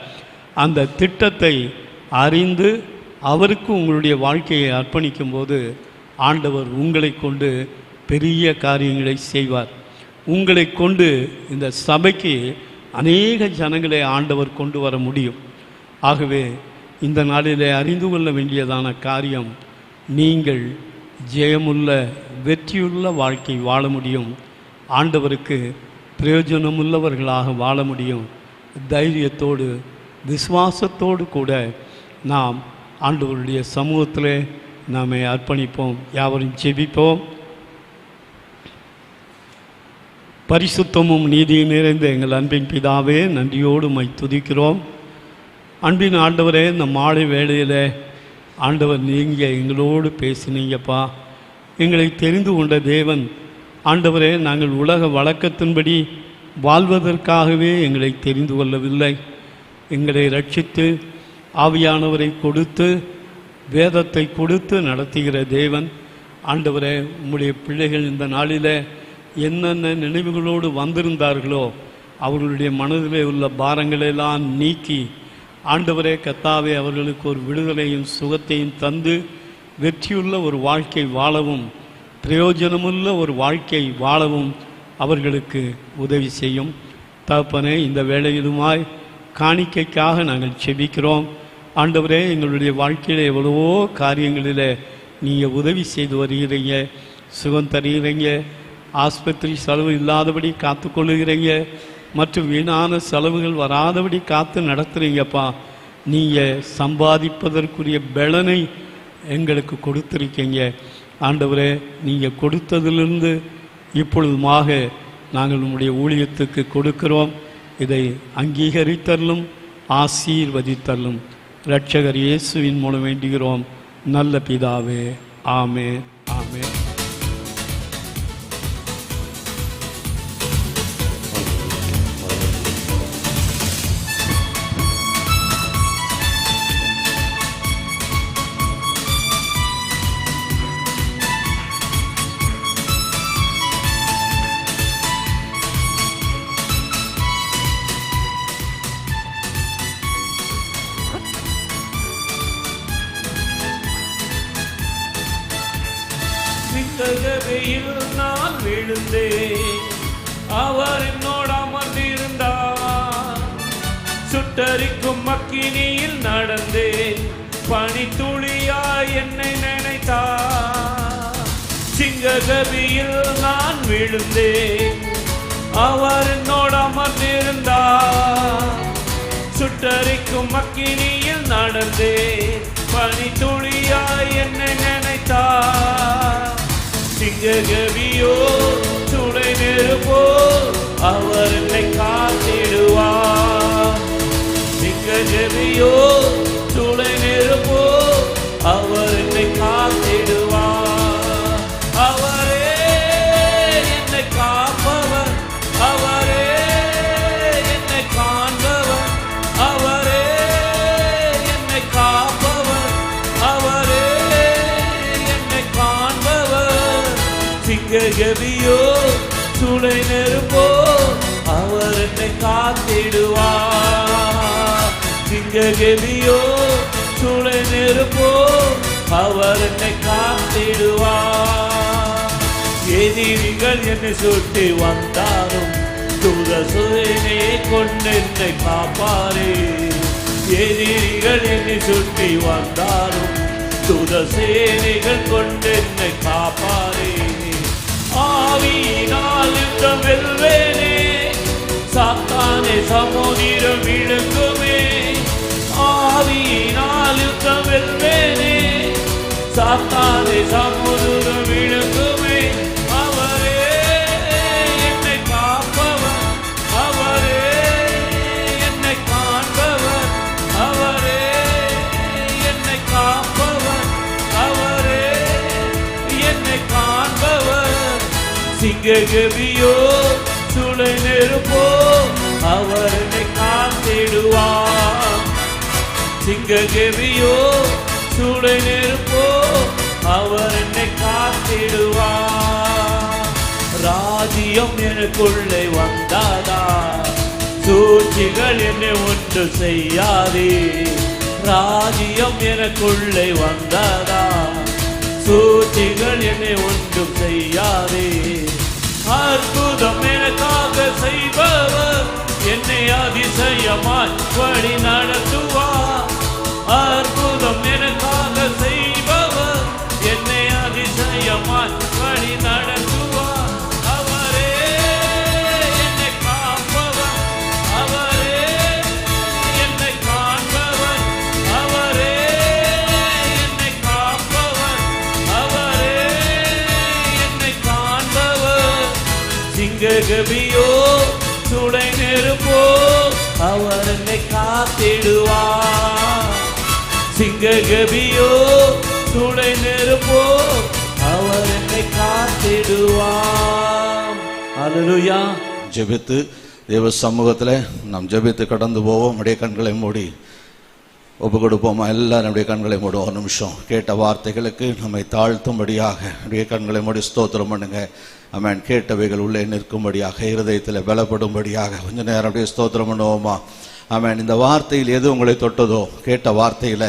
அந்த திட்டத்தை அறிந்து அவருக்கு உங்களுடைய வாழ்க்கையை அர்ப்பணிக்கும் போது ஆண்டவர் உங்களை கொண்டு பெரிய காரியங்களை செய்வார். உங்களை கொண்டு இந்த சபைக்கு அநேக ஜனங்களை ஆண்டவர் கொண்டு வர முடியும். ஆகவே இந்த நாளிலே அறிந்து கொள்ள வேண்டியதான காரியம், நீங்கள் ஜெயமுள்ள வெற்றியுள்ள வாழ்க்கை வாழ முடியும், ஆண்டவருக்கு பிரயோஜனமுள்ளவர்களாக வாழ முடியும். தைரியத்தோடு விசுவாசத்தோடு கூட நாம் ஆண்டவருடைய சமூகத்தில் நாமே அர்ப்பணிப்போம். யாவரும் ஜெபிப்போம். பரிசுத்தமும் நீதியும் நிறைந்த எங்கள் அன்பின் பிதாவே, நன்றியோடு உம்மை துதிக்கிறோம். அன்பின் ஆண்டவரே, இந்த மாலை வேளையில் ஆண்டவர் நீங்கள் எங்களோடு பேசினீங்கப்பா. எங்களை தெரிந்து கொண்ட தேவன் ஆண்டவரே, நாங்கள் உலக வழக்கத்தின்படி வாழ்வதற்காகவே எங்களை தெரிந்து கொள்ளவில்லை. எங்களை ரட்சித்து ஆவியானவரை கொடுத்து வேதத்தை கொடுத்து நடத்துகிற தேவன் ஆண்டவரே, உம்முடைய பிள்ளைகள் இந்த நாளில் என்னென்ன நினைவுகளோடு வந்திருந்தார்களோ அவர்களுடைய மனதிலே உள்ள பாரங்களெல்லாம் நீக்கி ஆண்டவரே கர்த்தாவே அவர்களுக்கு ஒரு விடுதலையும் சுகத்தையும் தந்து வெற்றியுள்ள ஒரு வாழ்க்கை வாழவும் பிரயோஜனமுள்ள ஒரு வாழ்க்கை வாழவும் அவர்களுக்கு உதவி செய்யும். தகப்பனே, இந்த வேளையிலுமாய் காணிக்கைக்காக நாங்கள் செபிக்கிறோம். ஆண்டவரே, எங்களுடைய வாழ்க்கையில் எவ்வளவோ காரியங்களில் நீங்கள் உதவி செய்து வருகிறீங்க, சுகம் தருகிறீங்க, ஆஸ்பத்திரி செலவு இல்லாதபடி காத்து கொள்ளுகிறீங்க, மற்றும் வீணான செலவுகள் வராதபடி காத்து நடத்துகிறீங்கப்பா. நீங்கள் சம்பாதிப்பதற்குரிய பலனை எங்களுக்கு கொடுத்துருக்கீங்க. ஆண்டவரே, நீங்கள் கொடுத்ததிலிருந்து இப்பொழுதுமாக நாங்கள் உங்களுடைய ஊழியத்துக்கு கொடுக்கிறோம். இதை அங்கீகரித்தரலும் ஆசீர்வதித்தரலும் இரட்சகர் இயேசுவின் மூலம் வேண்டுகிறோம் நல்ல பிதாவே. ஆமென், ஆமென். சிங்ககவியில் நான் விழுந்தேன், அவர் என்னோடு அமர்ந்திருந்தார். சுட்டரிக்கும் அக்கினியில் நடந்தேன், பனித்துளியாய் என்னை நினைத்தார். சிங்ககவியில் நான் விழுந்தேன், அவர் என்னோடு அமர்ந்திருந்தார். சுட்டரிக்கும் அக்கினியில் நடந்தேன், பனித்துளியாய் என்னை நினைத்தார். சிங்ககவியோ சுடை நெருப்போ அவர் என்னை காத்திடுவார். சிங்ககவியோ சுடை நெருப்போ அவர் என்னை காத்திடுவார். அவரே என்னை காப்பவர், அவரே என்னை காண்பவர், அவரே என்னை காப்பவர், அவரே என்னை காண்பவர். சிங்ககவியோ சுடை நெருப்போ அவர் என்னை காத்திடுவார். சிங்ககவியோ சுடை நெருப்போ அவர் என்னை காத்திடுவார். எதிரிகள் என்னை சுட்டி வந்தாலும் தூதசேனை கொண்டு என்னை காப்பாரே. எதிரிகள் என்னை சுட்டி வந்தாலும் தூதசேனைகள் கொண்டு என்னை காப்பாரே. ஆவியினால் யுத்தம் வெல்வேனே, சாத்தானை சமுதிரம் விழுங்குமே. ஆவியினால் யுத்தம் வெல்வேனே, சாத்தானை சமுதிரம் விழுங்குமே. அவரே என்னை காப்பவர், அவரே என்னை காண்பவர், அவரே என்னை காப்பவர், அவரே என்னை காண்பவர். சிங்ககவியோ சுடை நெருப்போ அவர் என்னை காத்திடுவார். சிங்ககவியோ சுடை நெருப்போ அவர் என்னை காத்திடுவார். ராஜ்யம் எனக்குள்ளே வந்தாதா, சூழ்ச்சிகள் என்னை ஒன்று செய்யாதே. ராஜ்யம் எனக்குள்ளே வந்தாதா, சூழ்ச்சிகள் என்னை ஒன்றும் செய்யாதே. அற்புதம் எனக்காக செய்பவர் என்னை அதிசயமாய் வழி நடத்துவார். அற்புதம் எனக்காக செய்பவர் என்னை அதிசயமாய் வழி நடத்துவார். அவரே என்னை காப்பவர், அவரே என்னை காண்பவர், அவரே என்னை காப்பவர், அவரே என்னை காண்பவர். சிங்ககவியோ சுடை நெருப்போ அவர் என்னை காத்திடுவார். சிங்ககவியோ சுடை நெருப்போ அவர் என்னை காத்திடுவார். அல்லேலூயா. ஜெபித்து தேவ சமூகத்தில் நாம் ஜெபித்து கடந்து போவோம். நம்முடைய கண்களை மூடி ஒப்பு கொடுப்போமா? எல்லாரும் நம்முடைய கண்களை மூடும். ஒரு நிமிஷம் கேட்ட வார்த்தைகளுக்கு நம்மை தாழ்த்தும்படியாக நம்முடைய கண்களை மூடி ஸ்தோத்திரம் பண்ணுங்க. ஆமென். கேட்டவைகள் உள்ளே நிற்கும்படியாக, இருதயத்தில் பலப்படும்படியாக கொஞ்ச நேரம் அப்படியே ஸ்தோத்திரம் பண்ணுவோமா? ஆமென். இந்த வார்த்தையில் எது உங்களை தொட்டதோ, கேட்ட வார்த்தையில்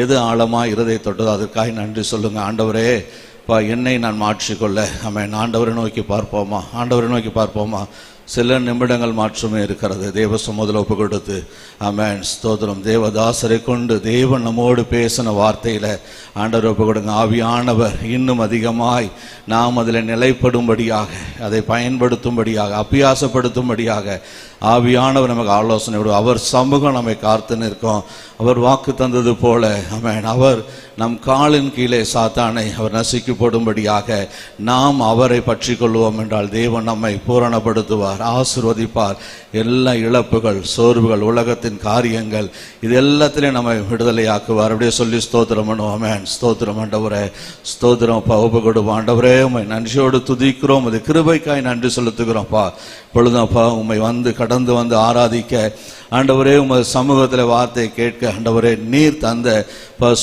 எது ஆழமாக இருதய தொட்டதோ அதற்காக நன்றி சொல்லுங்க. ஆண்டவரே என்னை நான் மாற்றிக்கொள்ள. ஆமென். ஆண்டவரை நோக்கி பார்ப்போமா? ஆண்டவரை நோக்கி பார்ப்போமா? சில நிமிடங்கள் மாற்றமே இருக்கிறது. தேவ சமூகத்தில் ஒப்பு கொடுத்து ஆமென். ஸ்தோத்திரம். தேவதாசரை கொண்டு தேவன் நம்மோடு பேசின வார்த்தையில் ஆண்டவர் ஒப்பு கொடுங்க. ஆவியானவர் இன்னும் அதிகமாய் நாம் அதில் நிலைப்படும்படியாக, அதை பயன்படுத்தும்படியாக, அபியாசப்படுத்தும்படியாக ஆவியானவர் நமக்கு ஆலோசனை விடுவார். அவர் சமூகம் நம்மை காத்து நிற்கும். அவர் வாக்கு தந்தது போல ஆமென். அவர் நம் காலின் கீழே சாத்தானை அவர் நசுக்கி போடும்படியாக நாம் அவரை பற்றி கொள்வோம் என்றால் தேவன் நம்மை பூரணப்படுத்துவார், ஆசீர்வதிப்பார். எல்லா இழப்புகள், சோர்வுகள், உலகத்தின் காரியங்கள் இது எல்லாத்திலையும் நம்மை விடுதலையாக்குவார். அப்படியே சொல்லி ஸ்தோத்திரம் பண்ணுவோம். ஆமென். ஸ்தோத்திரம் ஆண்டவரே, ஸ்தோத்திரம் அப்பா. ஒப்பு கொடுப்போம். ஆண்டவரே உம்மை நன்றியோடு துதிக்கிறோம். அது கிருபைக்காய் நன்றி செலுத்துகிறோம்ப்பா. இப்பொழுதும் அப்பா உம்மை வந்து கடந்து வந்து ஆராதிக்க ஆண்டவரே உமது சமூகத்தில் வார்த்தையை கேட்க ஆண்டவரே நீர் தந்த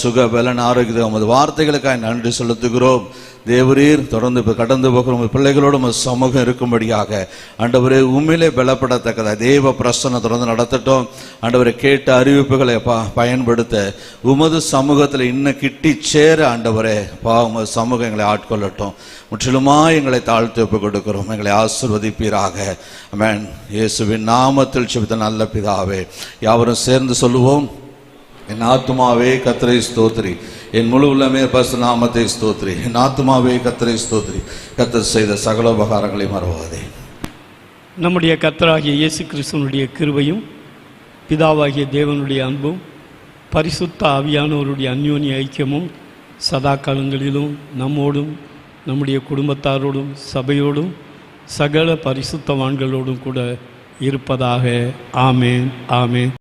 சுக பலன் ஆரோக்கியத்தை உமது வார்த்தைகளுக்காக நன்றி செலுத்துகிறோம். தேவரீர் தொடர்ந்து கடந்து போகிற உங்கள் பிள்ளைகளோடு உமது சமூகம் இருக்கும்படியாக ஆண்டவரே உண்மையிலே பலப்படத்தக்கதா தேவ பிரசன்ன தொடர்ந்து நடத்தட்டும். ஆண்டவரை கேட்ட அறிவிப்புகளை பயன்படுத்த உமது சமூகத்தில் இன்னும் கிட்டி சேர ஆண்டவரே உமது சமூகம் எங்களை ஆட்கொள்ளட்டும். முற்றிலுமாய் எங்களை தாழ்த்தி ஒப்புக் கொடுக்கிறோம். எங்களை ஆசீர்வதிப்பீராக. ஆமென். இயேசுவின் நாமத்தில் ஜெபித்த நல்ல பிதாவே. யாவரும் சேர்ந்து சொல்லுவோம். என் ஆத்துமாவே கர்த்தரை ஸ்தோத்திரி, என் முழு உள்ளமே பரிசுத்த நாமத்தை ஸ்தோத்திரி. என் ஆத்துமாவே கர்த்தரை ஸ்தோத்திரி, கர்த்தர் செய்த சகல உபகாரங்களை மறவாதே. நம்முடைய கர்த்தராகிய இயேசு கிறிஸ்துவனுடைய கிருபையும் பிதாவாகிய தேவனுடைய அன்பும் பரிசுத்த ஆவியானவருடைய அந்யோன்ய ஐக்கியமும் சதா காலங்களிலும் நம்மோடும் நம்முடைய குடும்பத்தாரோடும் சபையோடும் சகல பரிசுத்தவான்களோடும் கூட இருப்பதாக. ஆமேன். ஆமேன்.